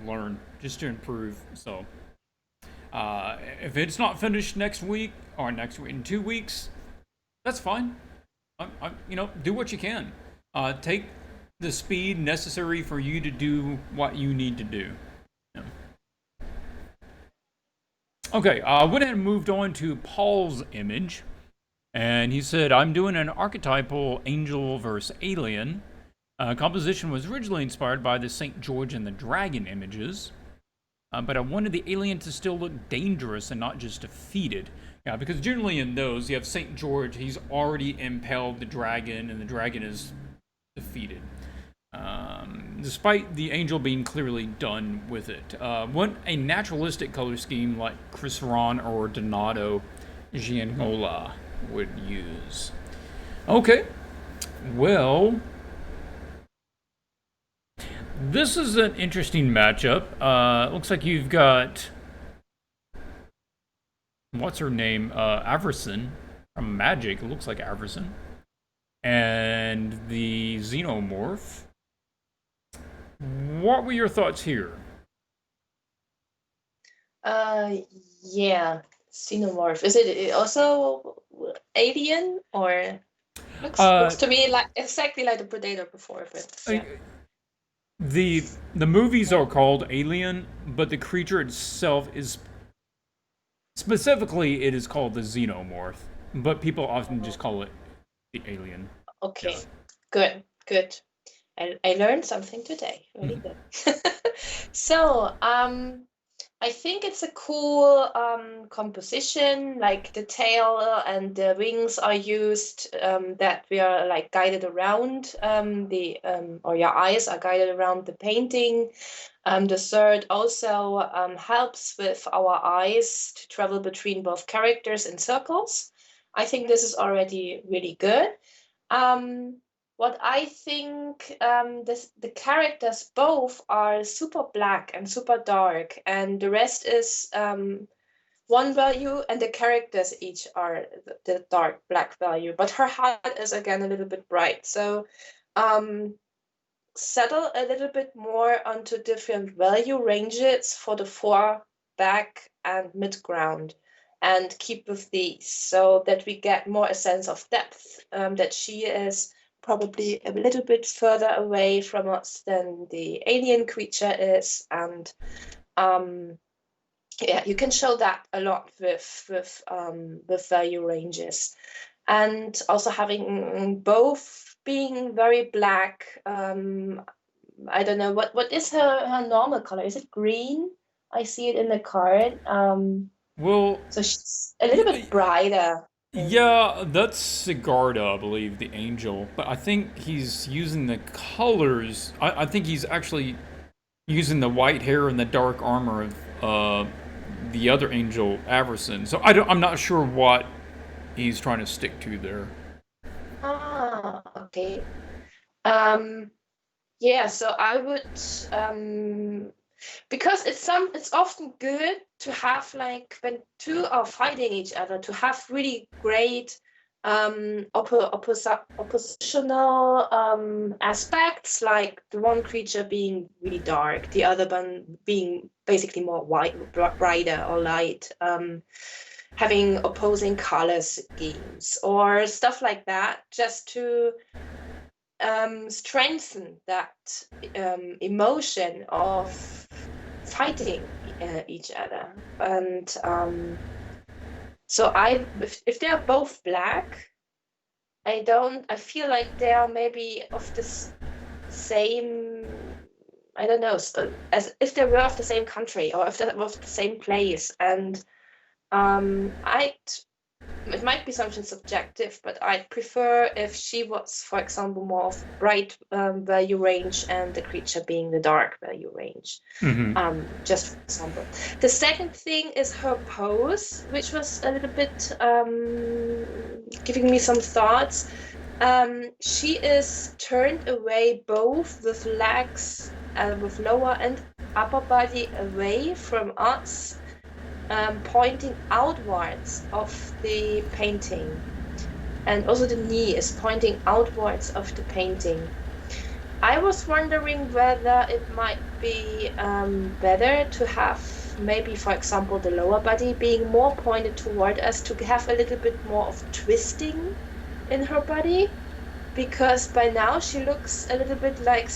learn, just to improve. So, if it's not finished next week or in 2 weeks, that's fine. Do what you can. Take the speed necessary for you to do what you need to do. Yeah. Okay, I went ahead and moved on to Paul's image. And he said, I'm doing an archetypal angel versus alien. Composition was originally inspired by the St. George and the Dragon images. But I wanted the alien to still look dangerous and not just defeated. Yeah, because generally in those, you have St. George, he's already impaled the dragon, and the dragon is defeated. Despite the angel being clearly done with it. Want a naturalistic color scheme like Chris Ron or Donato Giannola would use. Okay, well, this is an interesting matchup. Looks like you've got what's her name? Averson from Magic. It looks like Averson, and the Xenomorph. What were your thoughts here? Yeah, Xenomorph. Is it also alien or looks to me like exactly like the Predator before, but yeah. The movies are called Alien, but the creature itself is specifically it is called the Xenomorph, but people often just call it the Alien. Okay, good. I learned something today. Really good. So, I think it's a cool composition. Like the tail and the wings are used. That we are like guided around. Or your eyes are guided around the painting. The third also helps with our eyes to travel between both characters in circles. I think this is already really good. What I think, the characters both are super black and super dark, and the rest is one value, and the characters each are the dark black value. But her heart is again a little bit bright. So settle a little bit more onto different value ranges for the fore, back, and midground. And keep with these so that we get more a sense of depth, that she is probably a little bit further away from us than the alien creature is, and you can show that a lot with value ranges, and also having both being very black. I don't know what is her normal color. Is it green? I see it in the card. Well, So she's a little bit brighter. yeah, that's Sigarda, I believe, the angel. But I think he's using the colors. I think he's actually using the white hair and the dark armor of the other angel, Averson. So I'm not sure what he's trying to stick to there. Okay. Um, yeah, so I would because it's often good to have like when two are fighting each other to have really great oppositional aspects, like the one creature being really dark, the other one being basically more white, brighter or light, having opposing color schemes or stuff like that, just to strengthen that emotion of fighting each other. And so if they're both black, I feel like they are maybe of the same, I don't know, as if they were of the same country or if they were of the same place. And I'd it might be something subjective, but I'd prefer if she was, for example, more of bright value range and the creature being the dark value range. Just for example. The second thing is her pose, which was a little bit giving me some thoughts. She is turned away both with legs, with lower and upper body away from us. Pointing outwards of the painting, and also the knee is pointing outwards of the painting. I was wondering whether it might be better to have maybe, for example, the lower body being more pointed toward us, to have a little bit more of twisting in her body, because by now she looks a little bit like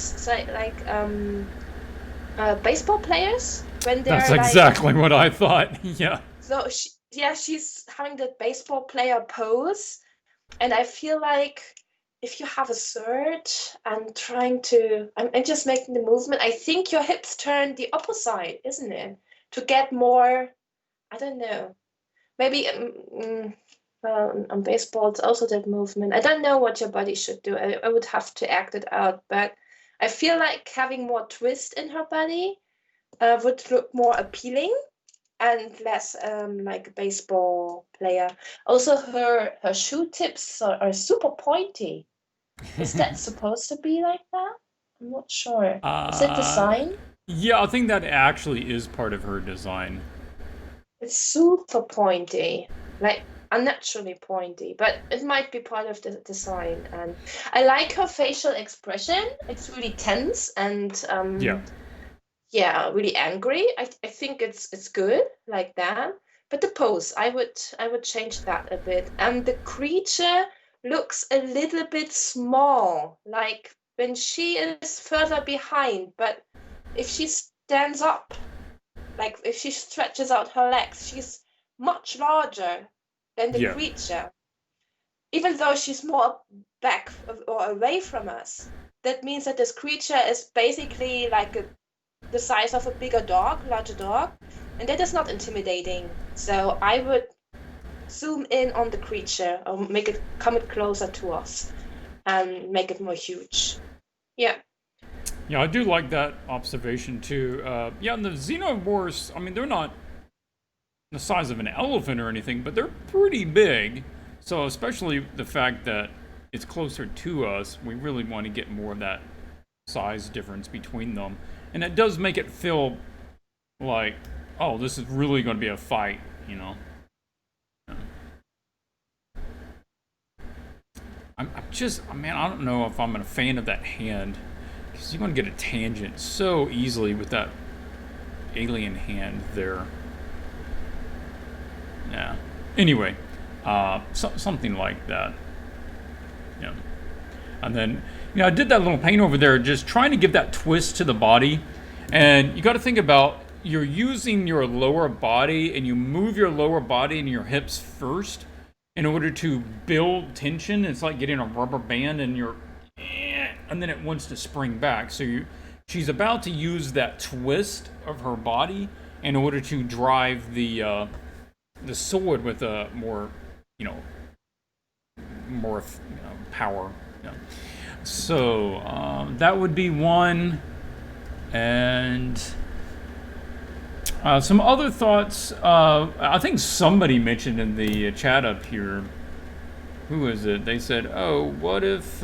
baseball players when they're That's exactly what I thought. Yeah. So she's having that baseball player pose, and I feel like if you have a sword and trying to, I'm just making the movement. I think your hips turn the opposite, isn't it? To get more, I don't know. Maybe well, on baseball it's also that movement. I don't know what your body should do. I would have to act it out, but I feel like having more twist in her body would look more appealing and less like a baseball player. Also, her shoe tips are super pointy. Is that supposed to be like that? I'm not sure. Is it design? Yeah, I think that actually is part of her design. It's super pointy, like unnaturally pointy, but it might be part of the design. And I like her facial expression. It's really tense and Yeah. yeah, really angry. I think it's good like that. But the pose, I would change that a bit. And the creature looks a little bit small, like when she is further behind. But if she stands up, like if she stretches out her legs, she's much larger than the Yeah. creature. Even though she's more back or away from us, that means that this creature is basically like the size of a bigger dog, larger dog, and that is not intimidating. So I would zoom in on the creature or make it come closer to us and make it more huge. Yeah. Yeah, I do like that observation too. Yeah, and the xenomorphs, I mean, they're not the size of an elephant or anything, but they're pretty big. So, especially the fact that it's closer to us, we really want to get more of that size difference between them. And it does make it feel like, oh, this is really going to be a fight, you know? Man, I don't know if I'm a fan of that hand. Because you're going to get a tangent so easily with that alien hand there. Yeah. Anyway, something like that. Yeah. And then, I did that little paint over there, just trying to give that twist to the body. And you got to think about, you're using your lower body, and you move your lower body and your hips first in order to build tension. It's like getting a rubber band in your and then it wants to spring back. So she's about to use that twist of her body in order to drive the sword with a more, more power. So that would be one, and some other thoughts. I think somebody mentioned in the chat up here. Who is it? They said, "Oh, what if?"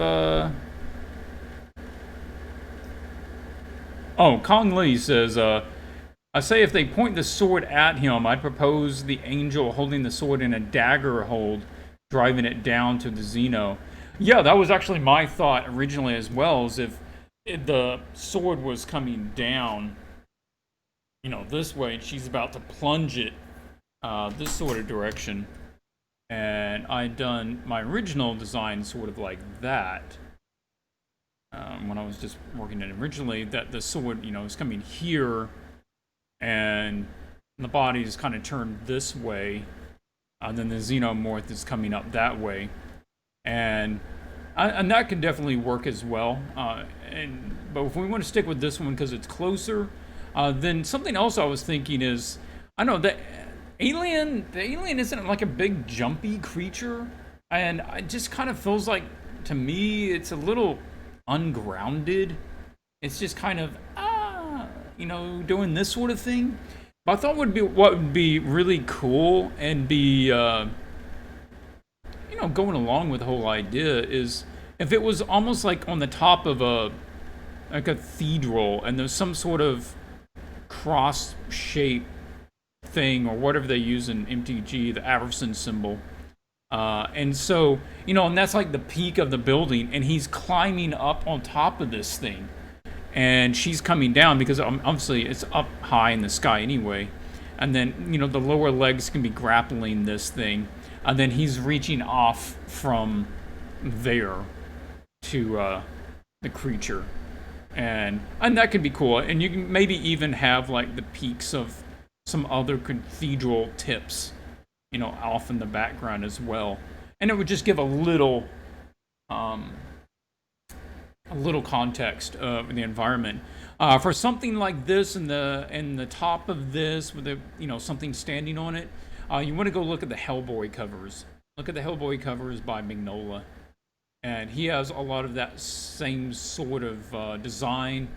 Oh, Kong Lee says, I say if they point the sword at him, I'd propose the angel holding the sword in a dagger hold, driving it down to the Xeno. Yeah, that was actually my thought originally as well, as if the sword was coming down, this way, and she's about to plunge it this sort of direction. And I'd done my original design sort of like that. When I was just working it originally, that the sword, is coming here, and the body is kind of turned this way, and then the xenomorph is coming up that way, and that can definitely work as well. But if we want to stick with this one because it's closer, then something else I was thinking is, I know that the alien isn't like a big jumpy creature, and it just kind of feels like, to me, it's a little ungrounded. It's just kind of doing this sort of thing. But I thought what would be really cool and be going along with the whole idea is if it was almost like on the top of a cathedral, and there's some sort of cross shape thing or whatever they use in MTG, the Averson symbol. And so, and that's like the peak of the building, and he's climbing up on top of this thing. And she's coming down because obviously it's up high in the sky anyway. And then, the lower legs can be grappling this thing. And then he's reaching off from there to the creature. And that could be cool. And you can maybe even have like the peaks of some other cathedral tips, off in the background as well. And it would just give a little context of the environment. For something like this, in the top of this, with something standing on it, you want to go look at the Hellboy covers. Look at the Hellboy covers by Mignola, and he has a lot of that same sort of design.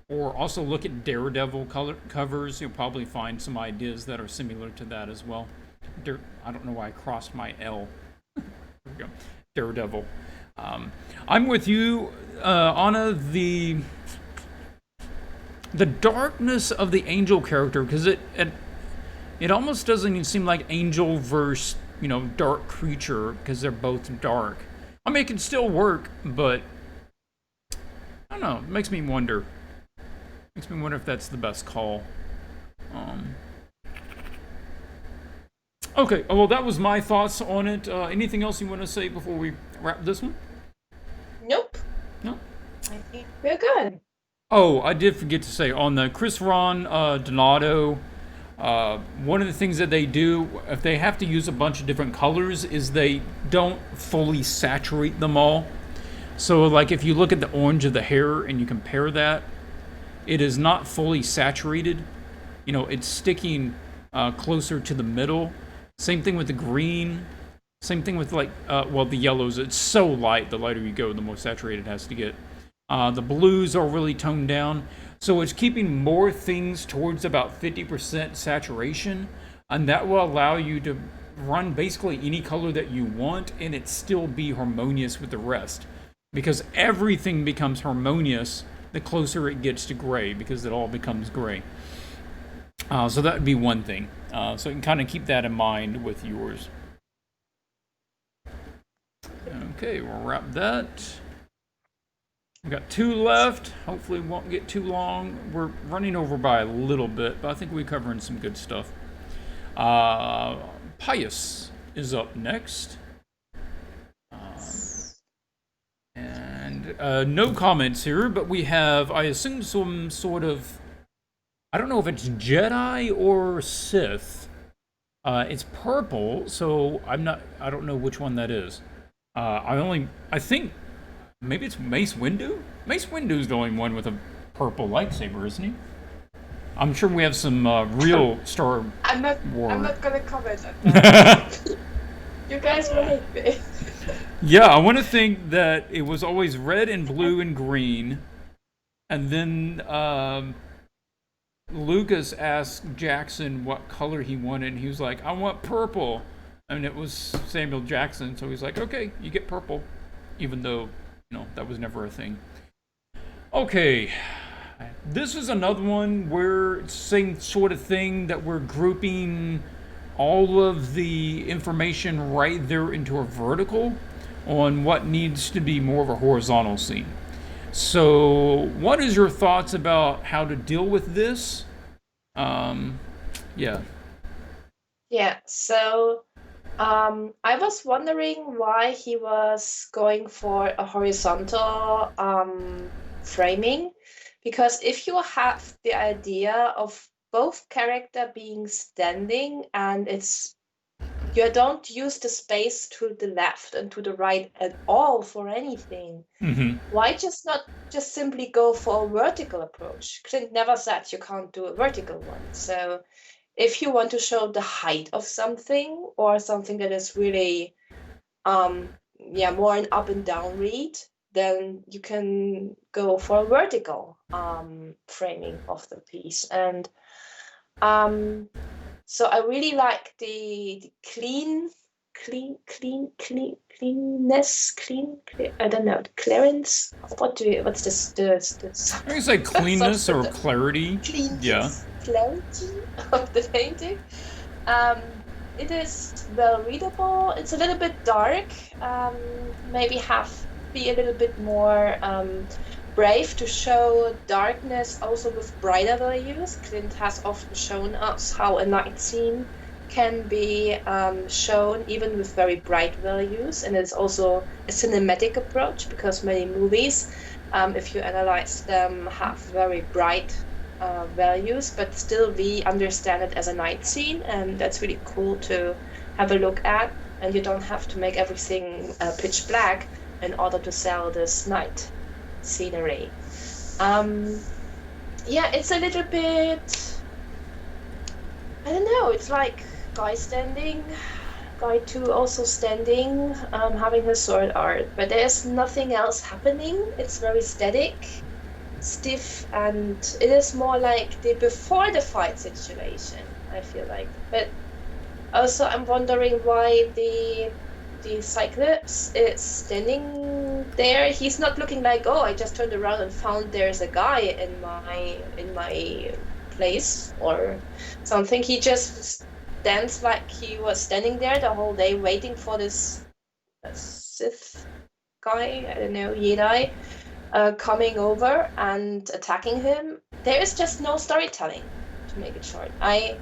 Or also look at Daredevil covers. You'll probably find some ideas that are similar to that as well. I don't know why I crossed my L. There we go. Daredevil. I'm with you, Anna. The darkness of the angel character, because it almost doesn't even seem like angel versus dark creature, because they're both dark. I mean, it can still work, but I don't know. It makes me wonder. Makes me wonder if that's the best call. Okay, well, that was my thoughts on it. Anything else you want to say before we wrap this one? Nope. No? I think we're good. Oh, I did forget to say, on the Chris Ron Donato, one of the things that they do, if they have to use a bunch of different colors, is they don't fully saturate them all. So, like, if you look at the orange of the hair and you compare that, it is not fully saturated. It's sticking closer to the middle. Same thing with the green. Same thing with, the yellows. It's so light. The lighter you go, the more saturated it has to get. The blues are really toned down. So it's keeping more things towards about 50% saturation. And that will allow you to run basically any color that you want, and it still be harmonious with the rest. Because everything becomes harmonious the closer it gets to gray, because it all becomes gray. So that would be one thing. So you can kind of keep that in mind with yours. Okay, we'll wrap that. We've got 2 left. Hopefully it won't get too long. We're running over by a little bit, but I think we're covering some good stuff. Pius is up next. And no comments here, but we have, I assume, some sort of, I don't know if it's Jedi or Sith. It's purple, so I don't know which one that is. I think Maybe it's Mace Windu? Mace Windu's the only one with a purple lightsaber, isn't he? I'm sure we have some real Star I'm not. I'm War. not gonna comment on that. You guys will hate me. Yeah, I want to think that it was always red and blue and green, and then Lucas asked Jackson what color he wanted, and he was like, "I want purple," and it was Samuel Jackson, so he's like, "Okay, you get purple," even though that was never a thing. Okay, this is another one where it's the same sort of thing that we're grouping all of the information right there into a vertical on what needs to be more of a horizontal scene. So, what is your thoughts about how to deal with this? Yeah. Yeah. So, I was wondering why he was going for a horizontal framing, because if you have the idea of both character being standing and you don't use the space to the left and to the right at all for anything. Mm-hmm. Why not just simply go for a vertical approach? Clint never said you can't do a vertical one. So if you want to show the height of something or something that is really more an up and down read, then you can go for a vertical framing of the piece. And so I really like the cleanness, I don't know, clearance. What's this? I can say cleanness or Substantive. clarity. Yeah. Cleanness, clarity of the painting. It is well readable. It's a little bit dark. Maybe be a little bit more brave to show darkness also with brighter values. Clint has often shown us how a night scene can be shown even with very bright values, and it's also a cinematic approach because many movies, if you analyze them, have very bright values, but still we understand it as a night scene, and that's really cool to have a look at. And you don't have to make everything pitch black in order to sell this night scenery. It's a little bit, I don't know, it's like guy standing, guy 2 also standing, having his sword art, but there's nothing else happening. It's very static, stiff, and it is more like the before the fight situation, I feel like. But also I'm wondering why the Cyclops is standing there. He's not looking like, oh, I just turned around and found there's a guy in my place or something. He just stands like he was standing there the whole day waiting for this Sith guy, I don't know, Jedi, coming over and attacking him. There is just no storytelling, to make it short. I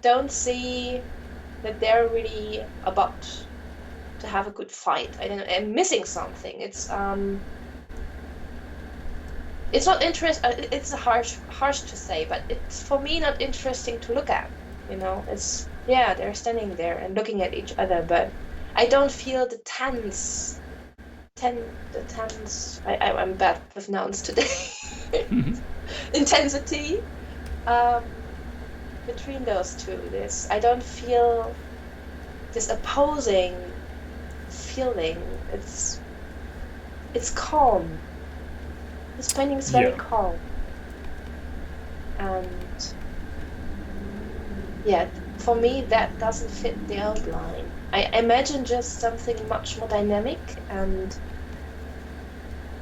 don't see that they're really about to have a good fight. I don't know. I'm missing something. It's not it's harsh to say, but it's for me not interesting to look at. They're standing there and looking at each other, but I don't feel the tense. I'm bad with nouns today. Intensity between those two. I don't feel this opposing feeling. It's calm. This painting is very calm, and for me that doesn't fit the outline. I imagine just something much more dynamic and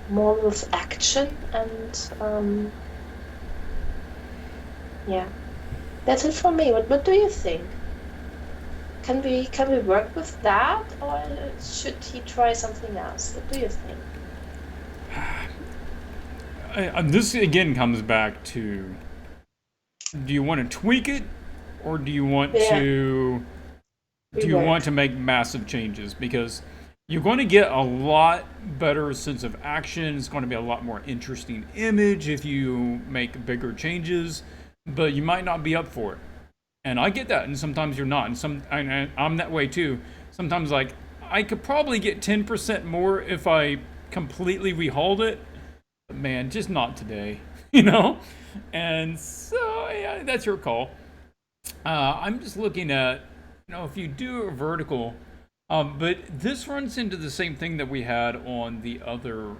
more with action, and that's it for me. What do you think? Can we work with that, or should he try something else? What do you think? This again comes back to: do you want to tweak it, or do you want to make massive changes? Because you're going to get a lot better sense of action. It's going to be a lot more interesting image if you make bigger changes, but you might not be up for it. And I get that, and sometimes you're not. And I'm that way too. Sometimes, like, I could probably get 10% more if I completely rehauled it. But man, just not today, you know? And so, yeah, that's your call. I'm just looking at, if you do a vertical, but this runs into the same thing that we had on the other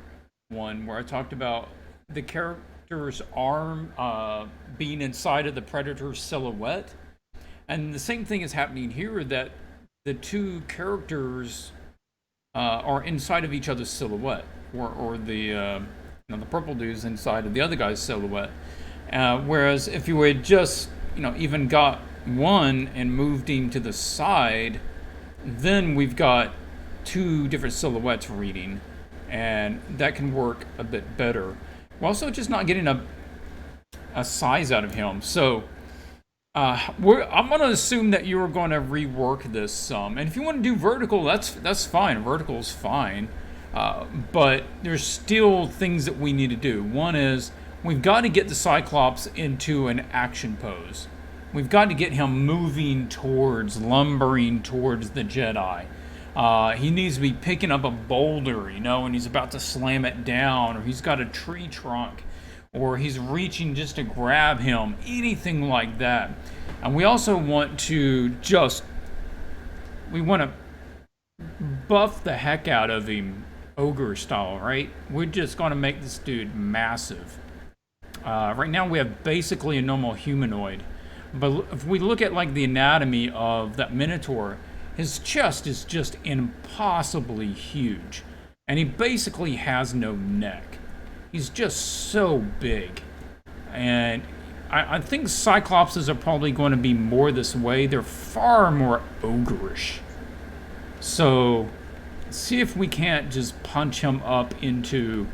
one where I talked about the character's arm being inside of the predator's silhouette. And the same thing is happening here that the two characters are inside of each other's silhouette, or the purple dude's inside of the other guy's silhouette. Whereas if you had just even got one and moved him to the side, then we've got two different silhouettes reading, and that can work a bit better. We're also just not getting a size out of him, so I'm going to assume that you're going to rework this some. And if you want to do vertical, that's fine. Vertical's fine. But there's still things that we need to do. One is we've got to get the Cyclops into an action pose. We've got to get him moving towards, lumbering towards the Jedi. He needs to be picking up a boulder, and he's about to slam it down, or he's got a tree trunk, or he's reaching just to grab him, anything like that. And we also want to buff the heck out of him, ogre style, right? We're just going to make this dude massive. Right now we have basically a normal humanoid. But if we look at like the anatomy of that Minotaur, his chest is just impossibly huge. And he basically has no neck. He's just so big. And I think Cyclopses are probably going to be more this way. They're far more ogreish. So, see if we can't just punch him up into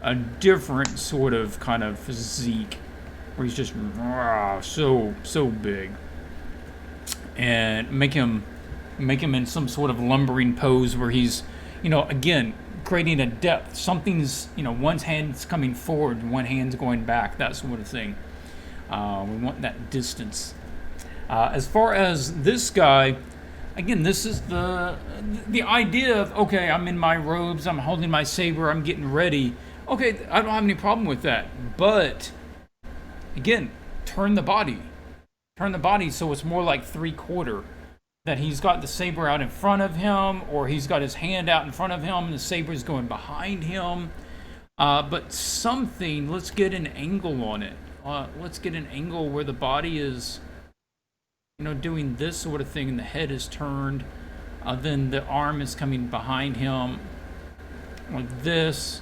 a different sort of kind of physique where he's just so big, and make him in some sort of lumbering pose where he's again creating a depth. Something's one hand's coming forward, one hand's going back, that sort of thing. We want that distance. As far as this guy, again, this is the idea of, okay, I'm in my robes, I'm holding my saber, I'm getting ready. Okay, I don't have any problem with that, but again, turn the body so it's more like 3/4, that he's got the saber out in front of him, or he's got his hand out in front of him and the saber is going behind him. But something, let's get an angle on it. Let's get an angle where the body is doing this sort of thing and the head is turned, then the arm is coming behind him like this,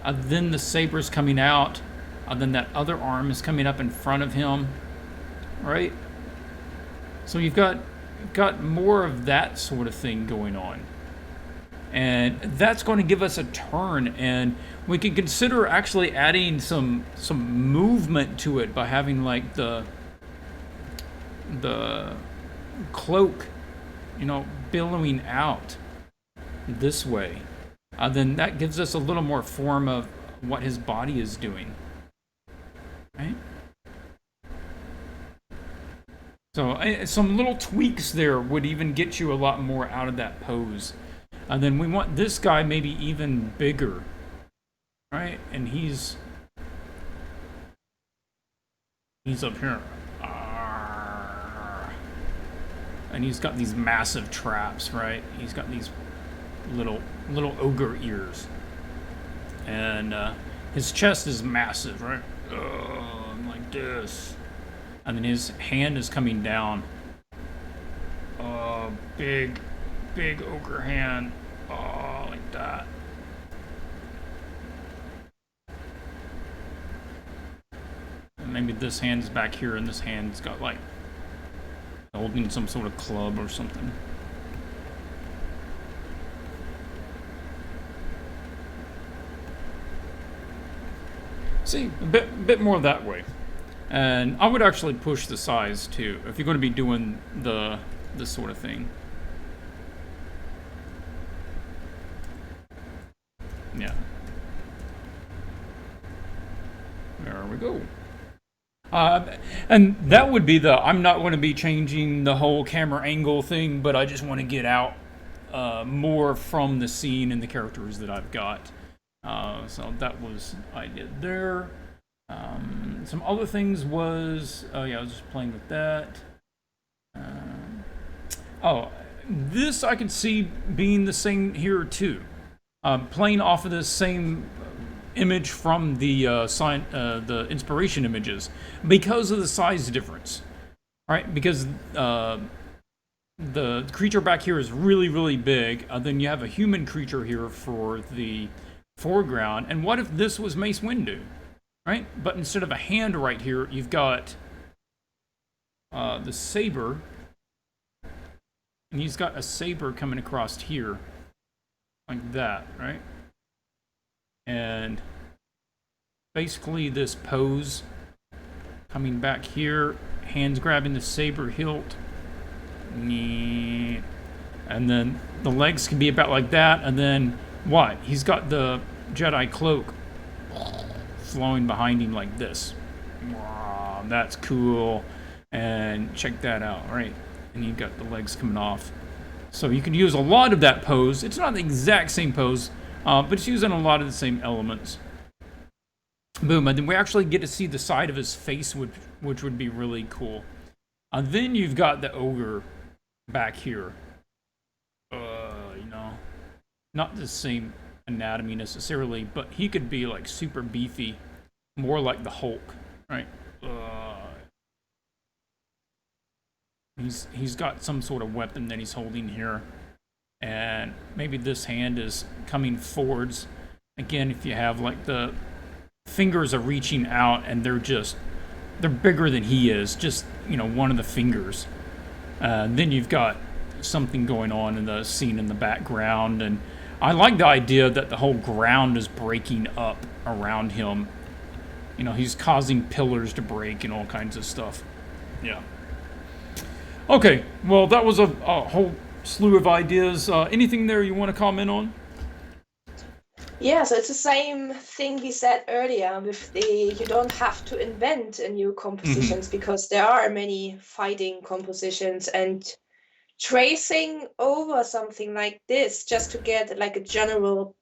then the saber's coming out, then that other arm is coming up in front of him, right? So you've got more of that sort of thing going on, and that's going to give us a turn, and we can consider actually adding some movement to it by having like the cloak billowing out this way. Then that gives us a little more form of what his body is doing, right? So some little tweaks there would even get you a lot more out of that pose. And then we want this guy maybe even bigger, right? And he's up here. And he's got these massive traps, right? He's got these little ogre ears. And his chest is massive, right? Like this. And then his hand is coming down. Big ogre hand. Like that. And maybe this hand's back here, and this hand's got like holding some sort of club or something. See, a bit more that way. And I would actually push the size too, if you're going to be doing this sort of thing. Yeah. There we go. And that would be I'm not going to be changing the whole camera angle thing, but I just want to get out more from the scene and the characters that I've got. So that was I did there. Some other things was, oh yeah, I was just playing with that. This I can see being the same here too. Playing off of the same image from the inspiration images because of the size difference, right? Because the creature back here is really, really big. Then you have a human creature here for the foreground. And what if this was Mace Windu, right? But instead of a hand right here, you've got the saber. And he's got a saber coming across here. Like that, right? And basically this pose coming back here, hands grabbing the saber hilt. And then the legs can be about like that, and then what? He's got the Jedi cloak flowing behind him like this. Wow, that's cool. And check that out, right? And you've got the legs coming off. So you can use a lot of that pose. It's not the exact same pose, but it's using a lot of the same elements. Boom, and then we actually get to see the side of his face, which would be really cool. Then you've got the ogre back here. Not the same anatomy necessarily, but he could be like super beefy, more like the Hulk, right? He's got some sort of weapon that he's holding here, and maybe this hand is coming forwards. Again, if you have like the fingers are reaching out and they're bigger than he is, just one of the fingers. Then you've got something going on in the scene in the background, and I like the idea that the whole ground is breaking up around him. He's causing pillars to break and all kinds of stuff. Yeah. Okay, well, that was a whole slew of ideas. Anything there you want to comment on? Yeah, so it's the same thing we said earlier with you don't have to invent a new compositions because there are many fighting compositions, and tracing over something like this just to get like a general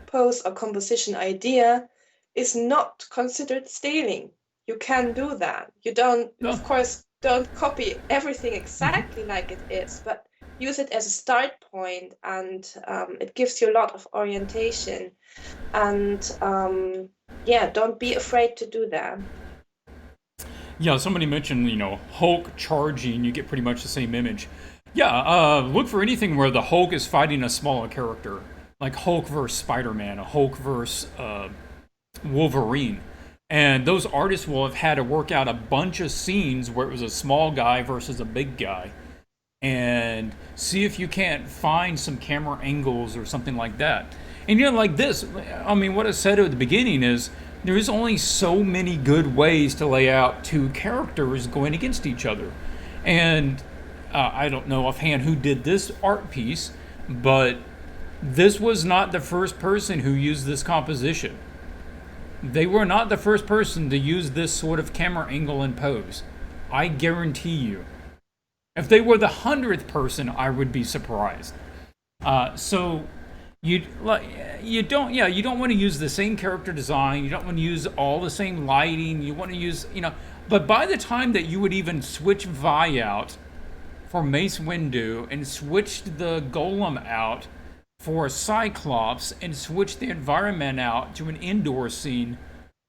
pose or composition idea is not considered stealing. You can do that. You don't, of course, don't copy everything exactly like it is, but use it as a start point, and it gives you a lot of orientation. And don't be afraid to do that. Yeah, somebody mentioned, Hulk charging, you get pretty much the same image. Yeah, look for anything where the Hulk is fighting a smaller character, like Hulk versus Spider-Man, a Hulk versus Wolverine. And those artists will have had to work out a bunch of scenes where it was a small guy versus a big guy. And see if you can't find some camera angles or something like that. And like this, I mean, what I said at the beginning is there's only so many good ways to lay out two characters going against each other. And I don't know offhand who did this art piece, but this was not the first person who used this composition. They were not the first person to use this sort of camera angle and pose. I guarantee you. If they were the 100th person, I would be surprised. So you don't want to use the same character design. You don't want to use all the same lighting. You want to use, But by the time that you would even switch Vi out for Mace Windu and switched the Golem out for a Cyclops and switch the environment out to an indoor scene,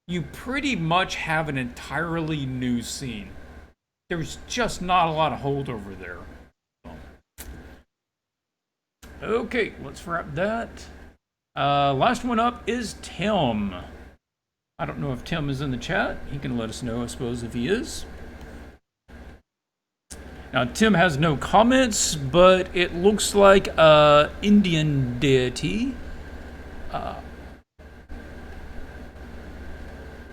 you pretty much have an entirely new scene. There's just not a lot of holdover there. Okay, let's wrap that. Last one up is Tim. I don't know if Tim is in the chat. He can let us know, I suppose, if he is. Now, Tim has no comments, but it looks like an Indian deity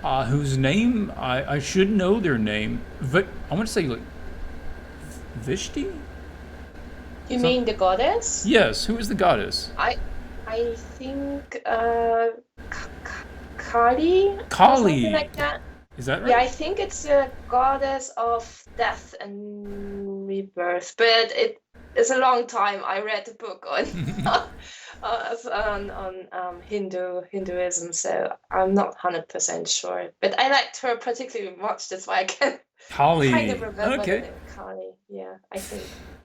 whose name, I should know their name. I want to say, like, Vishti? You mean the goddess? Yes, who is the goddess? I think Kali? Kali! Something like that. Is that right? Yeah, I think it's a goddess of death and rebirth, but it's a long time. I read the book on Hinduism, so I'm not 100% sure. But I liked her particularly much. That's why I can kind of Kali. remember the Okay. name Kali. Yeah, I think.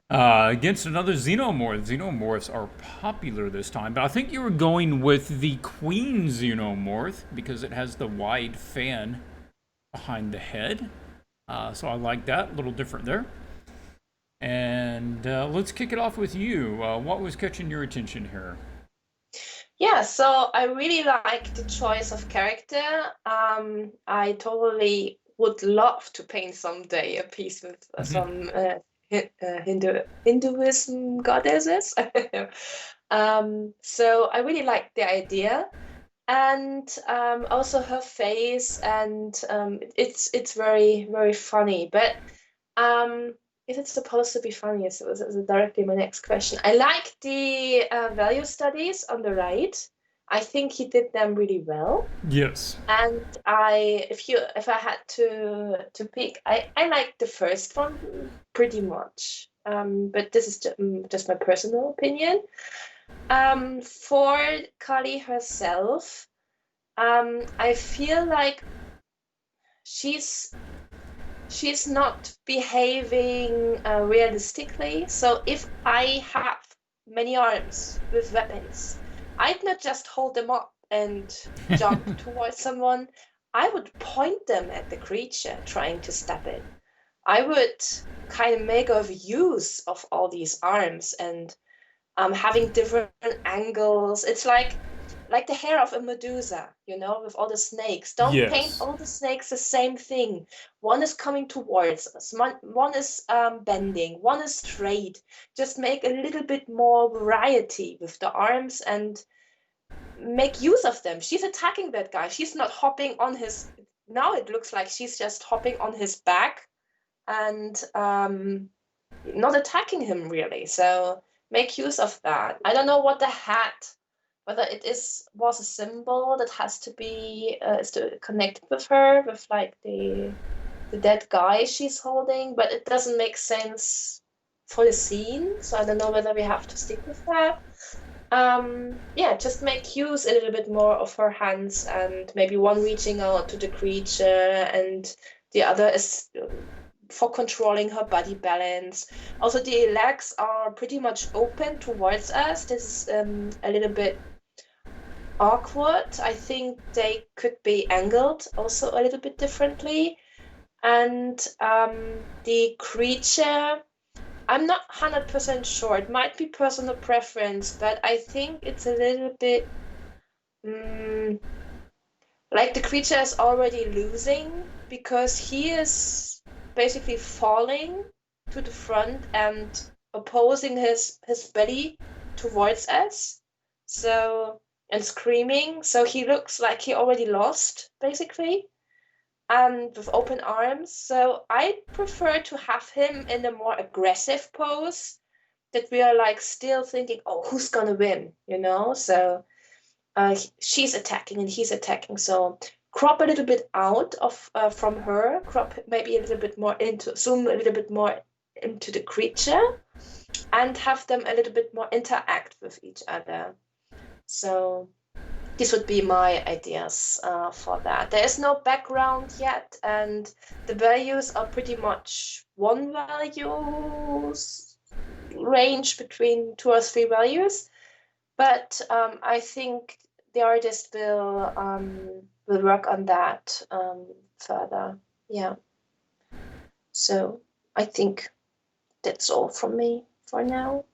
Against another xenomorph. Xenomorphs are popular this time, but I think you were going with the queen xenomorph because it has the wide fan behind the head. So I like that. A little different there. And let's kick it off with you. What was catching your attention here? Yeah, so I really like the choice of character. I totally would love to paint someday a piece with some Hinduism goddesses. So I really like the idea, and also her face, and it's very very funny. But is it supposed to be funny? Is directly my next question. I like the value studies on the right. I think he did them really well. Yes. And if I had to pick, I like the first one pretty much. But this is just my personal opinion. For Kali herself, I feel like she's not behaving realistically. So if I have many arms with weapons, I'd not just hold them up and jump towards someone. I would point them at the creature trying to stab it. I would kind of make of use of all these arms and having different angles. It's like the hair of a Medusa, with all the snakes. Don't paint Yes. all the snakes the same thing. One is coming towards us, one is bending, one is straight. Just make a little bit more variety with the arms and make use of them. She's attacking that guy. She's not hopping on his. Now it looks like she's just hopping on his back and not attacking him really. So make use of that. I don't know what the hat, whether was a symbol that has to be is to connect with her, with like the dead guy she's holding, but it doesn't make sense for the scene. So I don't know whether we have to stick with that. Yeah, just make use a little bit more of her hands, and maybe one reaching out to the creature and the other is for controlling her body balance. Also, the legs are pretty much open towards us. This is a little bit awkward. I think they could be angled also a little bit differently. And the creature, I'm not 100% sure. It might be personal preference, but I think it's a little bit like the creature is already losing because he is basically falling to the front and opposing his belly towards us. So, and screaming. So he looks like he already lost, basically, and with open arms. So I prefer to have him in a more aggressive pose that we are like still thinking, oh, who's gonna win, So she's attacking and he's attacking. So crop a little bit out of from her, crop maybe a little bit more zoom a little bit more into the creature, and have them a little bit more interact with each other. So this would be my ideas for that. There is no background yet, and the values are pretty much one values range between 2 or 3 values. But I think the artist will work on that further. Yeah. So I think that's all from me for now.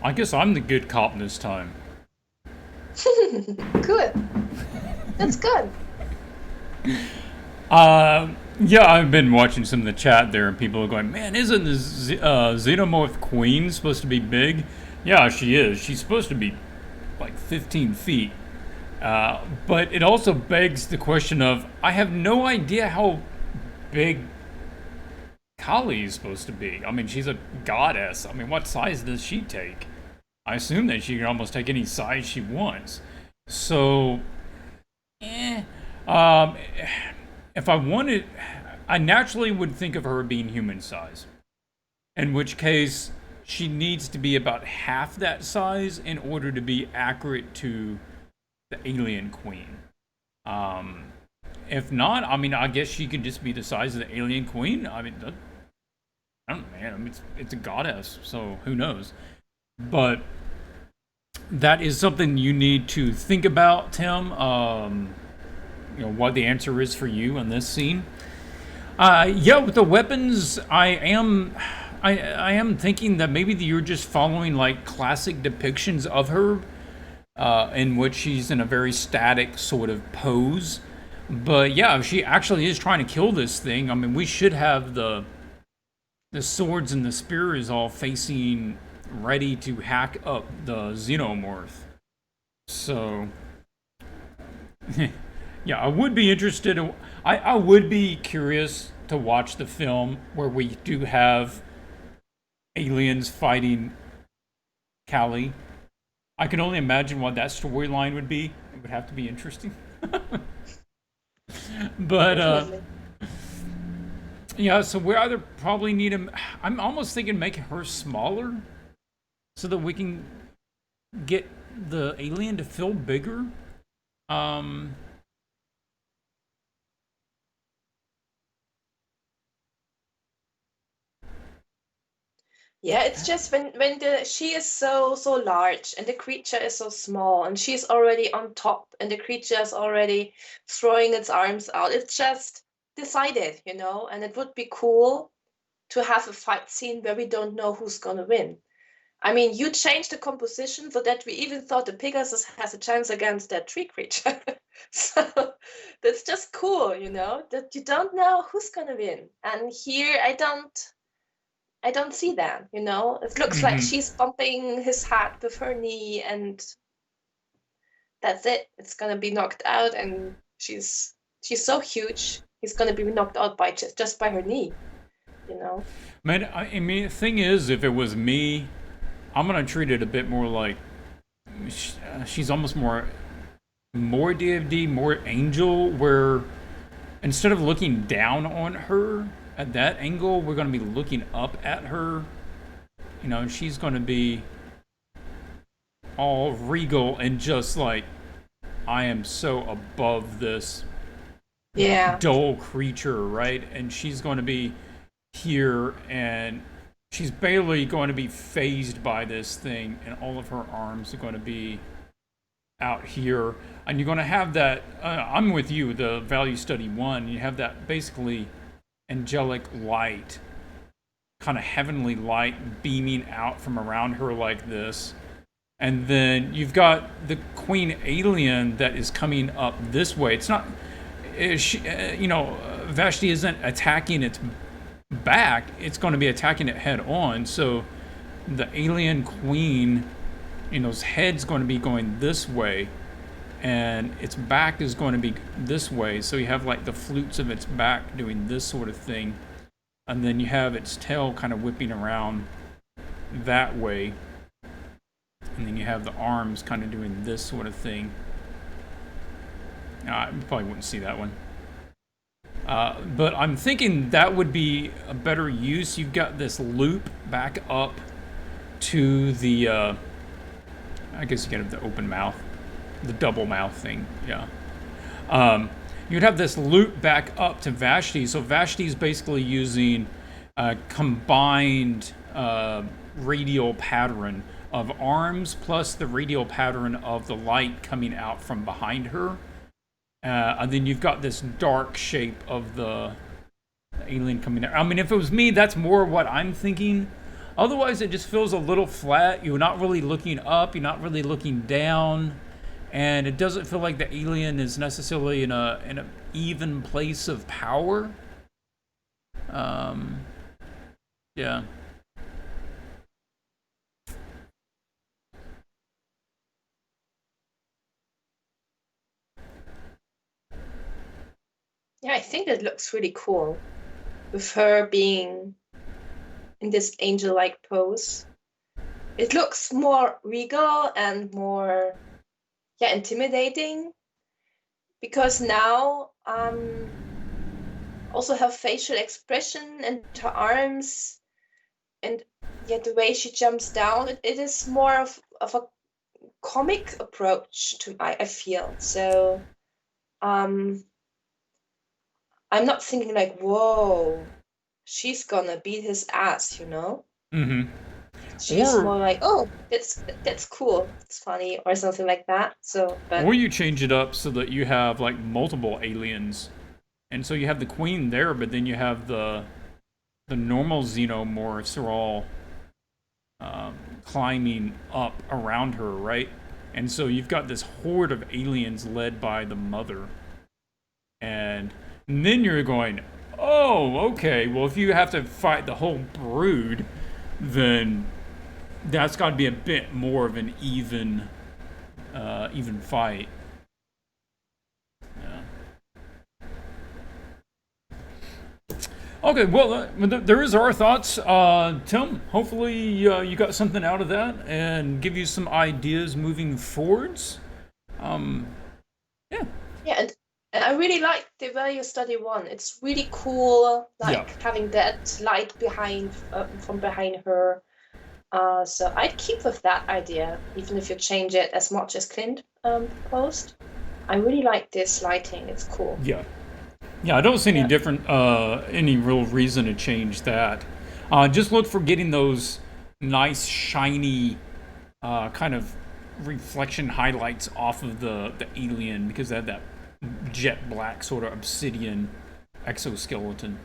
I guess I'm the good cop this time. Good. That's good. Yeah, I've been watching some of the chat there, and people are going, "Man, isn't the Xenomorph Queen supposed to be big?" Yeah, she is. She's supposed to be like 15 feet. But it also begs the question of, I have no idea how big Kali is supposed to be. I mean, she's a goddess. I mean, what size does she take? I assume that she can almost take any size she wants. So, Um, if I wanted, I naturally would think of her being human size. In which case, she needs to be about half that size in order to be accurate to the alien queen. Um, if not, I mean, I guess she could just be the size of the alien queen. I mean, I don't know, man. I mean, it's a goddess, so who knows? But that is something you need to think about, Tim. What the answer is for you in this scene. Yeah, with the weapons, I am thinking that maybe you're just following like classic depictions of her, in which she's in a very static sort of pose. But yeah, if she actually is trying to kill this thing, I mean, we should have the swords and the spears all facing ready to hack up the xenomorph. So yeah, I would be interested in. I would be curious to watch the film where we do have aliens fighting Callie. I can only imagine what that storyline would be. It would have to be interesting. But Definitely. yeah, so we either probably need him. I'm almost thinking making her smaller so that we can get the alien to feel bigger. Um, Yeah, it's just when the she is so large and the creature is so small and she's already on top and the creature is already throwing its arms out. It's just decided, and it would be cool to have a fight scene where we don't know who's gonna win. I mean, you changed the composition so that we even thought the Pegasus has a chance against that tree creature. So that's just cool, that you don't know who's gonna win. And here I don't see that, It looks like mhm. she's bumping his head with her knee and that's it. It's gonna be knocked out and she's so huge, he's gonna be knocked out by just by her knee, you know? Man, I mean, the thing is, if it was me, I'm gonna treat it a bit more like she's almost more DFD, more angel, where instead of looking down on her at that angle, we're gonna be looking up at her. She's gonna be all regal and just like, I am so above this Yeah. dull creature, right? And she's going to be here and she's barely going to be phased by this thing, and all of her arms are going to be out here. And you're going to have that. I'm with you, the value study one. You have that basically angelic light, kind of heavenly light beaming out from around her like this. And then you've got the queen alien that is coming up this way. It's not, Vashti isn't attacking its back. It's going to be attacking it head on. So the alien queen, its head's going to be going this way, and its back is going to be this way. So you have like the flutes of its back doing this sort of thing, and then you have its tail kind of whipping around that way, and then you have the arms kind of doing this sort of thing. You probably wouldn't see that one. But I'm thinking that would be a better use. You've got this loop back up to the, I guess you get the open mouth, the double mouth thing, yeah. You'd have this loop back up to Vashti. So Vashti's basically using a combined radial pattern of arms plus the radial pattern of the light coming out from behind her. And then you've got this dark shape of the alien coming out. I mean, if it was me, that's more what I'm thinking. Otherwise, it just feels a little flat. You're not really looking up. You're not really looking down. And it doesn't feel like the alien is necessarily in a even place of power. Yeah. Yeah, I think it looks really cool with her being in this angel-like pose. It looks more regal and more, yeah, intimidating. because now also her facial expression and her arms and the way she jumps down, it is more of a comic approach to I feel. So I'm not thinking like, whoa, she's gonna beat his ass, Mm-hmm. She's Or more like, oh, that's cool, it's funny, or something like that. So, but or you change it up so that you have like multiple aliens, and so you have the queen there, but then you have the normal xenomorphs are all climbing up around her, right? And so you've got this horde of aliens led by the mother. And then you're going, oh, okay, well, if you have to fight the whole brood, then that's got to be a bit more of an even fight. Yeah. Okay, well, there is our thoughts. Tim, hopefully you got something out of that and give you some ideas moving forwards. Um, yeah. yeah, and I really like the Value Study one. It's really cool, Yeah. like having that light behind from behind her. So I'd keep with that idea, even if you change it as much as Clint proposed. I really like this lighting. It's cool. Yeah. Yeah, I don't see any Yeah. different, any real reason to change that. Just look for getting those nice, shiny, kind of reflection highlights off of the alien because they have that jet black sort of obsidian exoskeleton.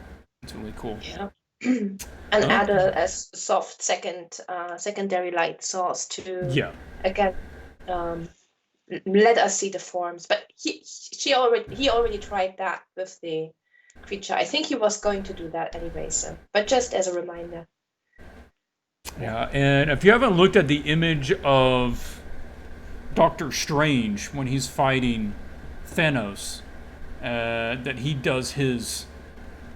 It's really cool. Yeah. And add Okay. a soft secondary light source to Yeah. again let us see the forms. But he already tried that with the creature. I think he was going to do that anyway. So, but just as a reminder. Yeah, and if you haven't looked at the image of Doctor Strange when he's fighting Thanos, that he does his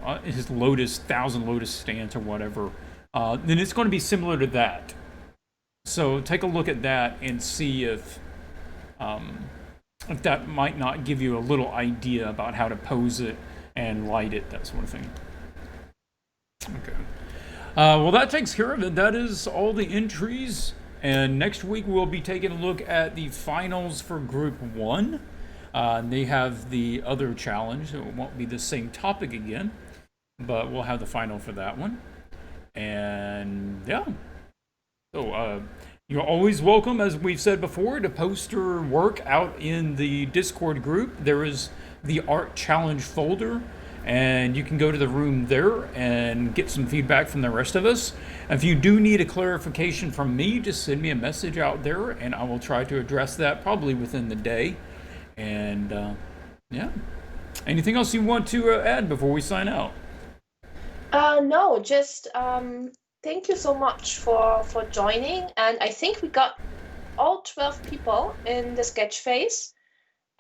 thousand lotus stance or whatever, then it's going to be similar to that. So take a look at that and see if that might not give you a little idea about how to pose it and light it, that sort of thing. Okay. Well, that takes care of it. That is all the entries. And next week we'll be taking a look at the finals for Group 1. They have the other challenge. It won't be the same topic again, but we'll have the final for that one. And yeah. So you're always welcome, as we've said before, to post your work out in the Discord group. There is the art challenge folder, and you can go to the room there and get some feedback from the rest of us. If you do need a clarification from me, just send me a message out there, and I will try to address that probably within the day. And yeah. Anything else you want to add before we sign out? No, just thank you so much for joining. And I think we got all 12 people in the sketch phase.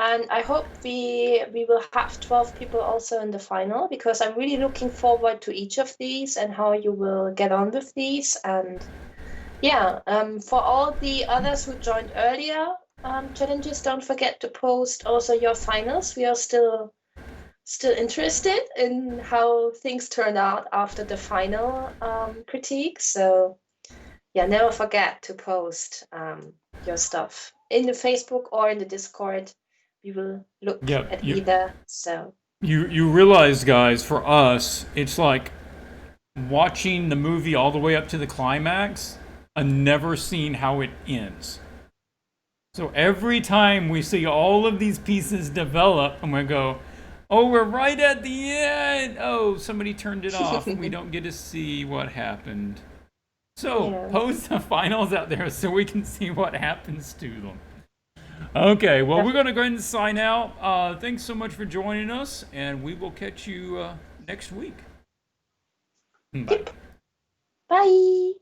And I hope we will have 12 people also in the final, because I'm really looking forward to each of these and how you will get on with these. And yeah, for all the others who joined earlier challenges, don't forget to post also your finals. We are still interested in how things turn out after the final critique. So yeah, never forget to post your stuff in the Facebook or in the Discord. We will look Yeah, at either. So you realize, guys, for us, it's like watching the movie all the way up to the climax and never seeing how it ends. So every time we see all of these pieces develop, and we go, oh, we're right at the end. Oh, somebody turned it off. We don't get to see what happened. So yeah. post the finals out there so we can see what happens to them. Okay, well, we're going to go ahead and sign out. Thanks so much for joining us, and we will catch you next week. Bye. Yep. Bye.